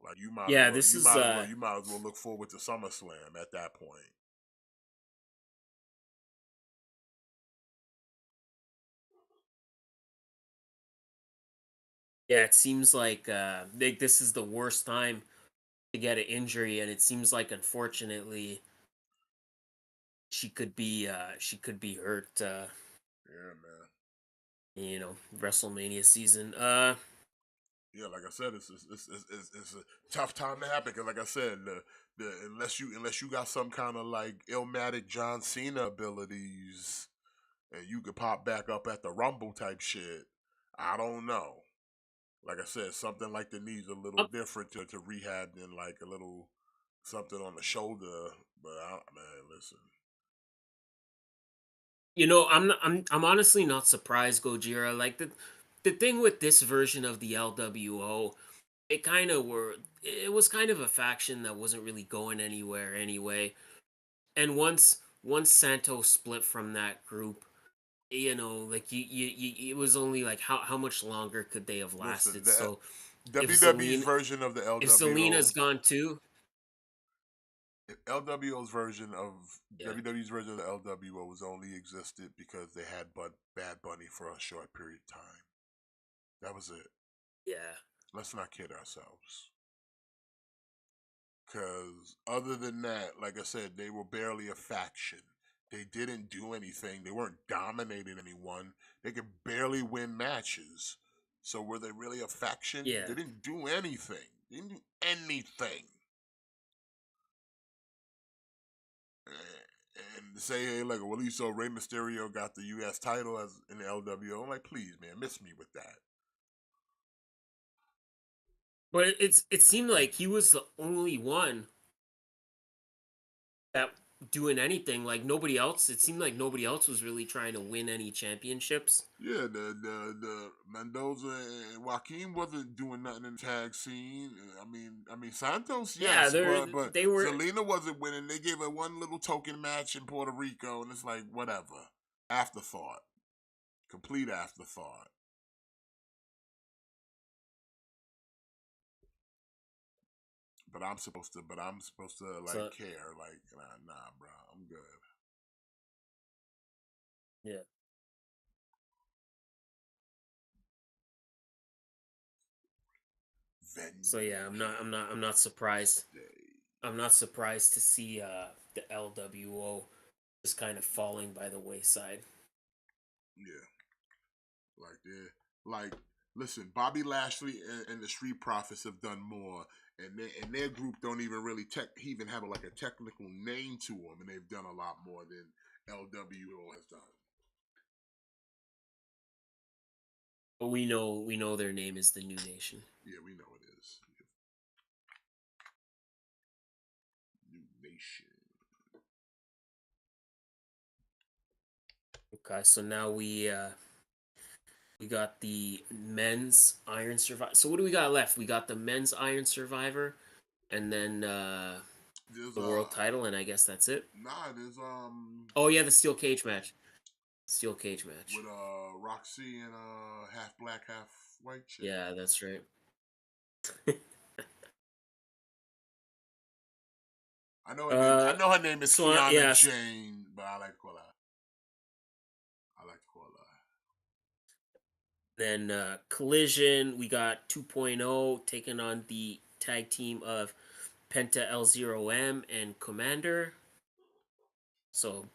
Speaker 2: Like you might as
Speaker 3: Yeah,
Speaker 2: well,
Speaker 3: this
Speaker 2: you
Speaker 3: is
Speaker 2: might as well, you might as well look forward to SummerSlam at that point.
Speaker 3: yeah, it seems like this is the worst time to get an injury and it seems like unfortunately she could be hurt
Speaker 2: Yeah, man.
Speaker 3: WrestleMania season.
Speaker 2: Yeah, like I said, it's a tough time to happen because, like I said, the unless you got some kind of like illmatic John Cena abilities and you could pop back up at the Rumble type shit, I don't know. Like I said, something like the knee's a little
Speaker 3: um,
Speaker 2: different to rehab than like a little something on the shoulder. But man, listen,
Speaker 3: I'm honestly not surprised, Gojira. Like the thing with this version of the LWO, it was kind of a faction that wasn't really going anywhere anyway. And once Santos split from that group, like it was only like how much longer could they have
Speaker 2: listen,
Speaker 3: lasted?
Speaker 2: the
Speaker 3: So if
Speaker 2: WWE's
Speaker 3: Zelina
Speaker 2: version of the
Speaker 3: if
Speaker 2: LWO.
Speaker 3: Zelina's gone too,
Speaker 2: if LWO's version of
Speaker 3: Yeah.
Speaker 2: WWE's version of the LWO was only existed because they had Bad Bunny for a short period of time. That was it.
Speaker 3: Yeah.
Speaker 2: Let's not kid ourselves. Because other than that, like I said, they were barely a faction. They didn't do anything. They weren't dominating anyone. They could barely win matches. So were they really a faction?
Speaker 3: Yeah.
Speaker 2: They didn't do anything. They didn't do anything. And to say, hey, look, well, you saw Rey Mysterio got the U.S. title as in the LWO. I'm like, please, man, miss me with that.
Speaker 3: But it seemed like he was the only one that doing anything. Like nobody else. It seemed like nobody else was really trying to win any championships.
Speaker 2: Yeah, the Mendoza and Joaquin wasn't doing nothing in the tag scene. I mean Santos, yes, but
Speaker 3: they were.
Speaker 2: Zelina wasn't winning. They gave her one little token match in Puerto Rico, and it's like whatever, afterthought, complete afterthought. But I'm supposed to like care, like nah, bro, I'm good.
Speaker 3: Yeah. So yeah, I'm not surprised. I'm not surprised to see the LWO just kind of falling by the wayside.
Speaker 2: Yeah, like listen, Bobby Lashley and the Street Profits have done more, and their group don't even really even have like a technical name to them, and they've done a lot more than LWO has done.
Speaker 3: But we know their name is the New Nation.
Speaker 2: Yeah, we know it is. New Nation.
Speaker 3: Okay, so now we got the men's Iron Survivor. So what do we got left? We got the men's Iron Survivor, and then the world title, and I guess that's it.
Speaker 2: Nah, there's
Speaker 3: Oh yeah, the steel cage match. Steel cage match
Speaker 2: with Roxy and half black, half white chick.
Speaker 3: Yeah, that's right.
Speaker 2: I know her name is Kiana Jane, but I like to call her.
Speaker 3: Then Collision, we got 2.0 taking on the tag team of Penta L0M and Commander. So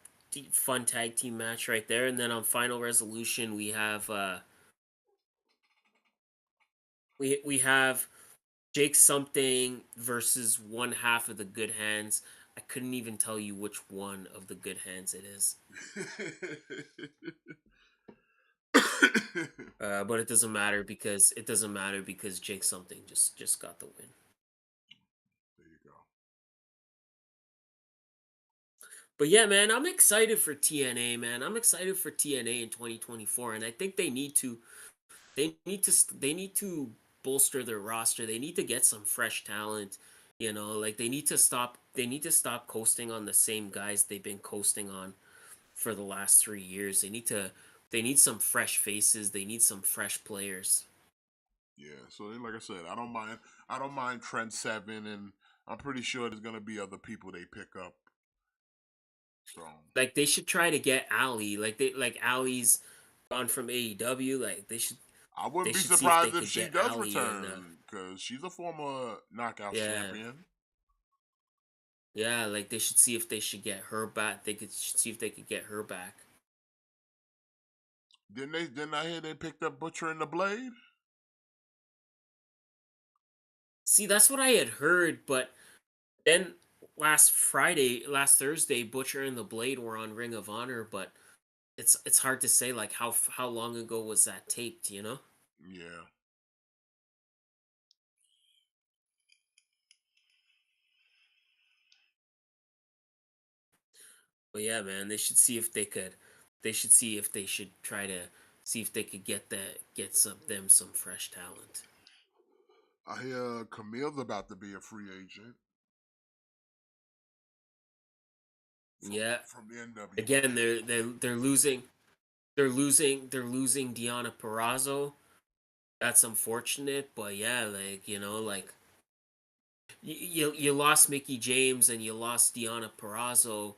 Speaker 3: fun tag team match right there. And then on Final Resolution, we have we have Jake Something versus one half of the Good Hands. I couldn't even tell you which one of the Good Hands it is. But it doesn't matter because Jake Something just got the win.
Speaker 2: There you go.
Speaker 3: But yeah, man, I'm excited for TNA, man. I'm excited for TNA in 2024, and I think they need to bolster their roster. They need to get some fresh talent. You know, like they need to stop coasting on the same guys they've been coasting on for the last 3 years. They need some fresh faces. They need some fresh players.
Speaker 2: Yeah, so like I said, I don't mind Trent Seven, and I'm pretty sure there's gonna be other people they pick up. So
Speaker 3: like they should try to get Ali. Like Ali's gone from AEW. Like they should.
Speaker 2: I wouldn't be surprised if she does return because she's a former knockout champion.
Speaker 3: Yeah, like they should see if they should get her back. They could see if they could get her back.
Speaker 2: Didn't I hear they picked up Butcher and the Blade?
Speaker 3: See, that's what I had heard, but then last Thursday, Butcher and the Blade were on Ring of Honor, but it's hard to say like how long ago was that taped, you know?
Speaker 2: Yeah.
Speaker 3: But yeah, man, they should see if they could. They should see if they should try to see if they could get some fresh talent.
Speaker 2: I hear Camille's about to be a free agent. From the NWA.
Speaker 3: Again, they're losing Deonna Purrazzo. That's unfortunate, but yeah, like, you know, like you lost Mickey James and you lost Deanna Perrazzo.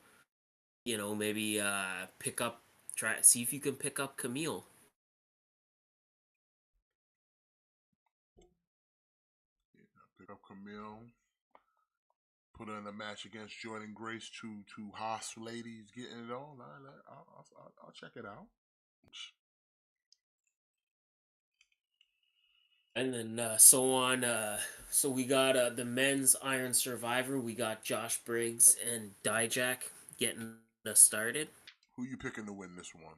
Speaker 3: You know, maybe pick up, try see if you can pick up Camille.
Speaker 2: Pick up Camille. Put her in a match against Jordan Grace. Two Haas ladies getting it on. I'll check it out.
Speaker 3: And then so on. So we got the men's Iron Survivor. We got Josh Briggs and Dijak getting us started.
Speaker 2: Who you picking to win this one?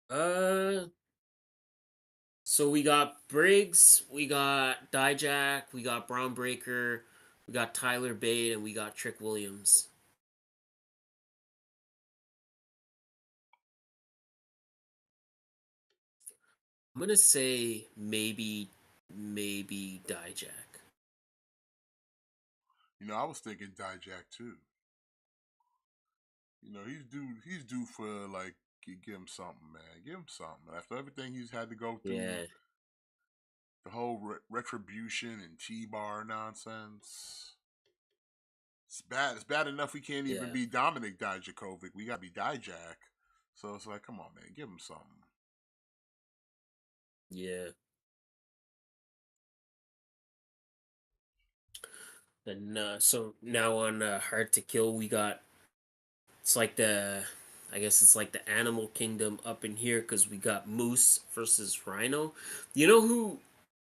Speaker 3: Uh, so we got Briggs, we got Dijak, we got Braun Breaker, we got Tyler Bate, and we got Trick Williams. I'm gonna say maybe Dijak.
Speaker 2: You know, I was thinking Dijak too. You know, he's due for like give him something, man. Give him something after everything he's had to go through.
Speaker 3: Yeah,
Speaker 2: The whole retribution and T-bar nonsense. It's bad. It's bad enough we can't even
Speaker 3: yeah,
Speaker 2: be Dominic Dijakovic. We gotta be Dijak. So it's like, come on, man, give him something.
Speaker 3: yeah. And so now on Hard to Kill, we got it's like I guess it's like the Animal Kingdom up in here because we got Moose versus Rhino. You know who?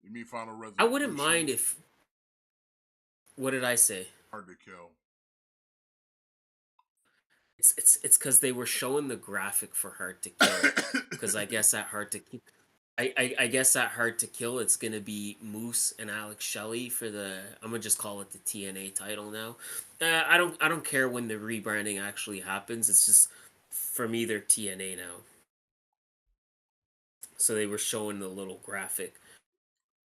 Speaker 2: You mean Final
Speaker 3: I wouldn't
Speaker 2: Resolution?
Speaker 3: mind if. What did I say?
Speaker 2: Hard to kill.
Speaker 3: It's because they were showing the graphic for Hard to Kill. Because I guess at Hard to I guess at Hard to Kill it's gonna be Moose and Alex Shelley for the I'm gonna just call it the TNA title now. I don't care when the rebranding actually happens. It's just for me they're TNA now. So they were showing the little graphic.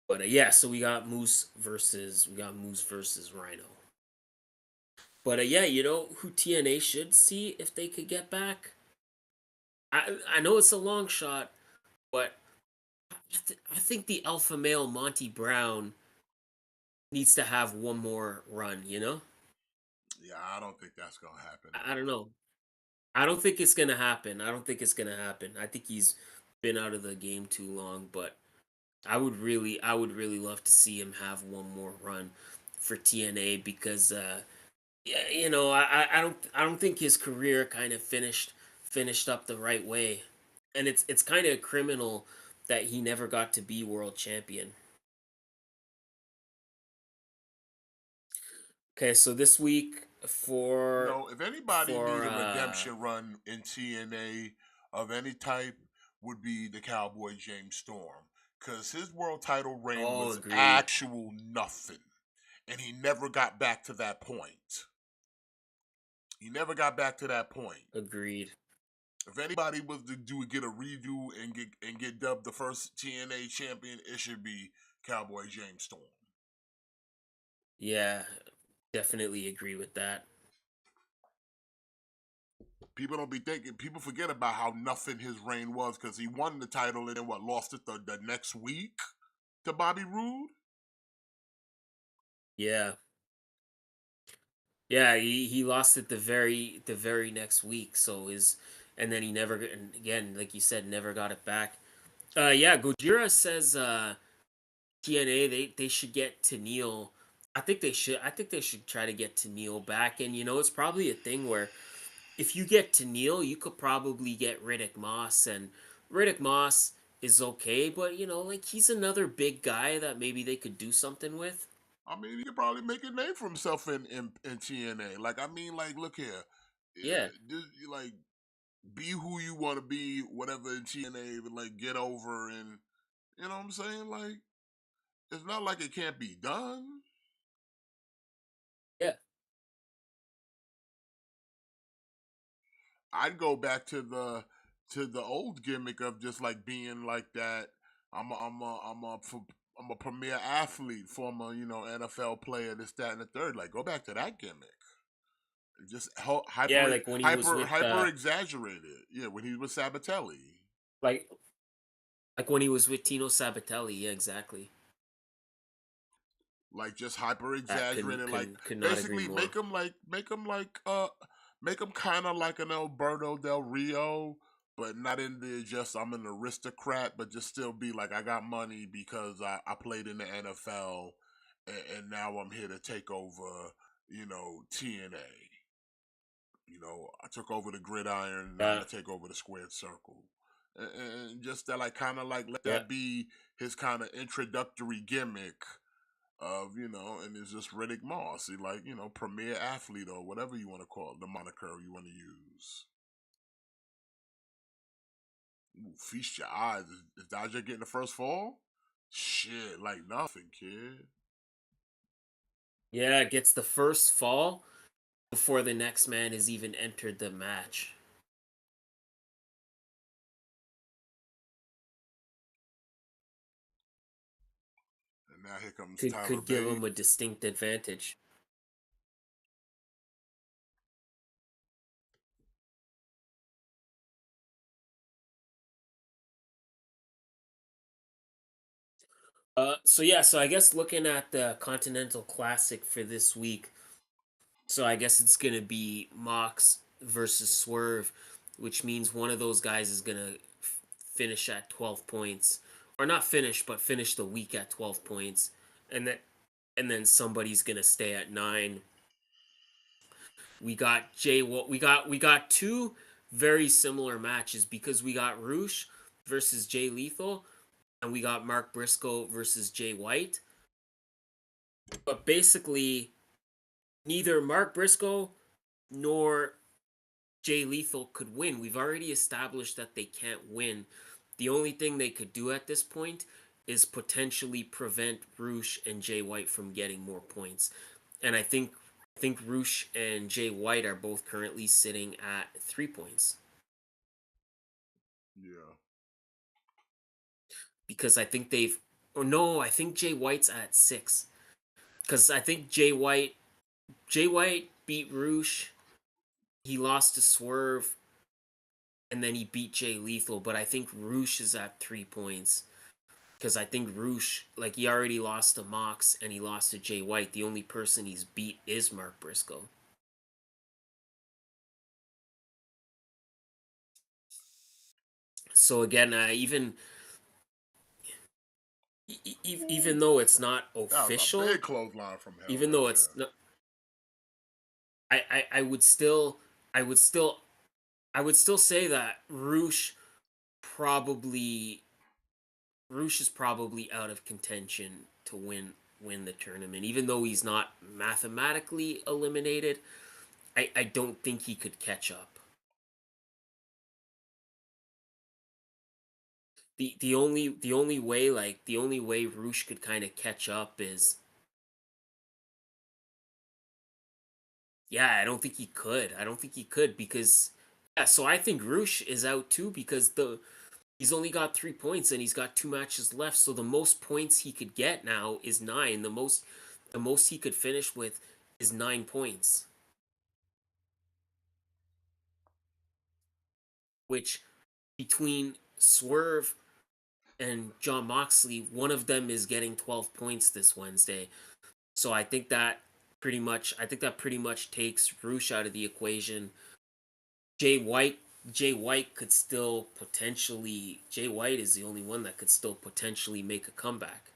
Speaker 3: But yeah, so we got Moose versus Rhino. But yeah, you know who TNA should see if they could get back. I know it's a long shot, but I think the alpha male Monty Brown needs to have one more run. You know,
Speaker 2: Yeah, I don't think that's gonna happen,
Speaker 3: I don't
Speaker 2: man.
Speaker 3: know. I don't think it's gonna happen. I don't think it's gonna happen. I think he's been out of the game too long. But I would really love to see him have one more run for TNA because yeah, you know, I don't think his career kind of finished up the right way, and it's kind of criminal that he never got to be world champion. Okay, so this week
Speaker 2: You know, if anybody need
Speaker 3: for
Speaker 2: a redemption run in TNA of any type, would be the Cowboy James Storm, because his world title reign
Speaker 3: oh,
Speaker 2: was
Speaker 3: agreed,
Speaker 2: actual nothing, and he never got back to that point. He never got back to that point.
Speaker 3: agreed.
Speaker 2: If anybody was to get a redo and get dubbed the first TNA champion, it should be Cowboy James Storm.
Speaker 3: Yeah, definitely agree with that.
Speaker 2: People don't be thinking. People forget about how nothing his reign was because he won the title and then lost it the next week to Bobby Roode.
Speaker 3: Yeah, yeah, he lost it the very next week. So his and then he never and again like you said never got it back. Yeah, Gojira says TNA they should get to Neil. I think they should. I think they should try to get to Neil back. And you know, it's probably a thing where if you get to Neil, you could probably get Riddick Moss, and Riddick Moss is okay, but you know, like he's another big guy that maybe they could do something with.
Speaker 2: I mean, he could probably make a name for himself in TNA. Like, I mean, like, look here,
Speaker 3: Yeah,
Speaker 2: just, like, be who you want to be, whatever in TNA, but like, get over and you know what I'm saying? Like, it's not like it can't be done.
Speaker 3: yeah,
Speaker 2: I'd go back to the old gimmick of just like being like that. I'm a premier athlete, former NFL player, this that and the third. Like go back to that gimmick. Just
Speaker 3: yeah. Like when he was with
Speaker 2: hyper exaggerated. Yeah, when he was Sabatelli.
Speaker 3: like Like when he was with Tino Sabatelli, yeah, exactly.
Speaker 2: Like just hyper
Speaker 3: That
Speaker 2: exaggerated, like
Speaker 3: could not agree
Speaker 2: basically
Speaker 3: more.
Speaker 2: make him kind of like an Alberto Del Rio, but not in the just I'm an aristocrat, but just still be like I got money because I played in the NFL, and now I'm here to take over, TNA. I took over the gridiron. Now I'm
Speaker 3: Yeah,
Speaker 2: gonna take over the squared circle, and just that, like, kind of like let
Speaker 3: yeah.
Speaker 2: that be his kind of introductory gimmick of, and it's just Riddick Moss, he, like, premier athlete or whatever you want to call it, the moniker you want to use. Ooh, feast your eyes. Is Dodger getting the first fall? Shit, like nothing, kid.
Speaker 3: Yeah, gets the first fall before the next man has even entered the match.
Speaker 2: And now here comes
Speaker 3: Could
Speaker 2: Tyler
Speaker 3: could give
Speaker 2: Bate.
Speaker 3: him a distinct advantage. So I guess looking at the Continental Classic for this week, so I guess it's gonna be Mox versus Swerve, which means one of those guys is gonna finish at 12 points, or not finish, but finish the week at 12 points, and then somebody's gonna stay at 9. We got we got two very similar matches because we got Roosh versus Jay Lethal, and we got Mark Briscoe versus Jay White. But basically, neither Mark Briscoe nor Jay Lethal could win. We've already established that they can't win. The only thing they could do at this point is potentially prevent Roosh and Jay White from getting more points. And I think Roosh and Jay White are both currently sitting at 3 points.
Speaker 2: Yeah.
Speaker 3: Because I think they've oh no, I think Jay White's at 6. Because I think Jay White beat Roosh, he lost to Swerve, and then he beat Jay Lethal, but I think Roosh is at 3 points. Because I think Roosh, like, he already lost to Mox and he lost to Jay White. The only person he's beat is Mark Briscoe. So again, even though it's not
Speaker 2: That was a big
Speaker 3: official,
Speaker 2: clothesline from hell
Speaker 3: even though
Speaker 2: earlier.
Speaker 3: it's not, I would still, I would still, I would still say that probably Roosh is probably out of contention to win the tournament, even though he's not mathematically eliminated. I don't think he could catch up. The only way Roosh could kind of catch up is, yeah, I don't think he could. I don't think he could because, yeah, so I think Roosh is out too because he's only got 3 points and he's got 2 matches left. So the most points he could get now is 9. The most he could finish with is 9 points, which between Swerve and John Moxley, one of them is getting 12 points this Wednesday. So I think that pretty much takes Roosh out of the equation. Jay White Jay White could still potentially Jay White is the only one that could still potentially make a comeback.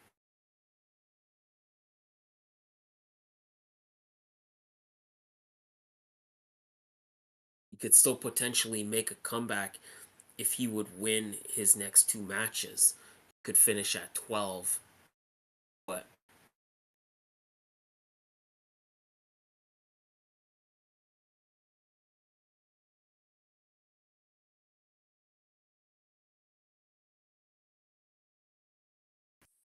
Speaker 3: He could still potentially make a comeback if he would win his next 2 matches. He could finish at 12. But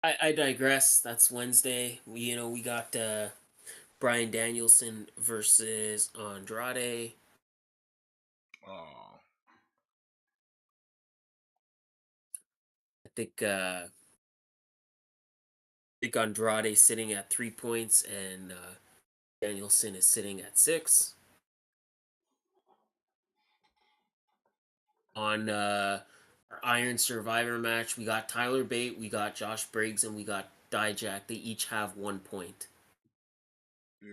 Speaker 3: I digress. That's Wednesday. We got Brian Danielson versus Andrade.
Speaker 2: Oh,
Speaker 3: I think Andrade sitting at 3 points and Danielson is sitting at 6. On our Iron Survivor match. We got Tyler Bate, we got Josh Briggs, and we got Dijak. They each have 1 point.
Speaker 2: Yeah.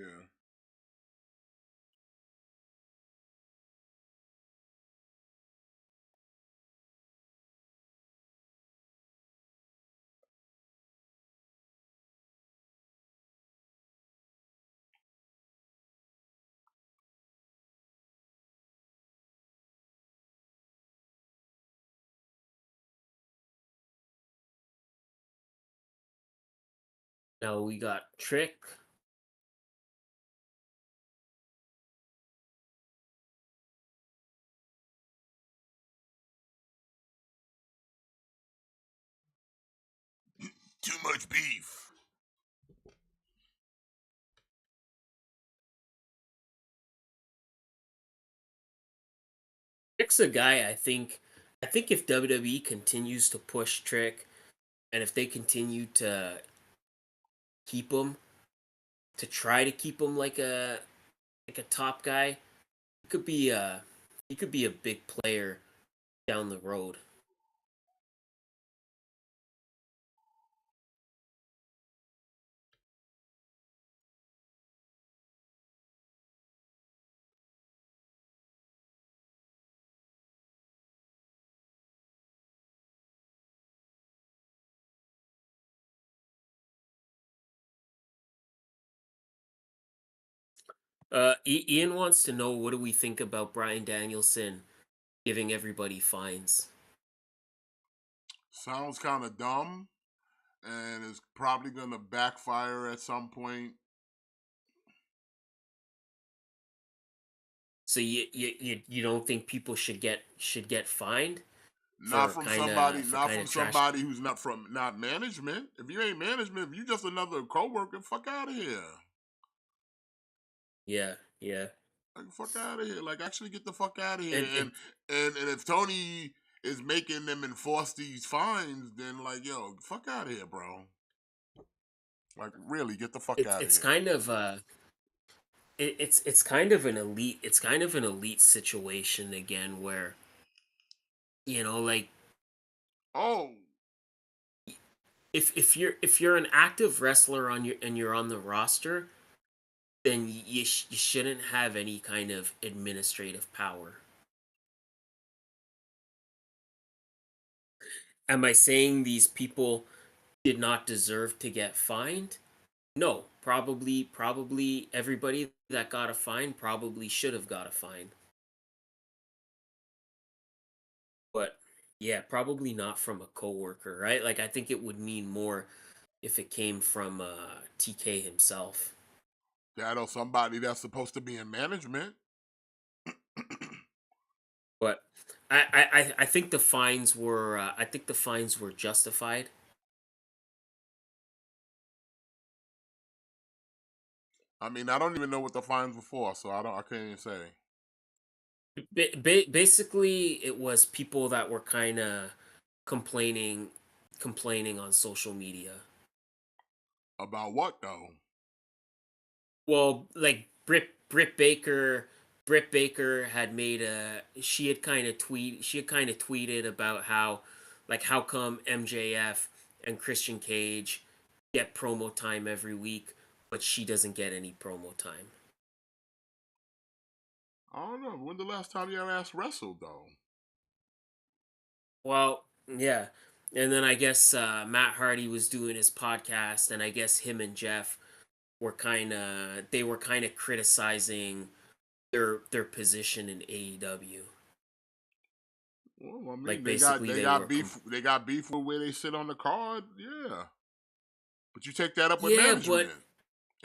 Speaker 3: Now we got Trick.
Speaker 2: Too much beef.
Speaker 3: Trick's a guy I think if WWE continues to push Trick and if they continue to keep him to try to keep him like a top guy, he could be a big player down the road. Ian wants to know, what do we think about Brian Danielson giving everybody fines?
Speaker 2: Sounds kind of dumb, and is probably going to backfire at some point.
Speaker 3: So you don't think people should get fined
Speaker 2: Not
Speaker 3: for
Speaker 2: from
Speaker 3: kind
Speaker 2: somebody,
Speaker 3: of for
Speaker 2: not
Speaker 3: kind
Speaker 2: from
Speaker 3: of trash?
Speaker 2: somebody who's not from not management. If you ain't management, if you just another coworker, fuck out of here.
Speaker 3: Yeah, yeah.
Speaker 2: Like fuck out of here. Like actually get the fuck out of here.
Speaker 3: And
Speaker 2: And if Tony is making them enforce these fines, then like yo, fuck out of here, bro. Like really, get the fuck out of
Speaker 3: it's
Speaker 2: here.
Speaker 3: kind of it's kind of an elite situation again where like
Speaker 2: Oh,
Speaker 3: if you're an active wrestler on your and you're on the roster, then you shouldn't have any kind of administrative power. Am I saying these people did not deserve to get fined? No, probably everybody that got a fine probably should have got a fine. But yeah, probably not from a coworker, right? Like I think it would mean more if it came from TK himself.
Speaker 2: that or somebody that's supposed to be in management.
Speaker 3: But I think the fines were justified.
Speaker 2: I mean, I don't even know what the fines were for, so I can't even say.
Speaker 3: Basically, it was people that were kind of complaining complaining on social media.
Speaker 2: About what though?
Speaker 3: Well, like Britt Baker had made a she had kind of tweeted about how, like, how come MJF and Christian Cage get promo time every week but she doesn't get any promo time.
Speaker 2: I don't know. When the last time your ass wrestled though?
Speaker 3: Well, yeah. And then I guess Matt Hardy was doing his podcast, and I guess him and Jeff were kind of criticizing their position in AEW.
Speaker 2: Well, I mean,
Speaker 3: Like basically
Speaker 2: they
Speaker 3: they
Speaker 2: got
Speaker 3: were
Speaker 2: beef. They got beef with where they sit on the card. Yeah, but you take that up with
Speaker 3: yeah, but
Speaker 2: management.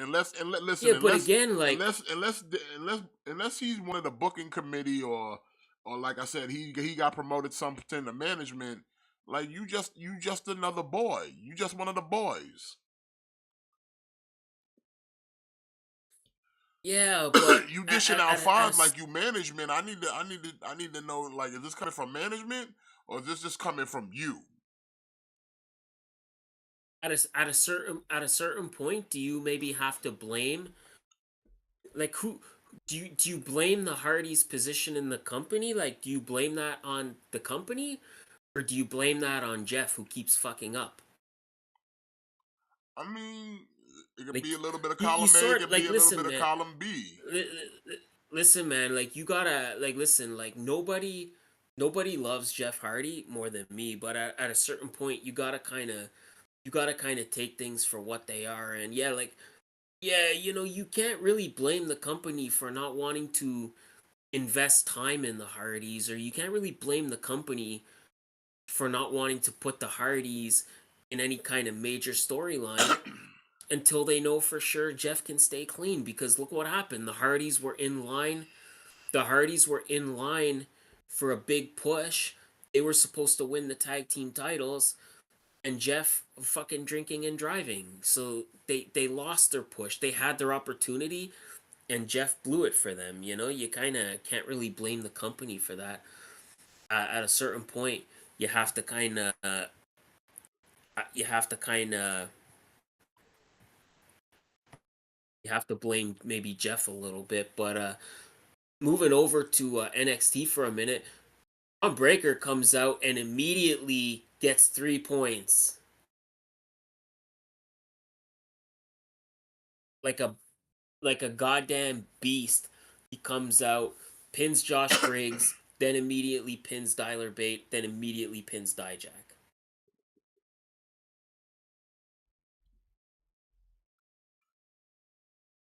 Speaker 2: Listen,
Speaker 3: yeah, but again, like,
Speaker 2: unless he's one of the booking committee or like I said, he got promoted something to management. Like you just another boy. You just one of the boys.
Speaker 3: yeah, but
Speaker 2: You dishing out
Speaker 3: at
Speaker 2: fines like you management. I need to know, like, is this coming from management or is this just coming from you?
Speaker 3: at a certain point, do you maybe have to blame, like, who do you blame the Hardys' position in the company? Like, do you blame that on the company, Or do you blame that on Jeff, who keeps fucking up?
Speaker 2: I mean, it could be
Speaker 3: Like
Speaker 2: a little bit of
Speaker 3: you
Speaker 2: column A, it
Speaker 3: sort
Speaker 2: could be
Speaker 3: like
Speaker 2: a little
Speaker 3: listen,
Speaker 2: bit of
Speaker 3: man.
Speaker 2: column B.
Speaker 3: Listen, man. Like you gotta like listen. Like nobody loves Jeff Hardy more than me. But at a certain point, you gotta kind of take things for what they are. And yeah, like yeah, you can't really blame the company for not wanting to invest time in the Hardys, or you can't really blame the company for not wanting to put the Hardys in any kind of major storyline until they know for sure Jeff can stay clean. Because look what happened. The Hardys were in line. The Hardys were in line for a big push. They were supposed to win the tag team titles, and Jeff fucking drinking and driving. So they lost their push. They had their opportunity, and Jeff blew it for them. You kind of can't really blame the company for that. At a certain point, you have to kind of you have to kind of you have to blame maybe Jeff a little bit. But moving over to NXT for a minute, Braun Breaker comes out and immediately gets 3 points, like a goddamn beast. He comes out, pins Josh Briggs, then immediately pins Tyler Bate, then immediately pins Dijak.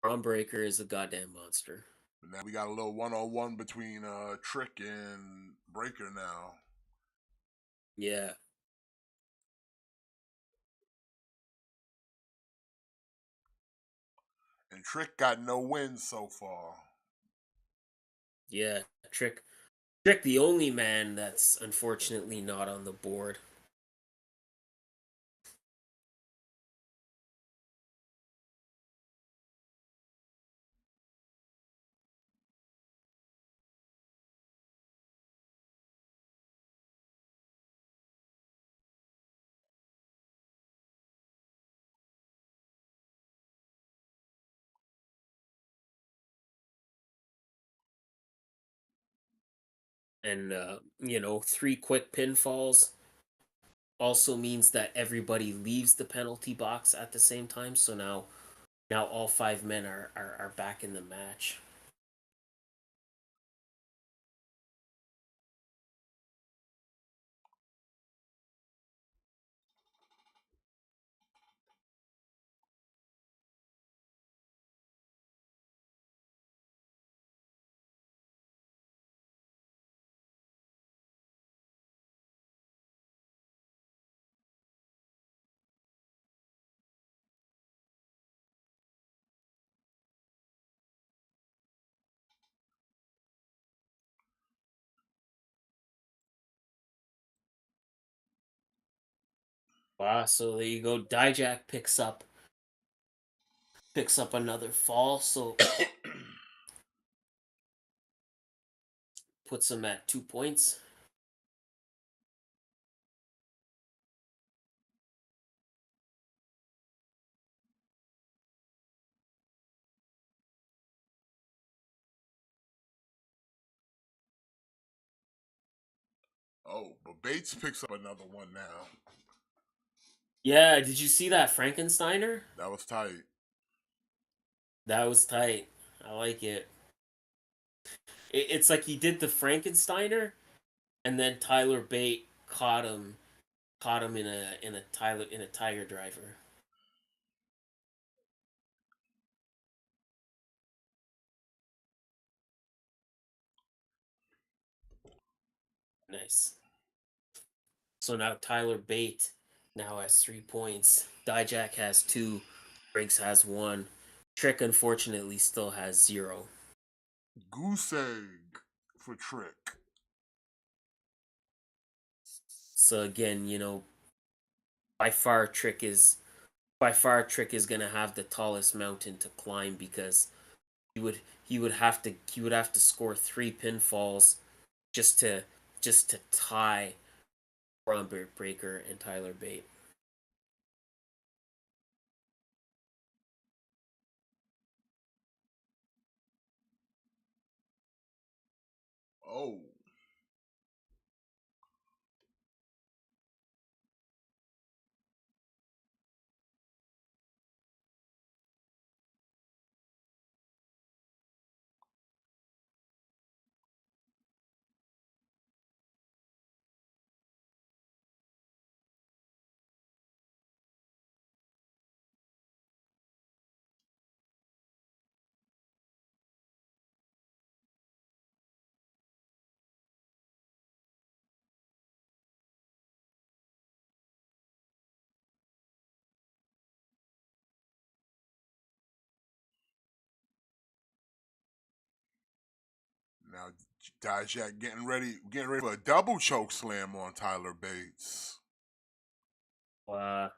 Speaker 3: Braun Breaker is a goddamn monster.
Speaker 2: Now we got a little 1-on-1 between Trick and Breaker now.
Speaker 3: Yeah.
Speaker 2: And Trick got no wins so far.
Speaker 3: Yeah. Trick, the only man that's unfortunately not on the board. And 3 quick pinfalls also means that everybody leaves the penalty box at the same time. So now all 5 men are back in the match. Wow, so there you go. Dijak picks up another fall, so puts him at 2 points.
Speaker 2: Oh, but Bates picks up another one now.
Speaker 3: Yeah, did you see that Frankensteiner?
Speaker 2: That was tight.
Speaker 3: That was tight. I like it. It's like he did the Frankensteiner, and then Tyler Bate caught him in a Tiger Driver. Nice. So now Tyler Bate now has 3 points. Dijak has 2. Briggs has 1. Trick unfortunately still has 0.
Speaker 2: Goose egg for Trick.
Speaker 3: So again, by far Trick is gonna have the tallest mountain to climb, because he would have to score 3 pinfalls just to tie Braun Breaker and Tyler Bate.
Speaker 2: Oh. Now Dijak getting ready for a double choke slam on Tyler Bates.
Speaker 3: Wow.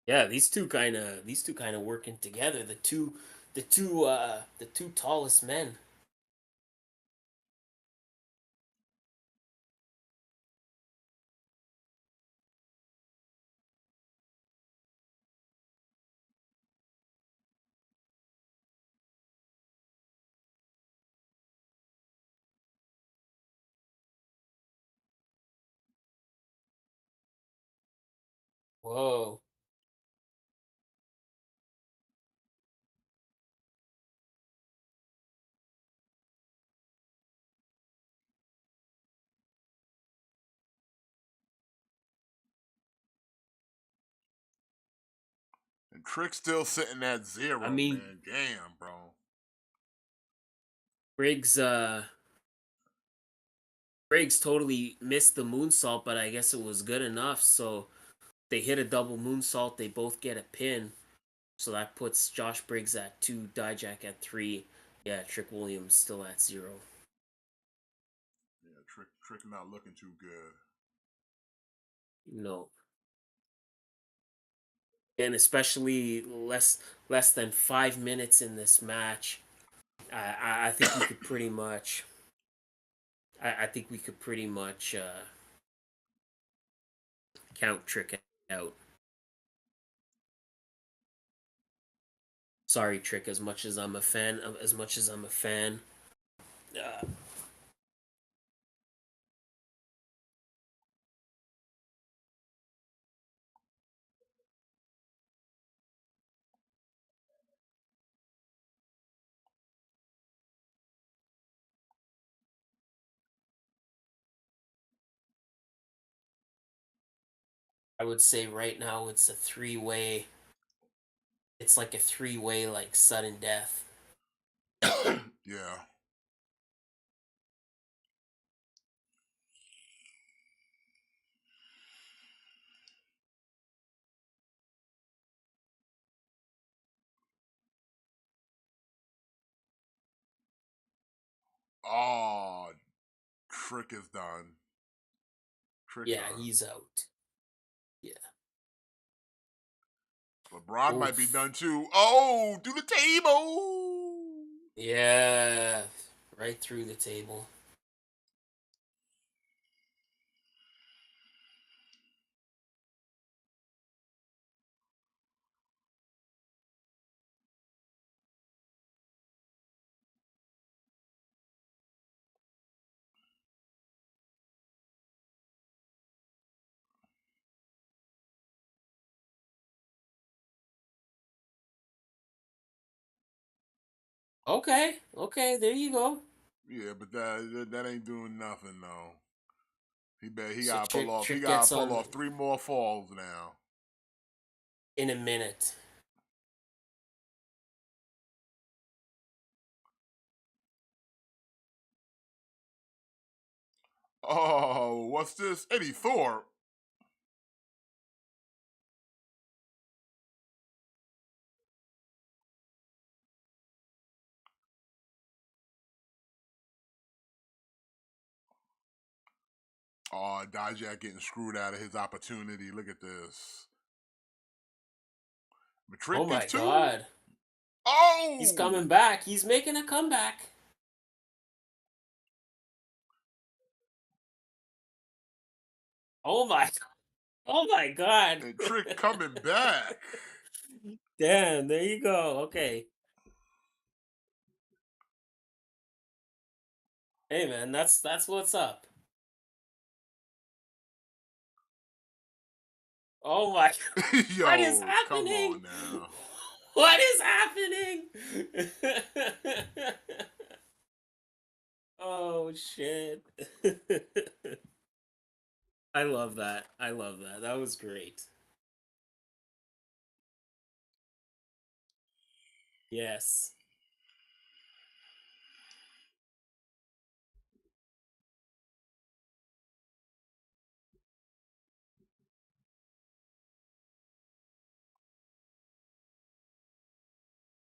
Speaker 3: Yeah, these two kind of working together. The two tallest men. Whoa.
Speaker 2: And Trick still sitting at 0,
Speaker 3: I mean,
Speaker 2: man. Damn, bro.
Speaker 3: Briggs Briggs totally missed the moonsault, but I guess it was good enough. So they hit a double moonsault. They both get a pin. So that puts Josh Briggs at 2, Dijak at 3. Yeah, Trick Williams still at 0.
Speaker 2: Yeah, Trick not looking too good.
Speaker 3: No. And especially less than 5 minutes in this match. I think we could pretty much I think we could pretty much count Trick out. Sorry, Trick. As much as I'm a fan, uh, I would say right now it's a 3-way. It's like a 3-way, like sudden death.
Speaker 2: Yeah. Oh, Trick is done. Trick
Speaker 3: Yeah,
Speaker 2: done.
Speaker 3: he's out. Yeah.
Speaker 2: LeBron might be
Speaker 3: Oof.
Speaker 2: done too. Oh, through the table.
Speaker 3: Yeah. Right through the table. Okay. Okay. There you go.
Speaker 2: Yeah, but that ain't doing nothing though. He
Speaker 3: So
Speaker 2: gotta pull off. He
Speaker 3: Trick
Speaker 2: gotta
Speaker 3: gets
Speaker 2: pull
Speaker 3: on
Speaker 2: off 3 more falls now.
Speaker 3: in a minute.
Speaker 2: Oh, what's this? Eddie Thorpe. Oh, Dijak getting screwed out of his opportunity. Look at this. But
Speaker 3: Oh
Speaker 2: Trick gets
Speaker 3: my
Speaker 2: 2.
Speaker 3: God. He's
Speaker 2: Oh!
Speaker 3: coming back. He's making a comeback. Oh my. Oh my God.
Speaker 2: And Trick coming back.
Speaker 3: Damn. There you go. Okay. Hey man, that's what's up. Oh my. What is
Speaker 2: Yo, come
Speaker 3: happening?
Speaker 2: on now.
Speaker 3: What is happening? Oh shit. I love that. I love that. That was great. Yes.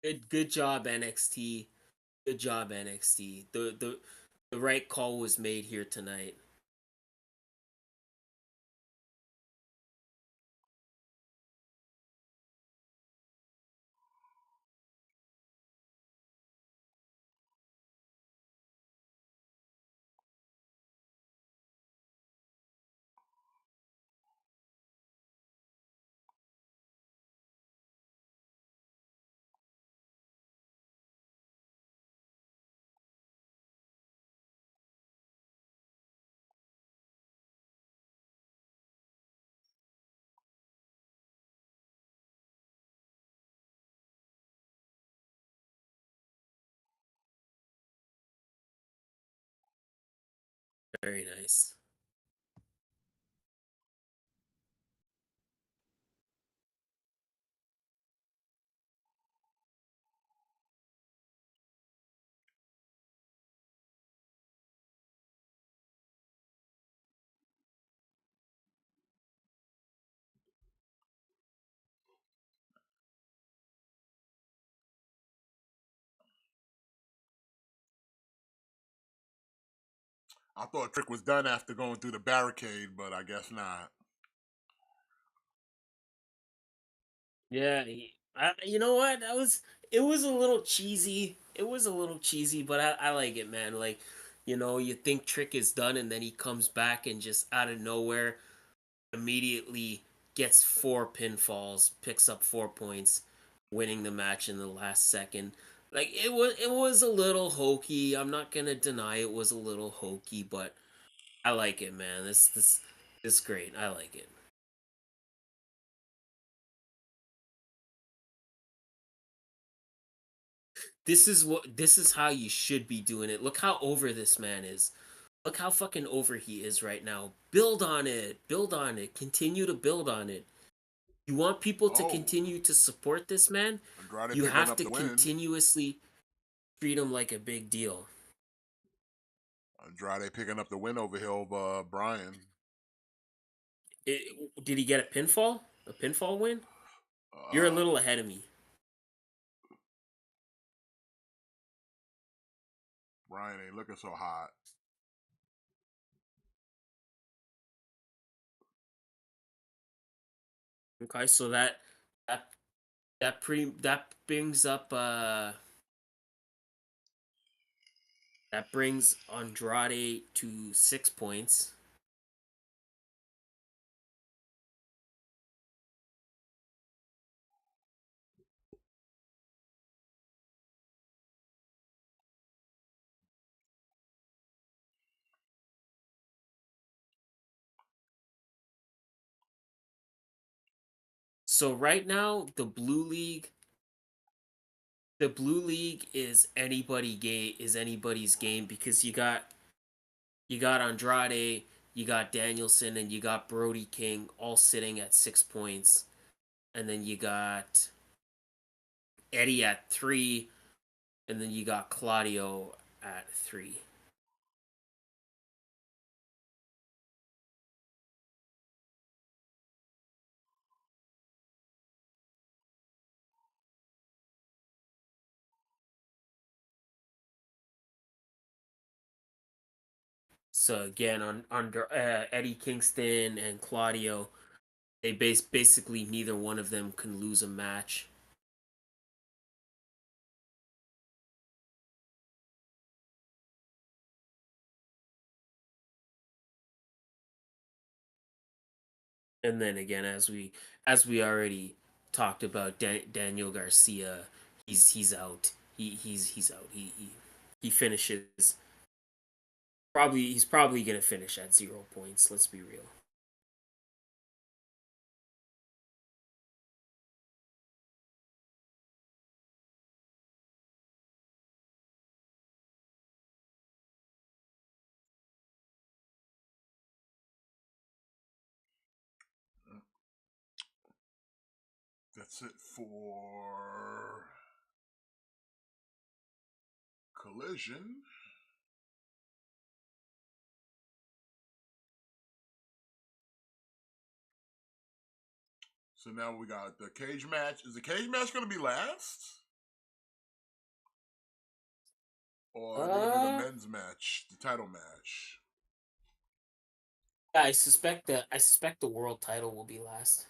Speaker 3: Good job NXT. Good job NXT. The right call was made here tonight. Very nice.
Speaker 2: I thought Trick was done after going through the barricade, but I guess not.
Speaker 3: Yeah, you know what? It was a little cheesy. It was a little cheesy, but I like it, man. Like, you think Trick is done, and then he comes back and just out of nowhere immediately gets 4 pinfalls, picks up 4 points, winning the match in the last second. Like it was a little hokey. I'm not gonna deny it was a little hokey, but I like it, man. This is great. I like it. This is how you should be doing it. Look how over this man is. Look how fucking over he is right now. Build on it. Build on it. Continue to build on it. You want people to
Speaker 2: Oh,
Speaker 3: continue to support this man?
Speaker 2: Andrade
Speaker 3: You
Speaker 2: picking
Speaker 3: have
Speaker 2: up
Speaker 3: to
Speaker 2: the win.
Speaker 3: continuously treat him like a big deal.
Speaker 2: Andrade picking up the win over here over Brian.
Speaker 3: Did he get a pinfall? A pinfall win? You're a
Speaker 2: Uh,
Speaker 3: little ahead of me.
Speaker 2: Brian ain't looking so hot.
Speaker 3: Okay, so that that brings up that brings Andrade to 6 points. So right now, the blue league is anybody's game because you got Andrade, you got Danielson, and you got Brody King all sitting at 6 points, and then you got Eddie at 3, and then you got Claudio at 3. So again, on under Eddie Kingston and Claudio, they basically neither one of them can lose a match. And then again, as we already talked about, Daniel Garcia, he's out. He's out. He finishes. He's probably gonna finish at 0 points. Let's be real.
Speaker 2: That's it for Collision. So now we got the cage match. Is the cage match going to be last? Or are they gonna do the men's match, the title match?
Speaker 3: I suspect the world title will be last.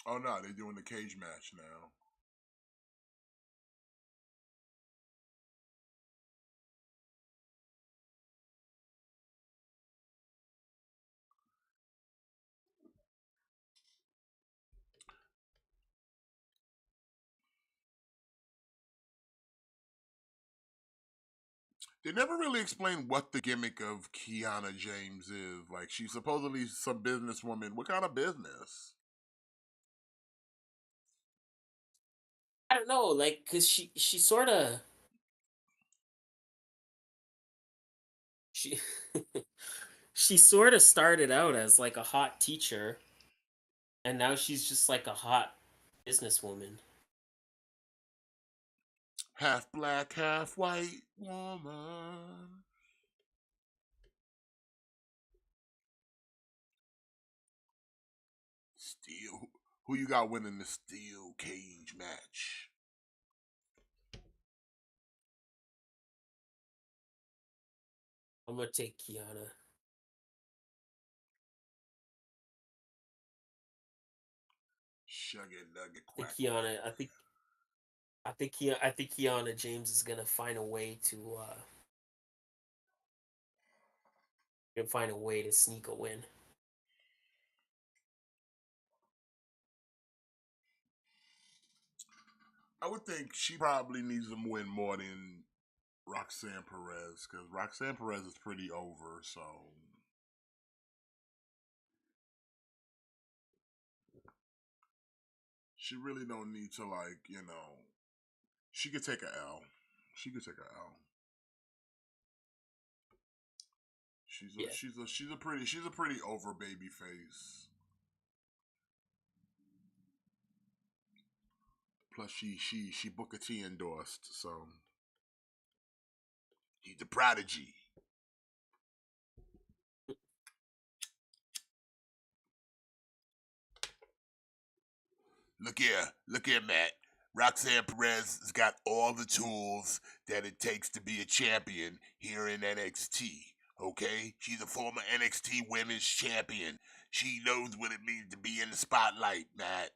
Speaker 2: Oh no, they're doing the cage match now. They never really explained what the gimmick of Kiana James is. Like, she's supposedly some businesswoman. What kind of business?
Speaker 3: I don't know, like, cause she sort of she she sort of started out as like a hot teacher, and now she's just like a hot businesswoman.
Speaker 2: Half black, half white woman. Steel. Who you got winning the steel cage match?
Speaker 3: I'm gonna take Kiana.
Speaker 2: Sugar nugget
Speaker 3: I think
Speaker 2: quack quack.
Speaker 3: Kiana. I think Kiana James is gonna find a way to sneak a win.
Speaker 2: I would think she probably needs to win more than Roxanne Perez, because Roxanne Perez is pretty over, so she really don't need to, like, she could take a L. She could take a L.
Speaker 3: Yeah.
Speaker 2: She's a pretty over baby face. Plus she Booker T endorsed, so he's a prodigy. Look here, Matt. Roxanne Perez has got all the tools that it takes to be a champion here in NXT. Okay? She's a former NXT Women's Champion. She knows what it means to be in the spotlight, Matt.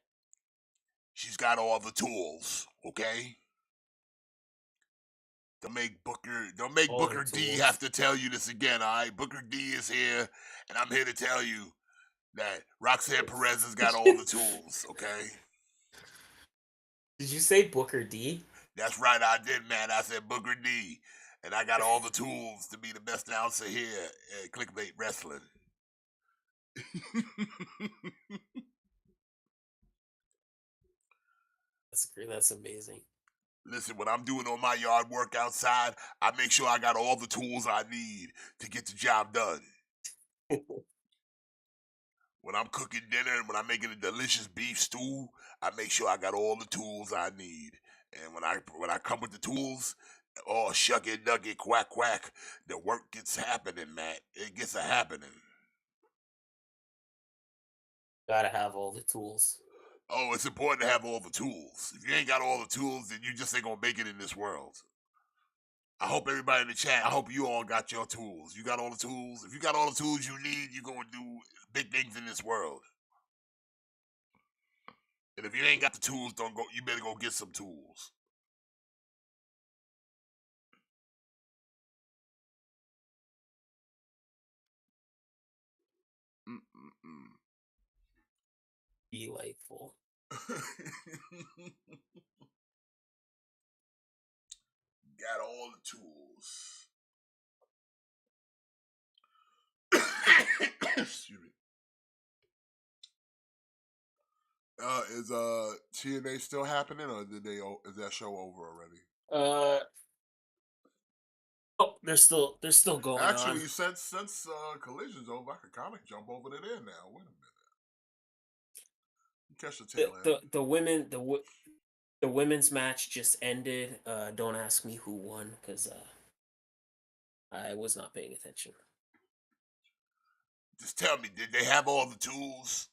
Speaker 2: She's got all the tools, okay? Don't make
Speaker 3: All the
Speaker 2: Booker D
Speaker 3: tools.
Speaker 2: have to tell you this again, alright? Booker D is here, and I'm here to tell you that Roxanne Perez has got all the tools, okay?
Speaker 3: Did you say Booker D?
Speaker 2: That's right, I did, man. I said Booker D. And I got all the tools to be the best announcer here at KliqBait Wrestling.
Speaker 3: That's great. That's amazing.
Speaker 2: Listen, when I'm doing all my yard work outside, I make sure I got all the tools I need to get the job done. When I'm cooking dinner and when I'm making a delicious beef stew, I make sure I got all the tools I need. And when I come with the tools, oh shuck it, nugget, quack quack, the work gets happening, Matt. It gets a happening.
Speaker 3: Gotta have all the tools.
Speaker 2: Oh, it's important to have all the tools. If you ain't got all the tools, then you just ain't gonna make it in this world. I hope everybody in the chat, I hope you all got your tools. You got all the tools? If you got all the tools you need, you're gonna do big things in this world. And if you ain't got the tools, you better go get some tools. Mm-mm-mm.
Speaker 3: Delightful.
Speaker 2: Got all the tools. Excuse me. Is TNA still happening, or is that show over already?
Speaker 3: Oh, they're still going
Speaker 2: Actually,
Speaker 3: on.
Speaker 2: since Collision's over, I could kind of jump over to there now. Wait a minute. Catch the tail end.
Speaker 3: The women's match just ended. Don't ask me who won because I was not paying attention.
Speaker 2: Just tell me, did they have all the tools?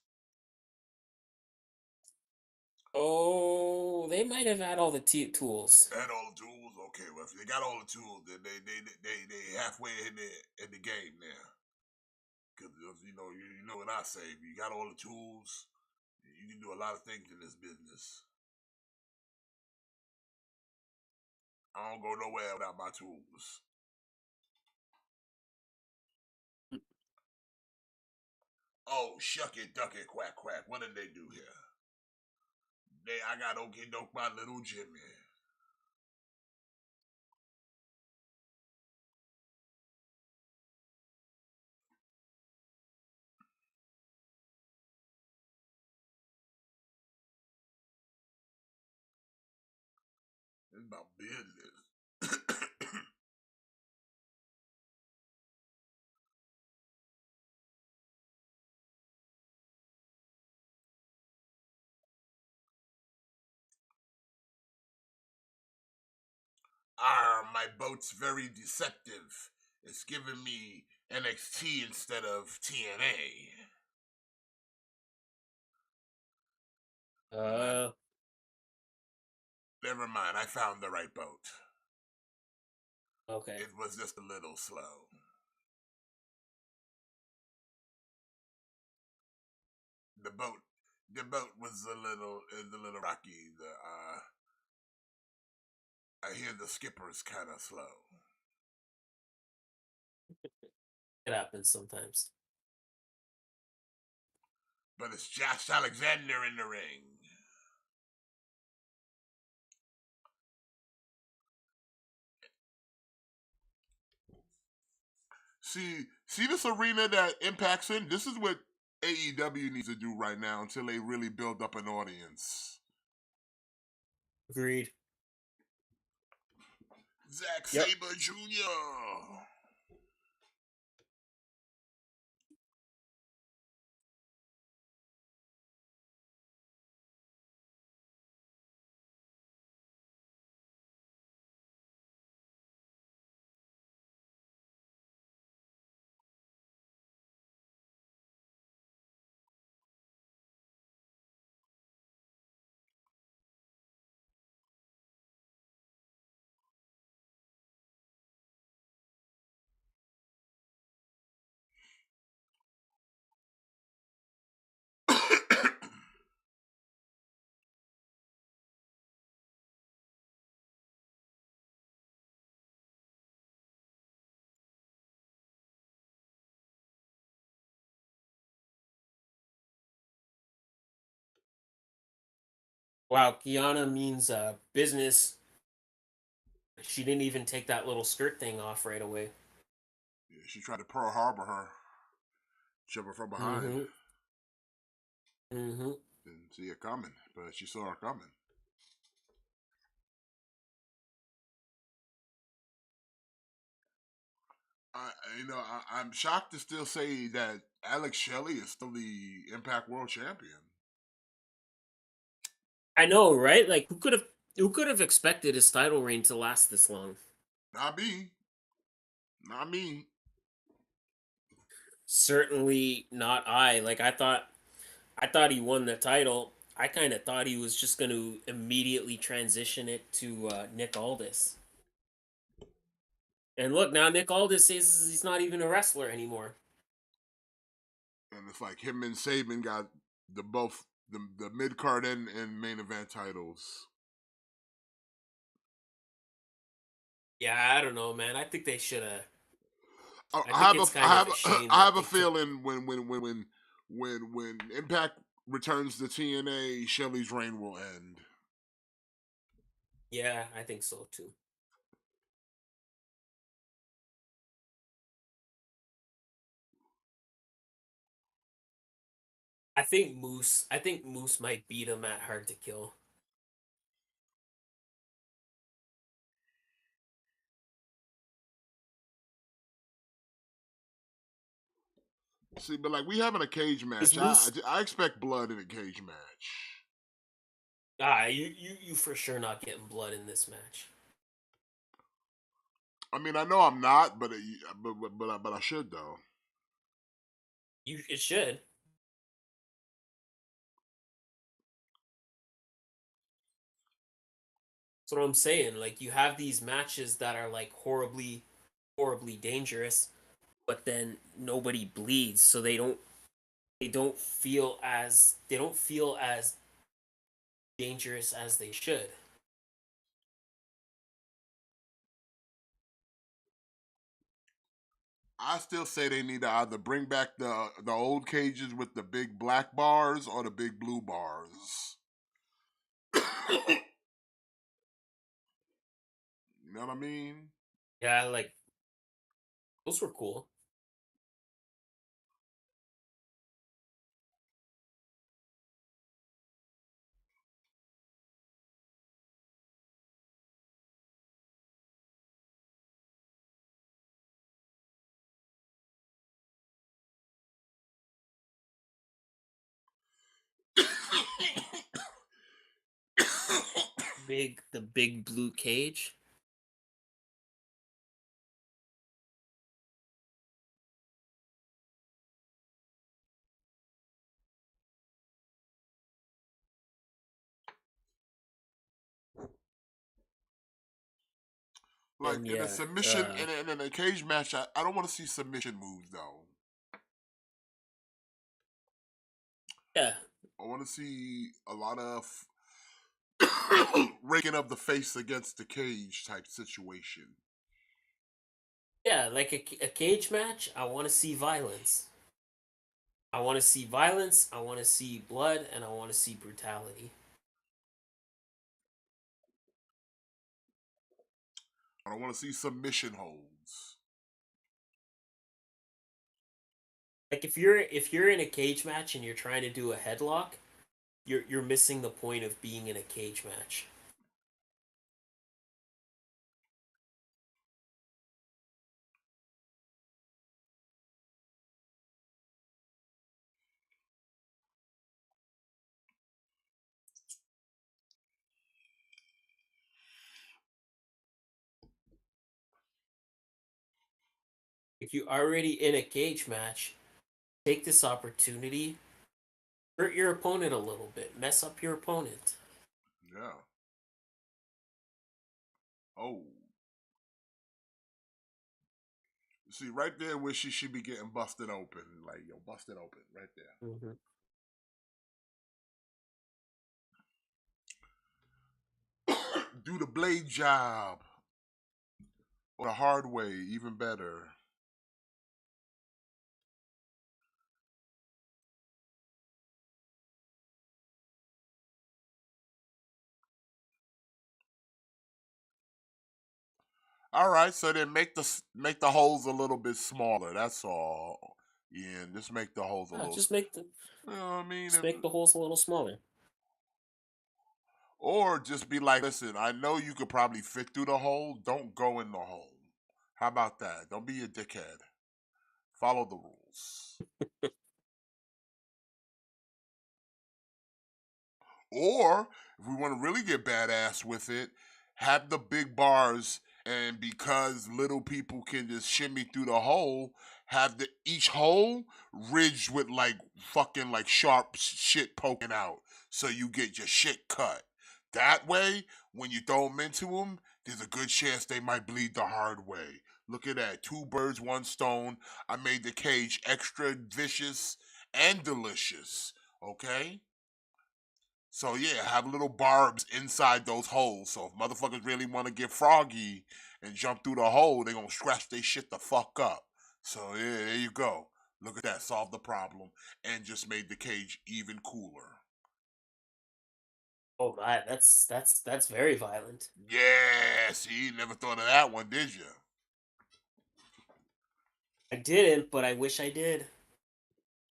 Speaker 3: Oh, they might have had all the tools.
Speaker 2: They had all the tools. Okay, well, if they got all the tools, then they halfway in the game now. Because you know what I say. If you got all the tools, you can do a lot of things in this business. I don't go nowhere without my tools. Oh, shuck it, duck it, quack, quack. What did they do here? I got okay doke my little Jimmy. It's about business. My boat's very deceptive. It's giving me NXT instead of TNA. Never mind, I found the right boat.
Speaker 3: Okay.
Speaker 2: It was just a little slow. The boat was a little rocky. I hear the skipper's kind of slow.
Speaker 3: It happens sometimes.
Speaker 2: But it's Josh Alexander in the ring. See this arena that Impact's in? This is what AEW needs to do right now until they really build up an audience.
Speaker 3: Agreed.
Speaker 2: Zack Sabre Jr.
Speaker 3: Wow, Kiana means business. She didn't even take that little skirt thing off right away.
Speaker 2: Yeah, she tried to Pearl Harbor her. Jump her from behind.
Speaker 3: Mm-hmm.
Speaker 2: Didn't see it coming, but she saw her coming. I'm shocked to still say that Alex Shelley is still the Impact World Champion.
Speaker 3: I know, right? Like who could have expected his title reign to last this long?
Speaker 2: Not me. Not me.
Speaker 3: Certainly not I. Like I thought he won the title. I kind of thought he was just going to immediately transition it to Nick Aldis. And look, now Nick Aldis says he's not even a wrestler anymore.
Speaker 2: And it's like him and Saban got both the mid card and main event titles.
Speaker 3: Yeah, I don't know, man. I think they should have.
Speaker 2: I have a feeling when Impact returns to TNA, Shelley's reign will end.
Speaker 3: Yeah, I think so too. I think Moose might beat him at Hard to Kill.
Speaker 2: See, but like we having a cage match. I expect blood in a cage match.
Speaker 3: You for sure not getting blood in this match.
Speaker 2: I mean, I know I'm not, but I should though.
Speaker 3: It should. That's what I'm saying. Like you have these matches that are like horribly, horribly dangerous, but then nobody bleeds, so they don't feel as dangerous as they should.
Speaker 2: I still say they need to either bring back the old cages with the big black bars or the big blue bars. You know what I mean?
Speaker 3: Yeah, like those were cool. The big blue cage.
Speaker 2: Like
Speaker 3: And
Speaker 2: in a
Speaker 3: yeah,
Speaker 2: submission, in a cage match, I don't want to see submission moves though.
Speaker 3: yeah,
Speaker 2: I want to see a lot of raking of the face against the cage type situation.
Speaker 3: yeah. Like a cage match. I want to see violence. I want to see violence. I want to see blood, and I want to see brutality.
Speaker 2: I don't want to see submission holds.
Speaker 3: Like if you're in a cage match and you're trying to do a headlock, you're missing the point of being in a cage match. If you already in a cage match, take this opportunity, hurt your opponent a little bit, mess up your opponent.
Speaker 2: Yeah. Oh. See, right there where she should be getting busted open. Like, yo, busted open right there.
Speaker 3: Mm-hmm.
Speaker 2: Do the blade job. Or the hard way, even better. All right, so then make the holes a little bit smaller. That's all. Yeah, just make the holes a
Speaker 3: Yeah,
Speaker 2: little. You know what I mean?
Speaker 3: just make the holes a little smaller.
Speaker 2: Or just be like, listen, I know you could probably fit through the hole. Don't go in the hole. How about that? Don't be a dickhead. Follow the rules. Or if we want to really get badass with it, have the big bars, and because little people can just shimmy through the hole, have each hole ridged with like fucking like sharp shit poking out, so you get your shit cut. That way, when you throw them into them, there's a good chance they might bleed the hard way. Look at that, 2 birds, 1 stone. I made the cage extra vicious and delicious. Okay. So yeah, have little barbs inside those holes. So if motherfuckers really want to get froggy and jump through the hole, they gonna scratch they shit the fuck up. So yeah, there you go. Look at that, solved the problem and just made the cage even cooler.
Speaker 3: Oh, that's very violent.
Speaker 2: Yeah, see, you never thought of that one, did you?
Speaker 3: I didn't, but I wish I did.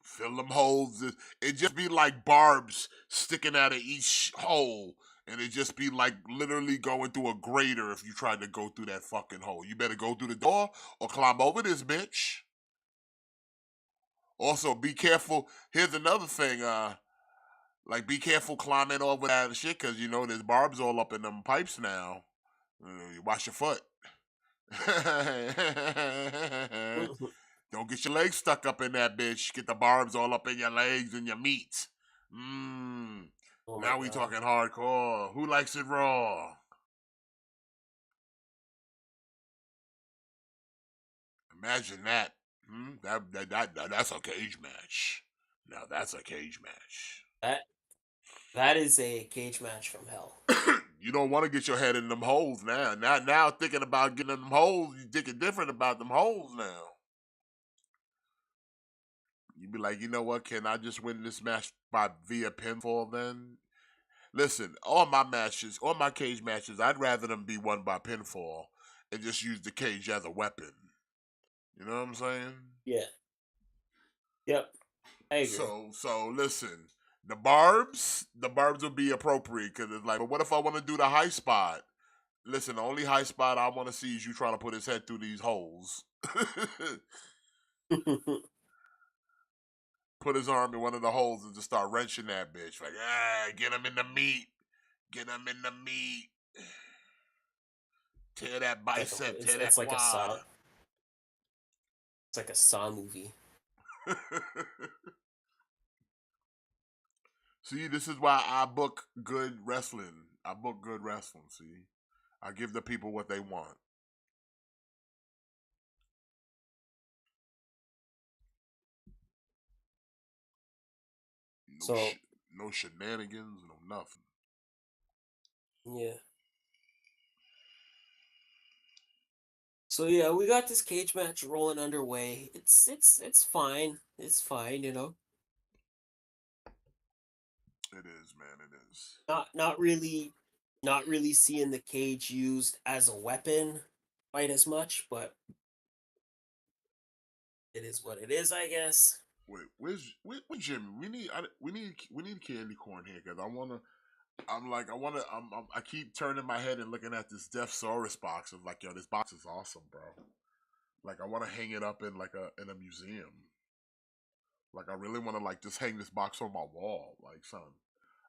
Speaker 2: Fill them holes. It just be like barbs sticking out of each hole. And it just be like literally going through a grater if you tried to go through that fucking hole. You better go through the door or climb over this bitch. Also, be careful. Here's another thing. Like be careful climbing over that shit because you know there's barbs all up in them pipes now. Watch your foot. Don't get your legs stuck up in that bitch. Get the barbs all up in your legs and your meat. Mmm.
Speaker 3: Oh my
Speaker 2: Now we
Speaker 3: god.
Speaker 2: talking hardcore. Who likes it raw? Imagine that. That's a cage match. Now that's a cage match.
Speaker 3: That is a cage match from hell.
Speaker 2: You don't want to get your head in them holes now. Now thinking about getting in them holes, you thinking different about them holes now. You be like, you know what? Can I just win this match via pinfall then? Listen, all my cage matches, I'd rather them be won by pinfall and just use the cage as a weapon. You know what I'm saying?
Speaker 3: Yeah. Yep. I agree.
Speaker 2: So listen, the barbs will be appropriate because it's like, but what if I want to do the high spot? Listen, the only high spot I want to see is you trying to put his head through these holes. Put his arm in one of the holes and just start wrenching that bitch. Like, get him in the meat. Get him in the meat. Tear that bicep, tear that
Speaker 3: it's like a
Speaker 2: quad.
Speaker 3: Saw. It's like a Saw movie.
Speaker 2: See, this is why I book good wrestling. I book good wrestling, see? I give the people what they want.
Speaker 3: So
Speaker 2: No shenanigans, no nothing.
Speaker 3: yeah. So yeah, we got this cage match rolling underway. It's fine. It's fine, you know.
Speaker 2: It is, man, it is.
Speaker 3: Not really seeing the cage used as a weapon quite as much, but it is what it is, I guess.
Speaker 2: Wait, where's Jimmy? We need candy corn here because I keep turning my head and looking at this Death Saurus box of like, yo, this box is awesome, bro. Like, I want to hang it up in a museum. Like, I really want to like just hang this box on my wall. Like, son,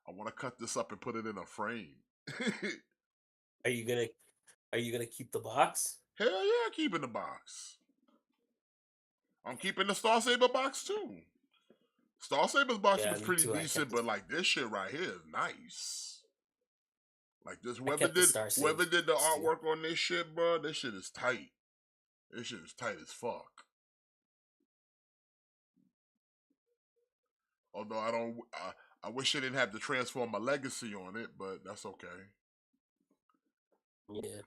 Speaker 2: I want to cut this up and put it in a frame.
Speaker 3: Are you gonna keep the box?
Speaker 2: Hell yeah, keeping the box. I'm keeping the Star Saber box too. Star Saber's box
Speaker 3: Yeah,
Speaker 2: was
Speaker 3: me
Speaker 2: pretty
Speaker 3: too.
Speaker 2: decent, but like this shit right here is nice. Like this,
Speaker 3: I kept the Star Saber
Speaker 2: whoever did the
Speaker 3: box, too.
Speaker 2: artwork on this shit, bro, this shit is tight. This shit is tight as fuck. Although I wish it didn't have to transform my legacy on it, but that's okay.
Speaker 3: Yeah.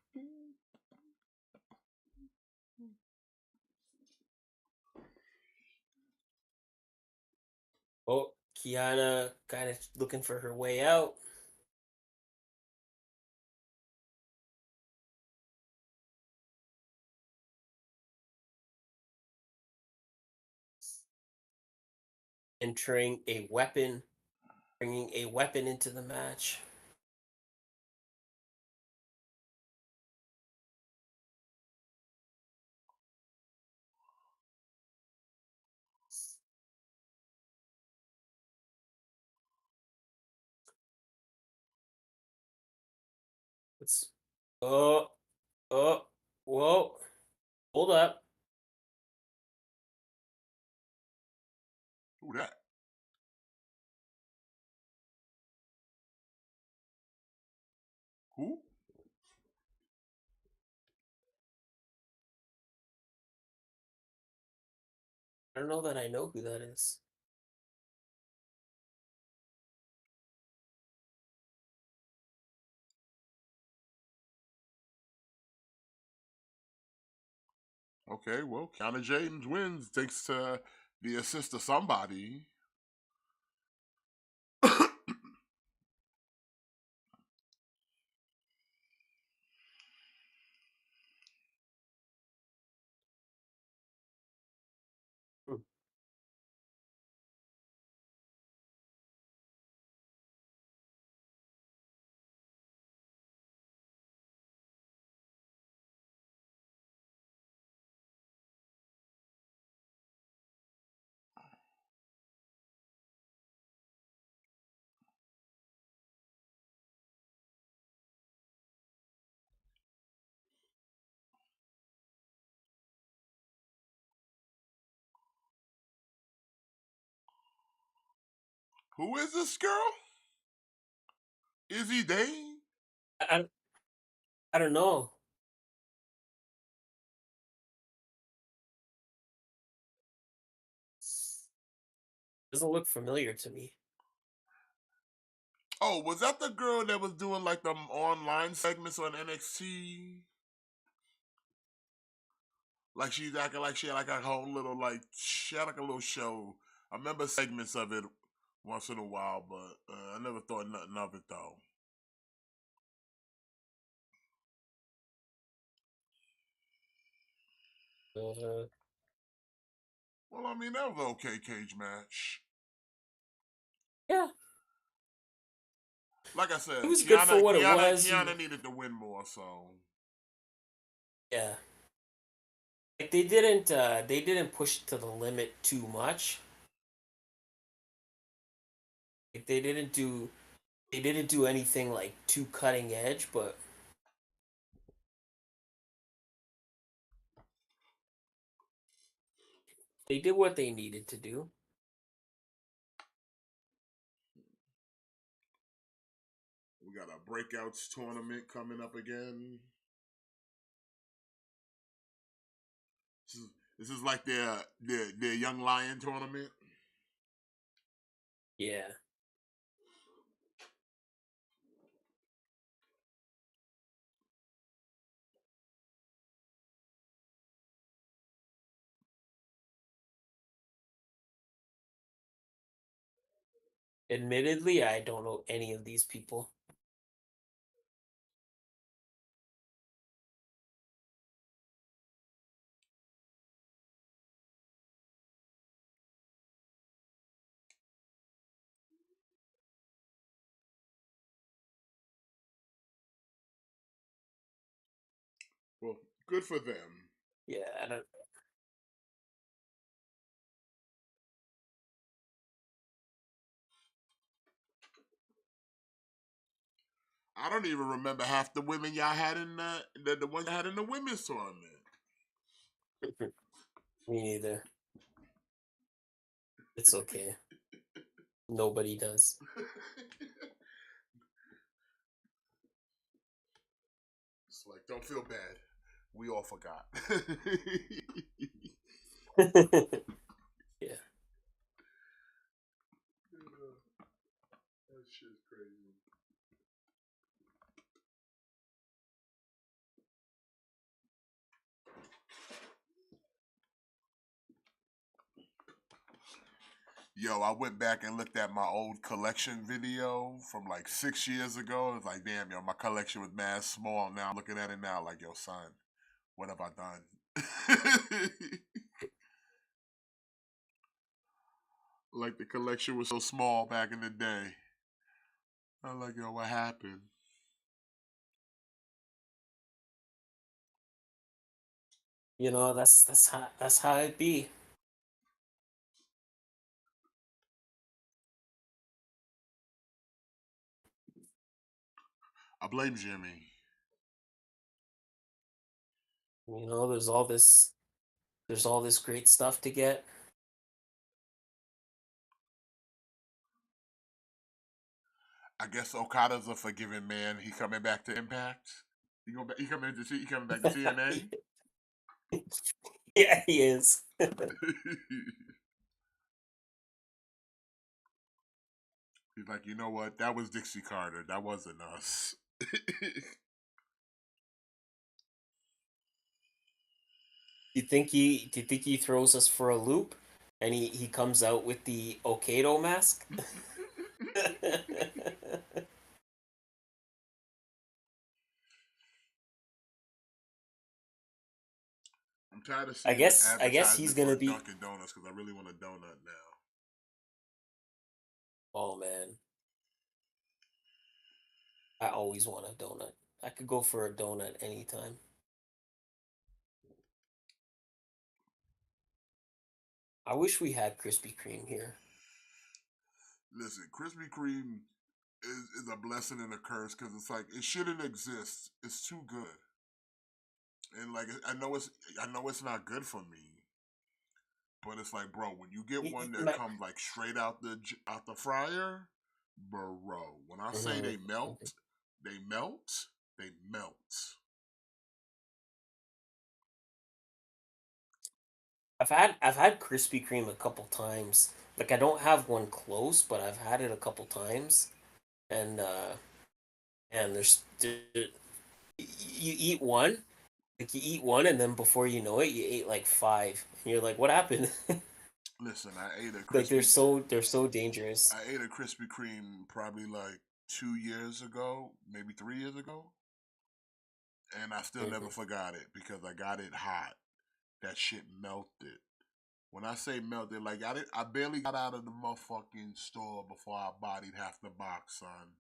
Speaker 3: Oh, Kiana kind of looking for her way out. Entering a weapon, bringing a weapon into the match. It's oh oh whoa. Hold up.
Speaker 2: Who that? Who?
Speaker 3: I don't know that I know who that is.
Speaker 2: Okay, well, Kiana James wins thanks to the assist of somebody.
Speaker 3: Hmm.
Speaker 2: Who is this girl? Izzy Dane?
Speaker 3: I, I don't know. Doesn't look familiar to me.
Speaker 2: Oh, was that the girl that was doing like the online segments on NXT? Like she's acting like she had like a whole little she had like a little show. I remember segments of it once in a while, but I never thought nothing of it though.
Speaker 3: Uh,
Speaker 2: Well, I mean that was an okay cage match.
Speaker 3: yeah,
Speaker 2: Like I
Speaker 3: it
Speaker 2: said,
Speaker 3: was good for what it was.
Speaker 2: Kiana needed to win more, so
Speaker 3: Yeah, like they didn't push it to the limit too much. Like they didn't do anything like too cutting edge, but they did what they needed to do.
Speaker 2: we got a breakouts tournament coming up again. This is like their Young Lion tournament.
Speaker 3: Yeah. Admittedly, I don't know any of these people.
Speaker 2: Well, good for them.
Speaker 3: Yeah, I don't.
Speaker 2: I don't even remember half the women y'all had in the ones y'all had in the women's tournament.
Speaker 3: Me neither. It's okay. Nobody does.
Speaker 2: It's like, don't feel bad. We all forgot.
Speaker 3: Yeah.
Speaker 2: That shit's crazy. Yo, I went back and looked at my old collection video from like 6 years ago. It's like, damn, yo, my collection was mad small. Now I'm looking at it now, like, yo, son, what have I done? Like the collection was so small back in the day. I'm like, yo, what happened?
Speaker 3: You know, that's how it be.
Speaker 2: I blame Jimmy.
Speaker 3: You know, there's all this great stuff to get.
Speaker 2: I guess Okada's a forgiving man. He coming back to Impact. He go back. He coming back to TNA.
Speaker 3: Yeah, he is.
Speaker 2: He's like, you know what? That was Dixie Carter. That wasn't us.
Speaker 3: Do you think he throws us for a loop and he comes out with the Okado mask?
Speaker 2: I'm tired of seeing this
Speaker 3: I guess he's
Speaker 2: advertisement
Speaker 3: gonna
Speaker 2: for
Speaker 3: be.
Speaker 2: Dunkin' Donuts because I really want a donut now.
Speaker 3: Oh man, I always want a donut. I could go for a donut anytime. I wish we had Krispy Kreme here.
Speaker 2: Listen, Krispy Kreme is a blessing and a curse because it's like it shouldn't exist. It's too good, and like I know it's not good for me, But it's like, bro, when you get one that
Speaker 3: My,
Speaker 2: comes like straight out the fryer, bro. When I say
Speaker 3: Mhm.
Speaker 2: they melt, they melt, they melt.
Speaker 3: I've had Krispy Kreme a couple times. Like I don't have one close, but I've had it a couple times, and you eat one, like you eat one, and then before you know it, you ate like five, and you're like, what happened?
Speaker 2: Listen,
Speaker 3: Like they're so dangerous.
Speaker 2: I ate a Krispy Kreme probably like 2 years ago, maybe 3 years ago, and I still never
Speaker 3: Mhm.
Speaker 2: forgot it because I got it hot. That shit melted. When I say melted, like I barely got out of the motherfucking store before I bodied half the box, son.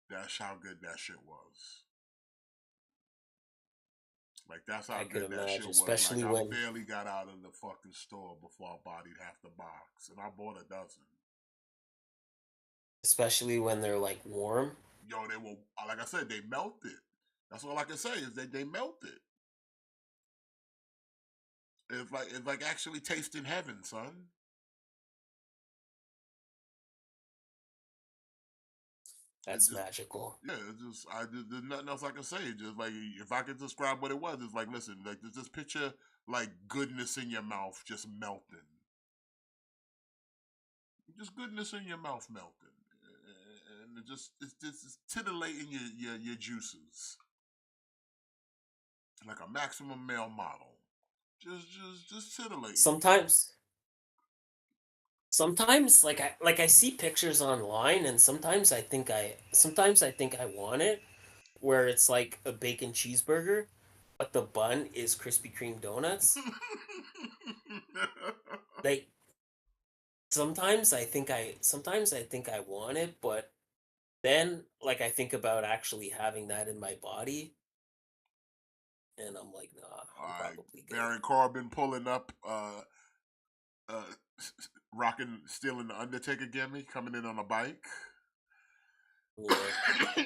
Speaker 2: That's how good that shit was. Like that's how
Speaker 3: I could
Speaker 2: good that shit
Speaker 3: imagine,
Speaker 2: was. Like
Speaker 3: especially
Speaker 2: I
Speaker 3: when
Speaker 2: barely got out of the fucking store before I bodied half the box, and I bought a dozen.
Speaker 3: especially when they're like warm.
Speaker 2: Yo, they were like I said, they melted. That's all I can say is they melted. It's like actually tasting heaven, son. It
Speaker 3: That's
Speaker 2: just
Speaker 3: magical.
Speaker 2: yeah, there's nothing else I can say. Just like if I could describe what it was, it's like listen, like just picture like goodness in your mouth just melting, just goodness in your mouth melting, and it's titillating your juices like a maximum male model, just titillating you.
Speaker 3: Sometimes sometimes like I see pictures online, and sometimes I think I want it, where it's like a bacon cheeseburger, but the bun is Krispy Kreme donuts. Like sometimes I think I want it, but then like I think about actually having that in my body, and I'm like, nah,
Speaker 2: All
Speaker 3: I'm
Speaker 2: right,
Speaker 3: probably good.
Speaker 2: Baron Corbin pulling up, uh, rocking, stealing the Undertaker gimmick, coming in on a bike.
Speaker 3: Yeah.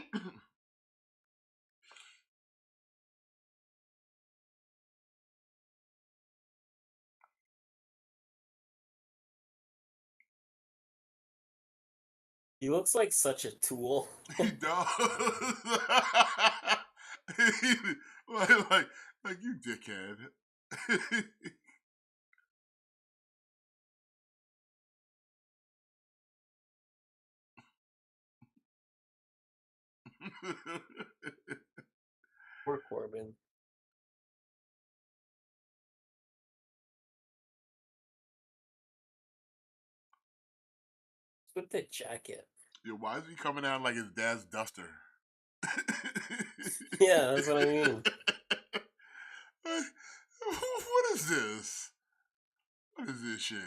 Speaker 3: He looks like such a tool.
Speaker 2: He does. like you dickhead.
Speaker 3: Poor Corbin. With the jacket.
Speaker 2: Yo, why is he coming out like his dad's duster?
Speaker 3: Yeah, that's what I mean.
Speaker 2: What is this? What is this shit?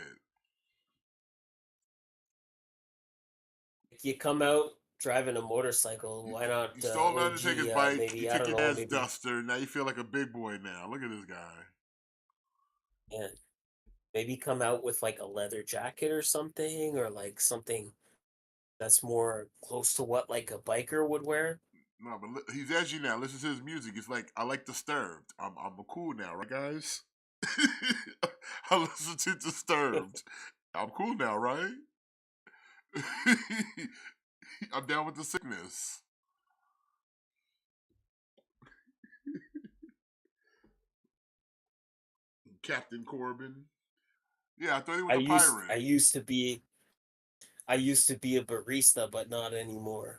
Speaker 3: You come out driving a motorcycle, why
Speaker 2: You
Speaker 3: not
Speaker 2: stole the Undertaker's
Speaker 3: OG
Speaker 2: bike. You
Speaker 3: maybe, I
Speaker 2: took
Speaker 3: don't
Speaker 2: your
Speaker 3: know,
Speaker 2: dad's
Speaker 3: maybe,
Speaker 2: duster. Now you feel like a big boy now. Look at this guy.
Speaker 3: yeah, maybe come out with like a leather jacket or something, or like something that's more close to what like a biker would wear.
Speaker 2: No, but he's edgy now. Listen to his music. It's like I like Disturbed. I'm cool now, right, guys? I listen to Disturbed. I'm cool now, right? I'm down with the sickness. Captain Corbin. Yeah, I thought he was
Speaker 3: I
Speaker 2: a
Speaker 3: used I
Speaker 2: pirate.
Speaker 3: used to be I used to be a barista, but not anymore.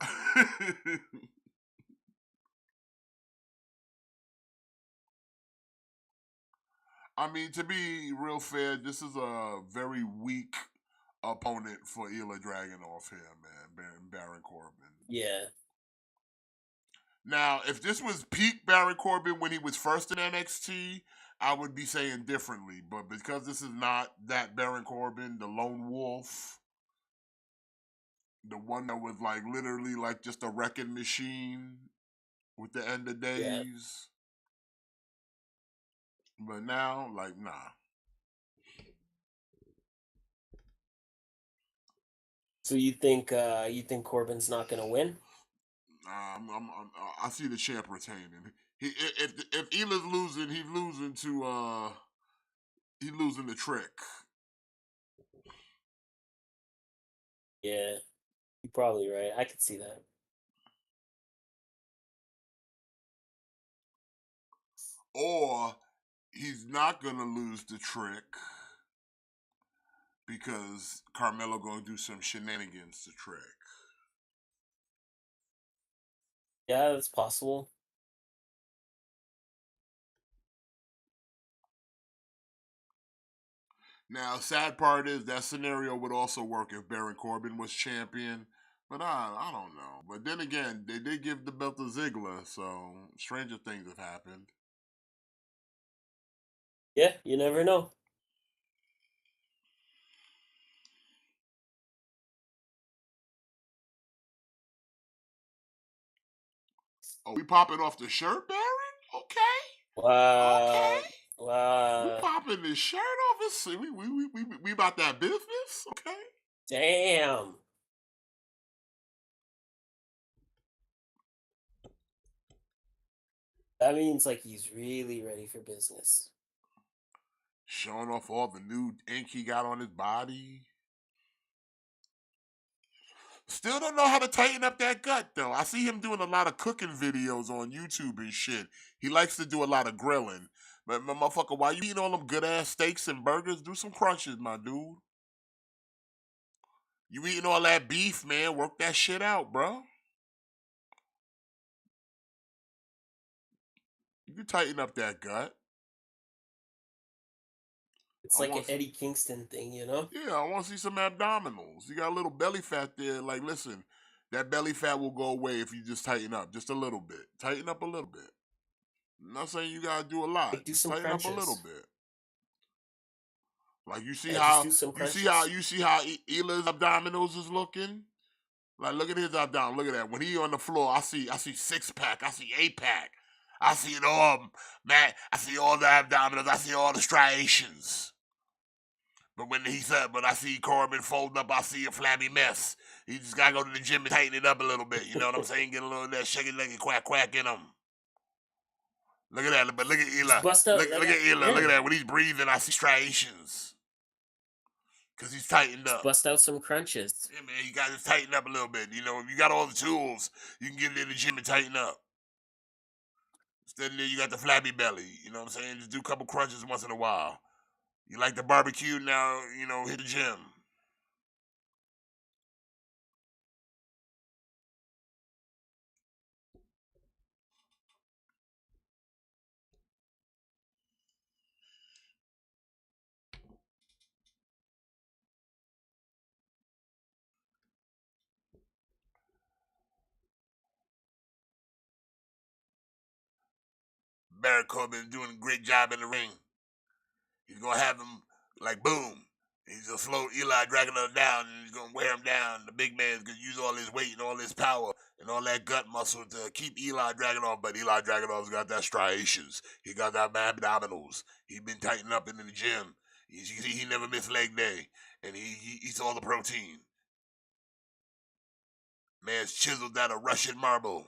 Speaker 2: I mean, to be real fair, this is a very weak opponent for Ela Dragunov here, man. Baron Corbin.
Speaker 3: Yeah.
Speaker 2: Now, if this was peak Baron Corbin when he was first in NXT, I would be saying differently. But because this is not that Baron Corbin, the lone wolf, the one that was like literally like just a wrecking machine with the end of
Speaker 3: Yeah.
Speaker 2: days. But now, like, nah.
Speaker 3: So you think Corbin's not gonna win?
Speaker 2: I see the champ retaining. If Ela's losing, he's losing to trick.
Speaker 3: Yeah, you're probably right. I could see that.
Speaker 2: Or he's not gonna lose the trick because Carmelo gonna do some shenanigans to trick.
Speaker 3: Yeah, that's possible.
Speaker 2: Now, sad part is that scenario would also work if Baron Corbin was champion, but I don't know. But then again, they did give the belt to Ziggler, so stranger things have happened.
Speaker 3: Yeah, you never know.
Speaker 2: Oh, we popping off the shirt, Baron? Okay, okay.
Speaker 3: Wow.
Speaker 2: We
Speaker 3: Wow.
Speaker 2: popping the shirt off. Let's see, we about that business, okay?
Speaker 3: Damn. That means like he's really ready for business.
Speaker 2: Showing off all the new ink he got on his body. Still don't know how to tighten up that gut though. I see him doing a lot of cooking videos on YouTube and shit. He likes to do a lot of grilling. But my motherfucker, while you eating all them good ass steaks and burgers, do some crunches, my dude. You eating all that beef, man. Work that shit out, bro. You can tighten up that gut.
Speaker 3: It's
Speaker 2: I
Speaker 3: like an
Speaker 2: want
Speaker 3: Eddie Kingston thing, you know?
Speaker 2: Yeah, I want to see some abdominals. You got a little belly fat there. Like, listen, that belly fat will go away if you just tighten up just a little bit. Tighten up a little bit. I'm not saying you gotta do a lot.
Speaker 3: Like do
Speaker 2: Just
Speaker 3: some
Speaker 2: tighten up a little
Speaker 3: crunches.
Speaker 2: bit. Like you see
Speaker 3: Yeah, just
Speaker 2: how
Speaker 3: do some
Speaker 2: you see how
Speaker 3: crunches.
Speaker 2: you see how Ela's abdominals is looking. Like look at his abdomen. Look at that. When he on the floor, I see 6-pack. I see 8-pack. I see it all, man. I see all the abdominals. I see all the striations. But when he said, but I see Corbin folding up, I see a flabby mess. He just gotta go to the gym and tighten it up a little bit. You know what I'm saying? Get a little of that shaky leggy quack quack in him. Look at that. But look at
Speaker 3: Just
Speaker 2: Ela.
Speaker 3: bust out
Speaker 2: Look at Ela. Look
Speaker 3: yeah.
Speaker 2: at that. When he's breathing, I see striations. Because he's tightened
Speaker 3: Just
Speaker 2: up.
Speaker 3: bust out some crunches.
Speaker 2: Yeah, man, you got to tighten up a little bit. You know, if you got all the tools, you can get in the gym and tighten up. Instead of there, you got the flabby belly. You know what I'm saying? Just do a couple crunches once in a while. You like the barbecue now, you know, hit the gym. Baron Corbin doing a great job in the ring. He's gonna have him like boom. He's gonna slow Eli Dragunov down and he's gonna wear him down. The big man's gonna use all his weight and all his power and all that gut muscle to keep Eli Dragunov, but Eli Dragunov's got that striations. He got that abdominals. He been tightened up in the gym. You see, he never missed leg day. And he eats all the protein. Man's chiseled out of Russian marble.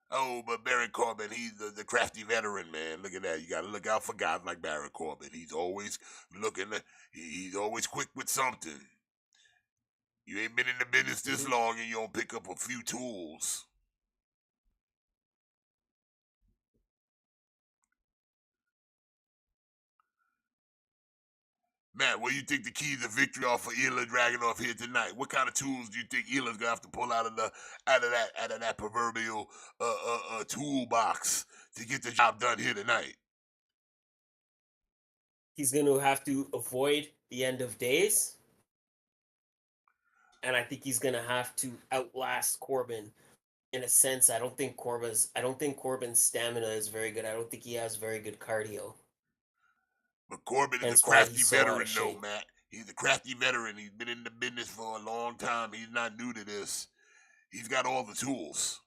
Speaker 2: Oh, but Baron Corbin, he's the crafty veteran, man. Look at that. You got to look out for guys like Baron Corbin. He's always looking, he's always quick with something. You ain't been in the business this long and you don't pick up a few tools. Matt, what do you think the keys to victory are for Ilya Dragunov here tonight? What kind of tools do you think Ilya's gonna have to pull out of that proverbial toolbox to get the job done here tonight?
Speaker 3: He's going to have to avoid the end of days. And I think he's going to have to outlast Corbin. In a sense, I don't think Corbin's stamina is very good. I don't think he has very good cardio.
Speaker 2: But Corbin is a
Speaker 3: Hence why
Speaker 2: crafty
Speaker 3: he's so out of
Speaker 2: veteran, though,
Speaker 3: shape.
Speaker 2: Matt. He's a crafty veteran. He's been in the business for a long time. He's not new to this. He's got all the tools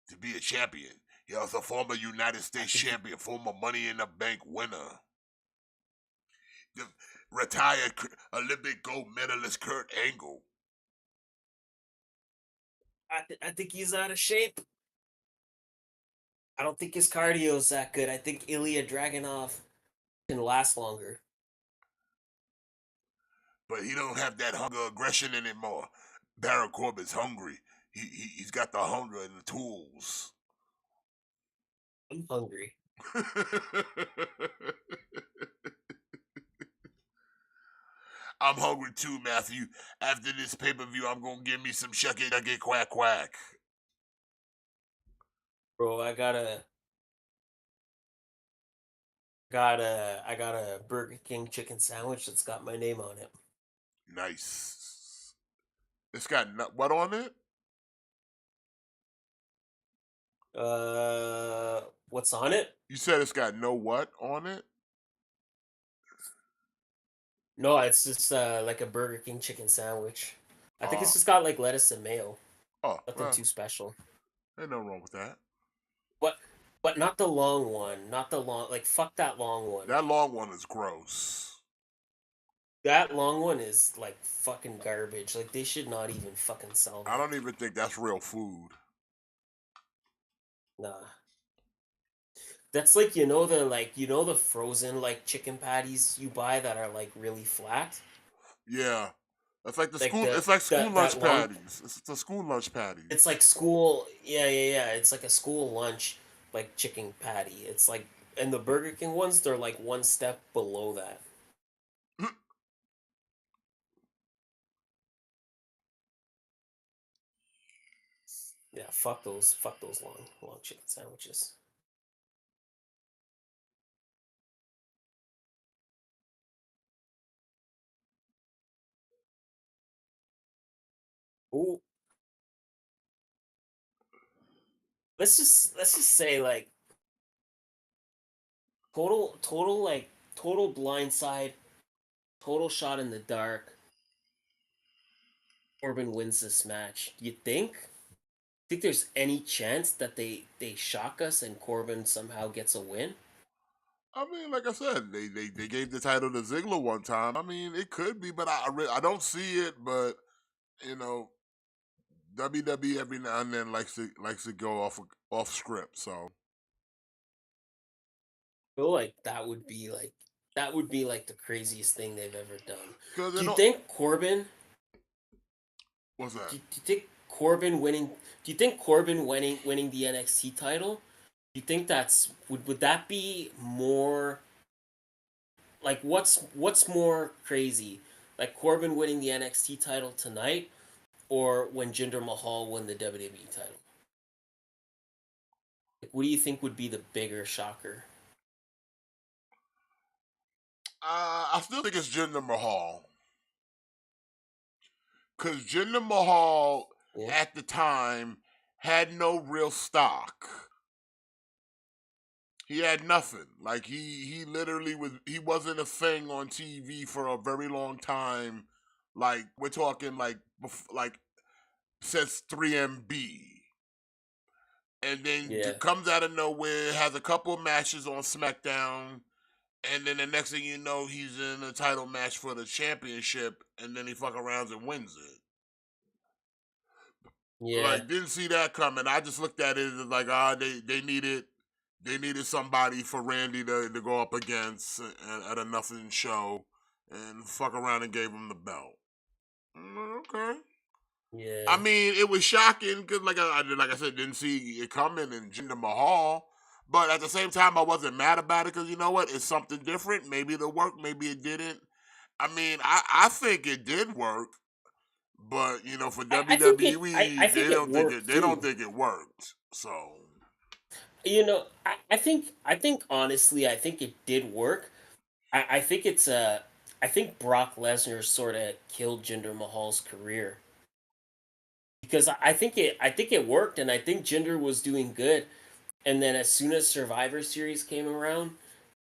Speaker 2: to be a champion. He was a former United States champion, former Money in the Bank winner. The retired Olympic gold medalist Kurt Angle.
Speaker 3: I think he's out of shape. I don't think his cardio is that good. I think Ilya Dragunov can last longer.
Speaker 2: but he don't have that hunger aggression anymore. Baron Corbin's hungry. He's got the hunger and the tools.
Speaker 3: I'm hungry.
Speaker 2: I'm hungry too, Matthew. After this pay-per-view, I'm gonna give me some shucky ducky quack quack.
Speaker 3: Bro, I got a Burger King chicken sandwich that's got my name on it.
Speaker 2: Nice. It's got what on it?
Speaker 3: What's on it?
Speaker 2: You said it's got no what on it?
Speaker 3: No, it's just like a Burger King chicken sandwich. I think it's
Speaker 2: Oh,
Speaker 3: just got like lettuce and mayo. Nothing
Speaker 2: well,
Speaker 3: too special.
Speaker 2: ain't no wrong with that.
Speaker 3: But not the long one. Not the long, like fuck that long one.
Speaker 2: That long one is gross.
Speaker 3: That long one is like fucking garbage. Like they should not even fucking sell that.
Speaker 2: I don't even think that's real food.
Speaker 3: Nah. That's like the frozen like chicken patties you buy that are like really flat.
Speaker 2: Yeah. It's like
Speaker 3: Like
Speaker 2: it's like school lunch
Speaker 3: that long.
Speaker 2: patties. It's the school lunch patties.
Speaker 3: It's like school. Yeah. It's like a school lunch like chicken patty. It's like, and the Burger King ones, they're like one step below that. Yeah, fuck those long chicken sandwiches. Ooh, let's just say like total blindside, total shot in the dark. Corbin wins this match. You think there's any chance that they shock us and Corbin somehow gets a win?
Speaker 2: I mean, like I said, they gave the title to Ziggler one time. I mean, it could be, but I don't see it. But you know, WWE every now and then likes to go off script. So
Speaker 3: I feel like that would be like the craziest thing they've ever done.
Speaker 2: because
Speaker 3: Do
Speaker 2: you
Speaker 3: you
Speaker 2: know
Speaker 3: think Corbin?
Speaker 2: what's that?
Speaker 3: Do you think Corbin winning? Do you think Corbin winning the NXT title? Do you think would that be more like what's more crazy? Like Corbin winning the NXT title tonight, or when Jinder Mahal won the WWE title? Like, what do you think would be the bigger shocker?
Speaker 2: I still think it's Jinder Mahal because Jinder Mahal
Speaker 3: Yeah.
Speaker 2: at the time had no real stock. He had nothing. Like he literally he wasn't a thing on TV for a very long time. Like we're talking like since 3MB. And then
Speaker 3: Yeah.
Speaker 2: comes out of nowhere, has a couple of matches on SmackDown, and then the next thing you know, he's in a title match for the championship, and then he fuck around and wins it.
Speaker 3: Yeah.
Speaker 2: Like didn't see that coming. I just looked at it as like they needed somebody for Randy to go up against at a nothing show, and fuck around and gave him the belt. Okay.
Speaker 3: Yeah.
Speaker 2: I mean, it was shocking because, like I said, didn't see it coming in Jinder Mahal. But at the same time, I wasn't mad about it because you know what? It's something different. Maybe it'll work. Maybe it didn't. I mean, I think it did work, but you know, for
Speaker 3: I think it. I
Speaker 2: WWE,
Speaker 3: think it worked
Speaker 2: they don't
Speaker 3: too.
Speaker 2: think it worked. So
Speaker 3: I think honestly, I think it did work. I think I think Brock Lesnar sort of killed Jinder Mahal's career because I think it worked, and I think Jinder was doing good. And then as soon as Survivor Series came around,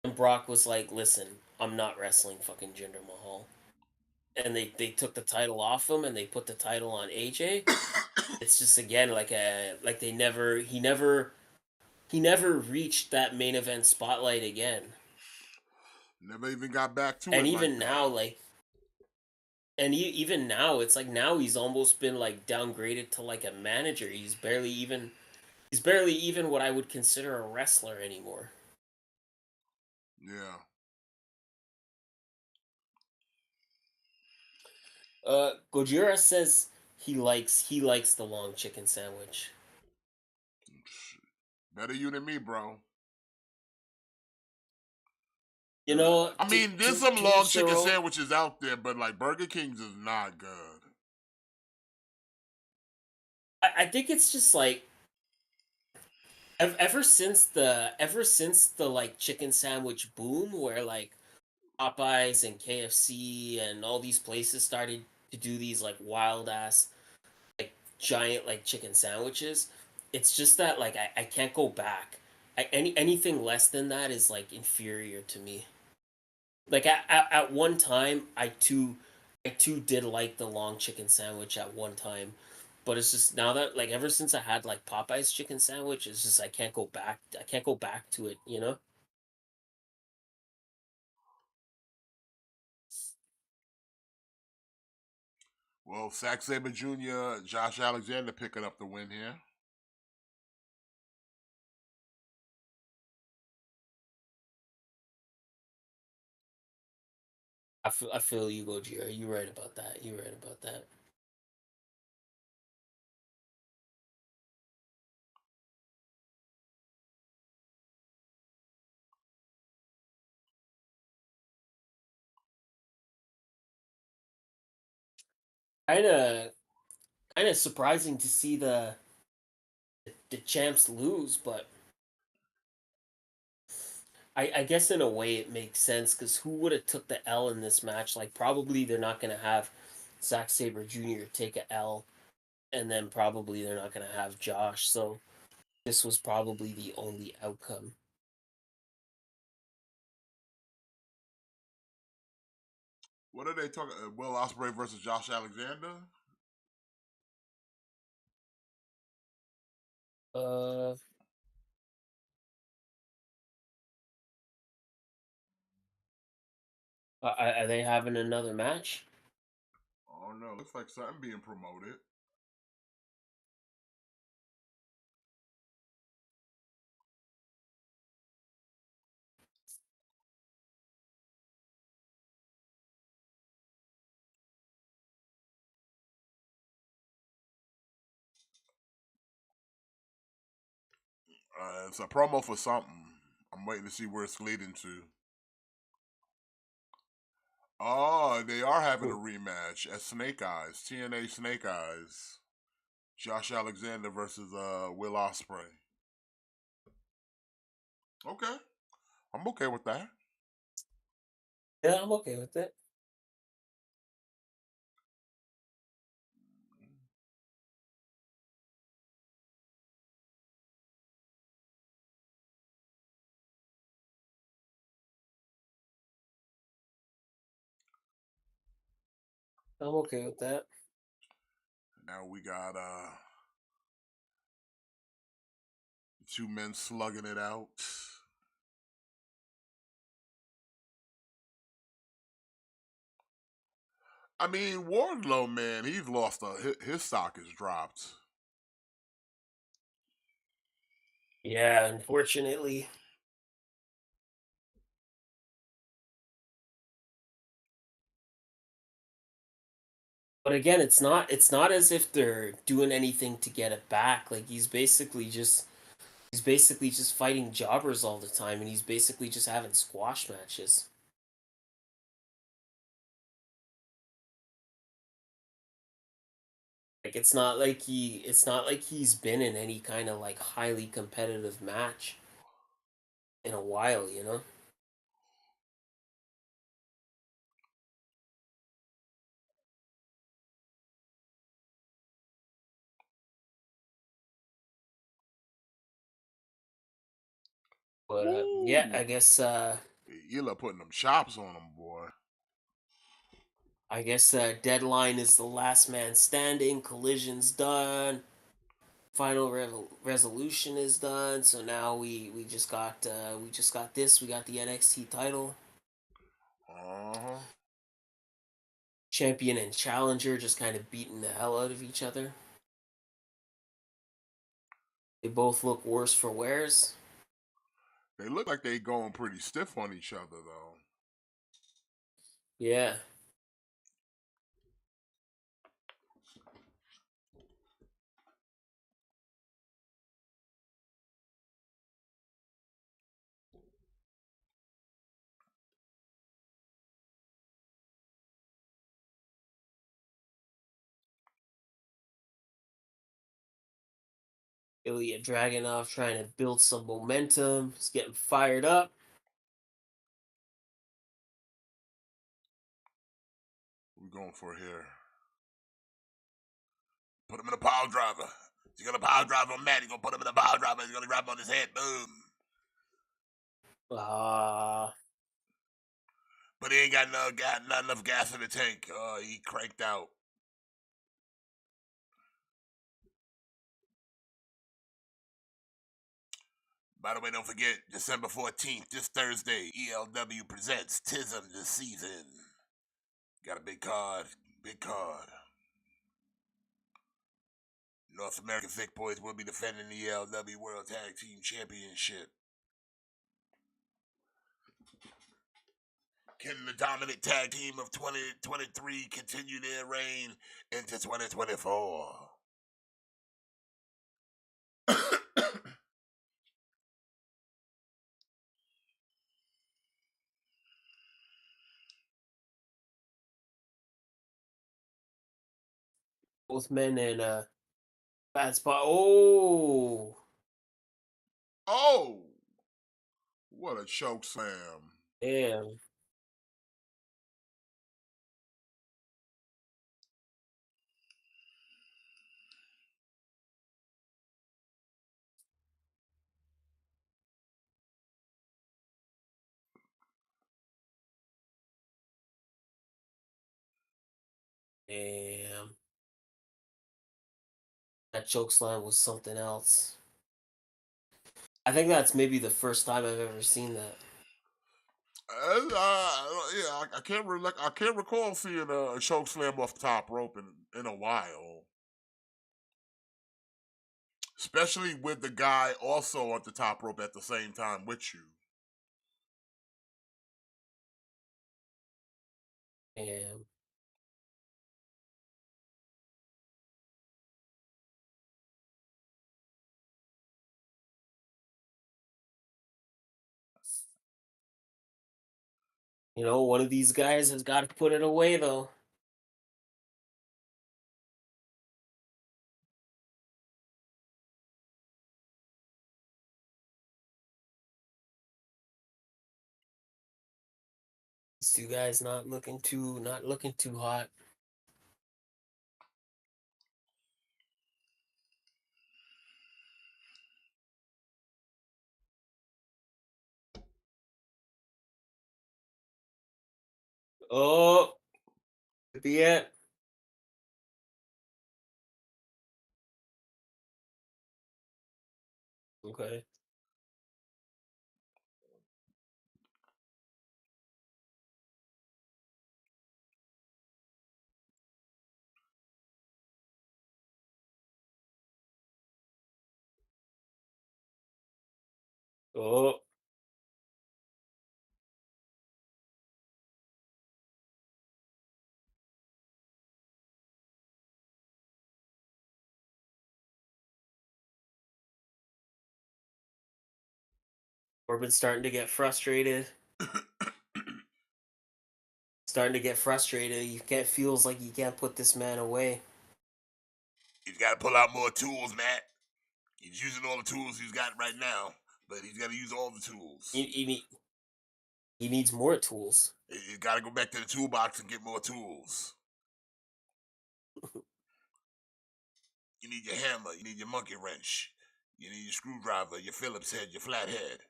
Speaker 3: and Brock was like, "Listen, I'm not wrestling fucking Jinder Mahal," and they took the title off him and they put the title on AJ. It's just again like he never reached that main event spotlight again.
Speaker 2: never even got back to
Speaker 3: And
Speaker 2: it like
Speaker 3: even
Speaker 2: that.
Speaker 3: now, even now, it's like now he's almost been like downgraded to like a manager. He's barely even what I would consider a wrestler anymore.
Speaker 2: Yeah.
Speaker 3: Gojira says he likes the long chicken sandwich.
Speaker 2: Better you than me, bro.
Speaker 3: You know,
Speaker 2: I
Speaker 3: to
Speaker 2: mean, there's
Speaker 3: to
Speaker 2: some
Speaker 3: to
Speaker 2: long
Speaker 3: each their
Speaker 2: chicken
Speaker 3: own.
Speaker 2: sandwiches out there, but like Burger King's is not good.
Speaker 3: I think it's just like ever since the like chicken sandwich boom, where like Popeyes and KFC and all these places started to do these like wild ass like giant like chicken sandwiches. It's just that like I can't go back. Anything less than that is like inferior to me. Like at one time, I too did like the long chicken sandwich at one time, but it's just now that like ever since I had like Popeye's chicken sandwich, it's just I can't go back. I can't go back to it. You know.
Speaker 2: Well, Zack Sabre Jr., Josh Alexander picking up the win here.
Speaker 3: I feel you, Gojira. You're right about that. You're right about that. Kind of kind of surprising to see the champs lose, but I guess in a way it makes sense because who would have took the L in this match? Like probably they're not gonna have Zack Saber Jr. take a L, and then probably they're not gonna have Josh. So this was probably the only outcome.
Speaker 2: What are they talking? Will Ospreay versus Josh Alexander?
Speaker 3: Uh, are they having another match?
Speaker 2: Oh no, looks like something being promoted. It's a promo for something. I'm waiting to see where it's leading to. Oh, they are having a
Speaker 3: Hmm.
Speaker 2: rematch at Snake Eyes, TNA Snake Eyes. Josh Alexander versus Will Ospreay. Okay, I'm okay with that.
Speaker 3: Yeah, I'm okay with it. I'm okay with that.
Speaker 2: Now we got two men slugging it out. I mean, Wardlow, man, he's lost his stock has dropped.
Speaker 3: Yeah, unfortunately. But again, it's not as if they're doing anything to get it back. Like he's basically just fighting jobbers all the time, and he's basically just having squash matches. Like it's not like he's been in any kind of like highly competitive match in a while, you know? But yeah,
Speaker 2: Woo! Ela putting them chops on him, boy.
Speaker 3: Deadline is the last man standing, collision's done, final resolution is done. So now we just got this, we got the NXT title.
Speaker 2: Uh-huh.
Speaker 3: Champion and challenger just kind of beating the hell out of each other. They both look worse for wears.
Speaker 2: They look like they going pretty stiff on each other, though.
Speaker 3: Yeah. Ilya Dragunov trying to build some momentum. He's getting fired up.
Speaker 2: What we going for here? Put him in a power driver. He's gonna power drive on Matt. He's gonna put him in a power driver. He's gonna grab him on his head. Boom. But he ain't got not enough gas in the tank. He cranked out. By the way, don't forget, December 14th, this Thursday, ELW presents TISM this season. Got a big card. Big card. North American Thick Boys will be defending the ELW World Tag Team Championship. Can the dominant tag team of 2023 continue their reign into 2024?
Speaker 3: Both men in a bad spot. Oh!
Speaker 2: Oh! What a choke slam.
Speaker 3: Damn. Damn. That chokeslam was something else. I think that's maybe the first time I've ever seen that.
Speaker 2: Yeah, I can't recall seeing a choke slam off the top rope in a while. Especially with the guy also on the top rope at the same time with you.
Speaker 3: Damn. You know, one of these guys has got to put it away, though. These two guys not looking too hot. Oh, could be it. Okay. Oh. Corbin's starting to get frustrated. He feels like he can't put this man away.
Speaker 2: He's got to pull out more tools, Matt. He's using all the tools he's got right now, but he's got to use all the tools.
Speaker 3: He needs more tools.
Speaker 2: He's got to go back to the toolbox and get more tools. You need your hammer. You need your monkey wrench. You need your screwdriver, your Phillips head, your flathead.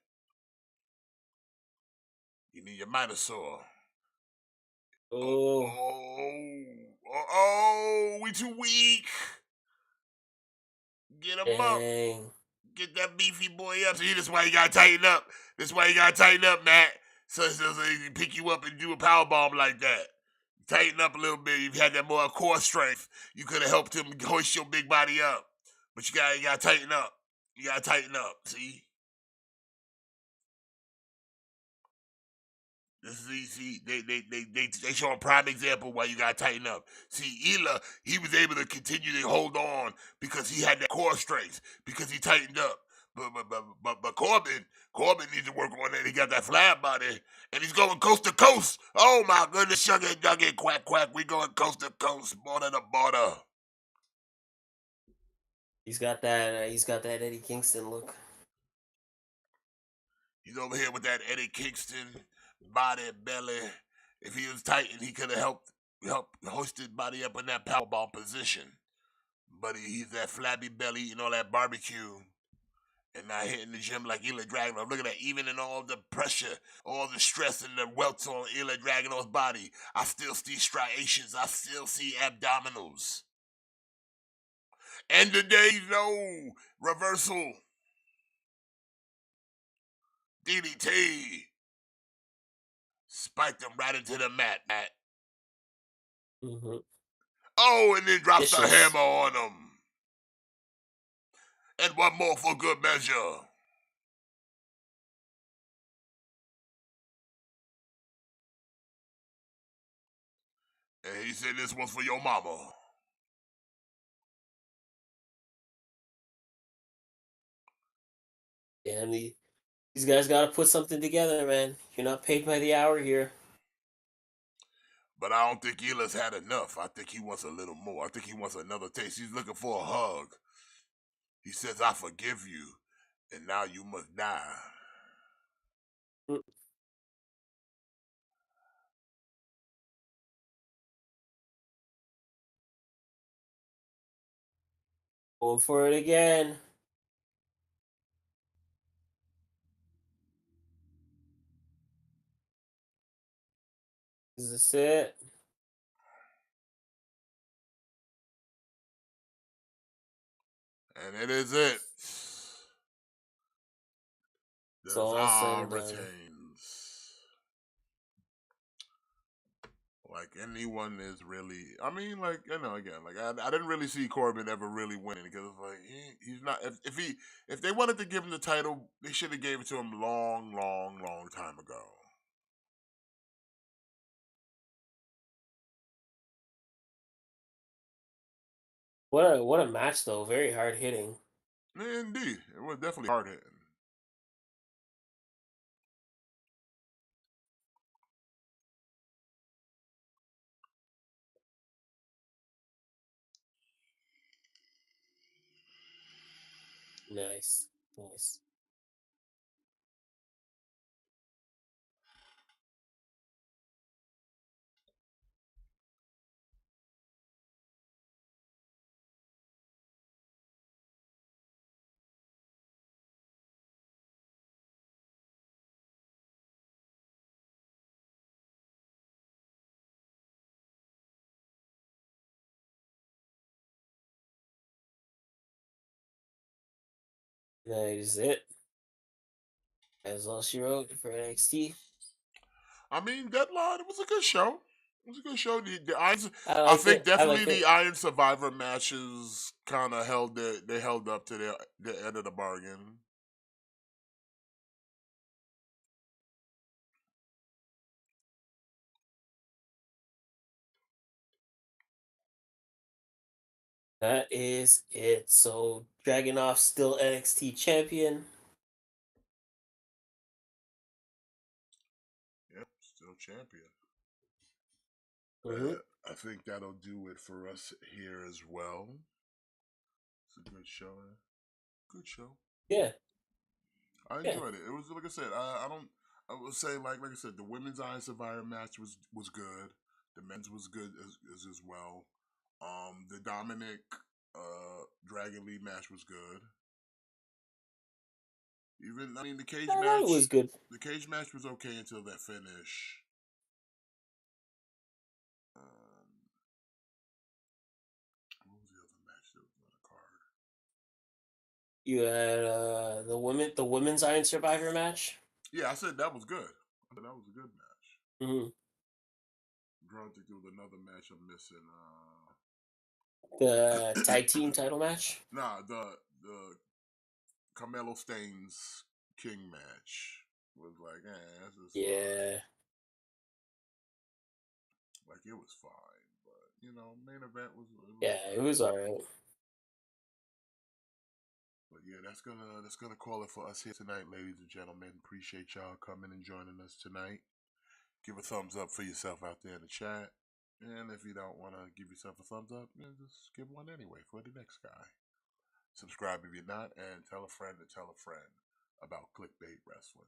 Speaker 2: You need your miter saw. Oh, we too weak. Get him up. Get that beefy boy up. See, this is why you gotta tighten up. Matt. So he can pick you up and do a power bomb like that. Tighten up a little bit. You've had that more core strength. You could have helped him hoist your big body up. But you gotta tighten up. See? They show a prime example why you gotta tighten up. See, Ela, he was able to continue to hold on because he had that core strength, because he tightened up. But Corbin needs to work on that. He got that flat body, and he's going coast to coast. Oh my goodness, sugar nugget, quack quack. We going coast to coast, border to border.
Speaker 3: He's got that. He's got that Eddie Kingston look.
Speaker 2: He's over here with that Eddie Kingston body, belly. If he was tight, he could have helped hoist his body up in that powerbomb position. But he's that flabby belly, all that barbecue. And not hitting the gym like Ila Dragunov. Look at that. Even in all the pressure, all the stress and the welts on Ila Dragunov's body, I still see striations. I still see abdominals. And today, no reversal. DDT. Spiked him right into the mat.
Speaker 3: Mm-hmm.
Speaker 2: Oh, and then drops the
Speaker 3: Vicious.
Speaker 2: hammer on him. And one more for good measure. And he said this one's for your mama.
Speaker 3: Damn, these guys got to put something together, man. You're not paid by the hour here.
Speaker 2: But I don't think Ila's had enough. I think he wants a little more. I think he wants another taste. He's looking for a hug. He says, I forgive you, and now you must die.
Speaker 3: Going for it again. Is this it?
Speaker 2: And it is it. The
Speaker 3: It's all said and done.
Speaker 2: retains. Like anyone is really, I mean, like, again, like I didn't really see Corbin ever really winning because it's like he's not. If they wanted to give him the title, they should have gave it to him long time ago.
Speaker 3: What a match though. Very hard hitting.
Speaker 2: Indeed, it was definitely hard hitting.
Speaker 3: Nice. That is it. That's all she wrote for NXT.
Speaker 2: I mean, Deadline. It was a good show. It was a good show. The Irons,
Speaker 3: I
Speaker 2: think definitely
Speaker 3: liked it.
Speaker 2: the Iron Survivor matches kind of held up to the end of the bargain.
Speaker 3: That is it. So Dragunov still NXT champion.
Speaker 2: Yep, still champion.
Speaker 3: Mm-hmm.
Speaker 2: I think that'll do it for us here as well. It's a good show. Good show.
Speaker 3: Yeah.
Speaker 2: I enjoyed it. It was like I said. I don't. I would say like I said, the women's Iron Survivor match was good. The men's was good as well. The Dominic Dragon Lee match was good. Even the cage match
Speaker 3: was good.
Speaker 2: The cage match was okay until that finish. What was the other match that was on the card?
Speaker 3: You had the women's Iron Survivor match.
Speaker 2: Yeah, I said that was good. I said that was a good match.
Speaker 3: Mm-hmm.
Speaker 2: I'm trying to think there was another match I'm missing.
Speaker 3: The tag team title match.
Speaker 2: Nah, the Carmelo Stains King match was like, this is fine. Like it was fine, but main event was
Speaker 3: it was alright.
Speaker 2: But yeah, that's gonna call it for us here tonight, ladies and gentlemen. Appreciate y'all coming and joining us tonight. Give a thumbs up for yourself out there in the chat. And if you don't want to give yourself a thumbs up, just give one anyway for the next guy. Subscribe if you're not, and tell a friend to tell a friend about KliqBait Wrestling.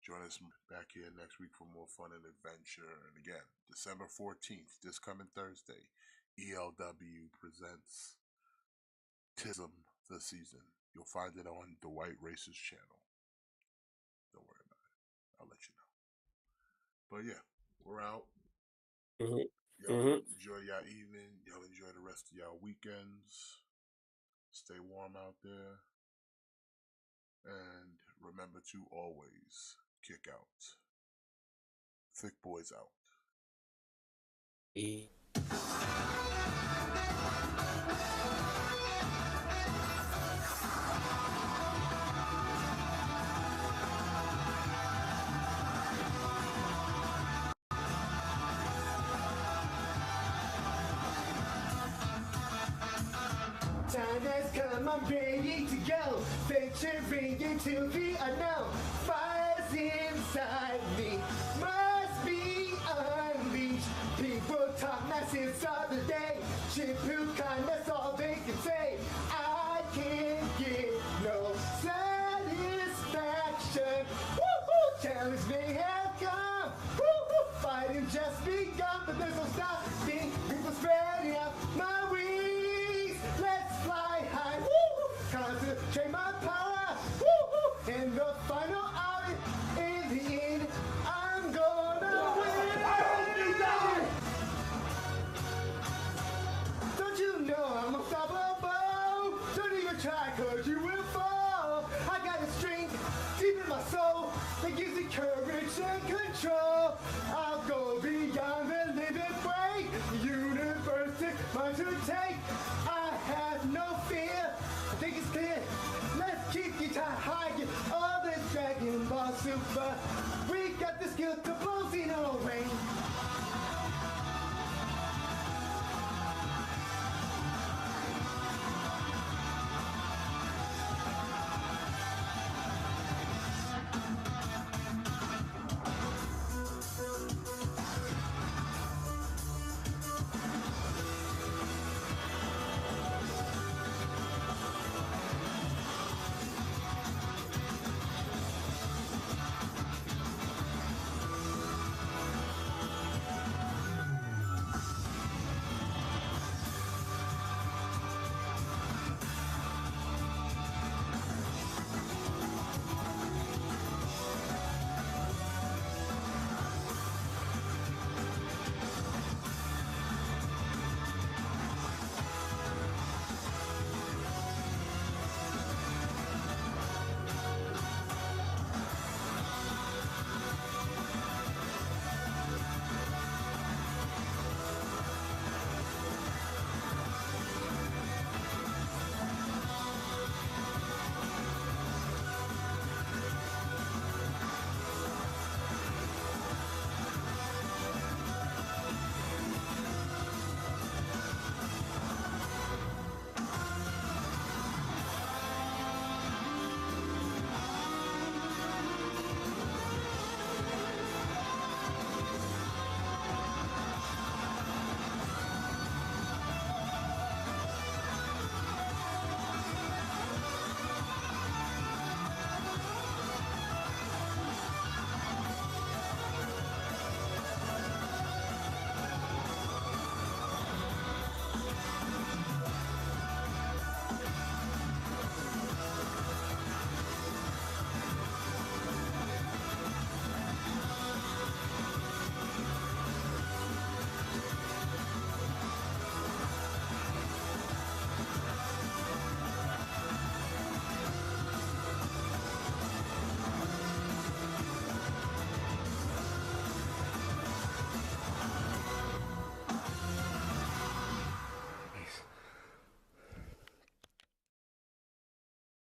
Speaker 2: Join us back here next week for more fun and adventure. And again, December 14th, this coming Thursday, ELW presents Tism the Season. You'll find it on the White Racers channel. Don't worry about it. I'll let you know. But yeah, we're out. Y'all enjoy y'all evening. Y'all enjoy the rest of y'all weekends. Stay warm out there. And remember to always kick out. Thick Boys out.
Speaker 1: Time has come, I'm ready to go. Venturing into the unknown. Fires inside me must be unleashed. People talk nonsense all the day. Shampoo kindness, all they can say. I can't get no satisfaction. Woo-hoo! Challenge may have come. Woo-hoo! Fighting just begun, but there's no stopping. People spreading out my wings. Let's fly high. Woo-hoo! Concentrate my power. Woo-hoo! In the final hour, in the end, I'm gonna win. Don't you know I'm unstoppable? Don't even try, cause you will fall. I got a strength deep in my soul that gives me courage and control. I'll go beyond the limit break. The universe is mine to take. I have no fear. I think it's clear. Let's keep you high. Get all this Dragon Ball Super. We got the skill to blow Xeno range.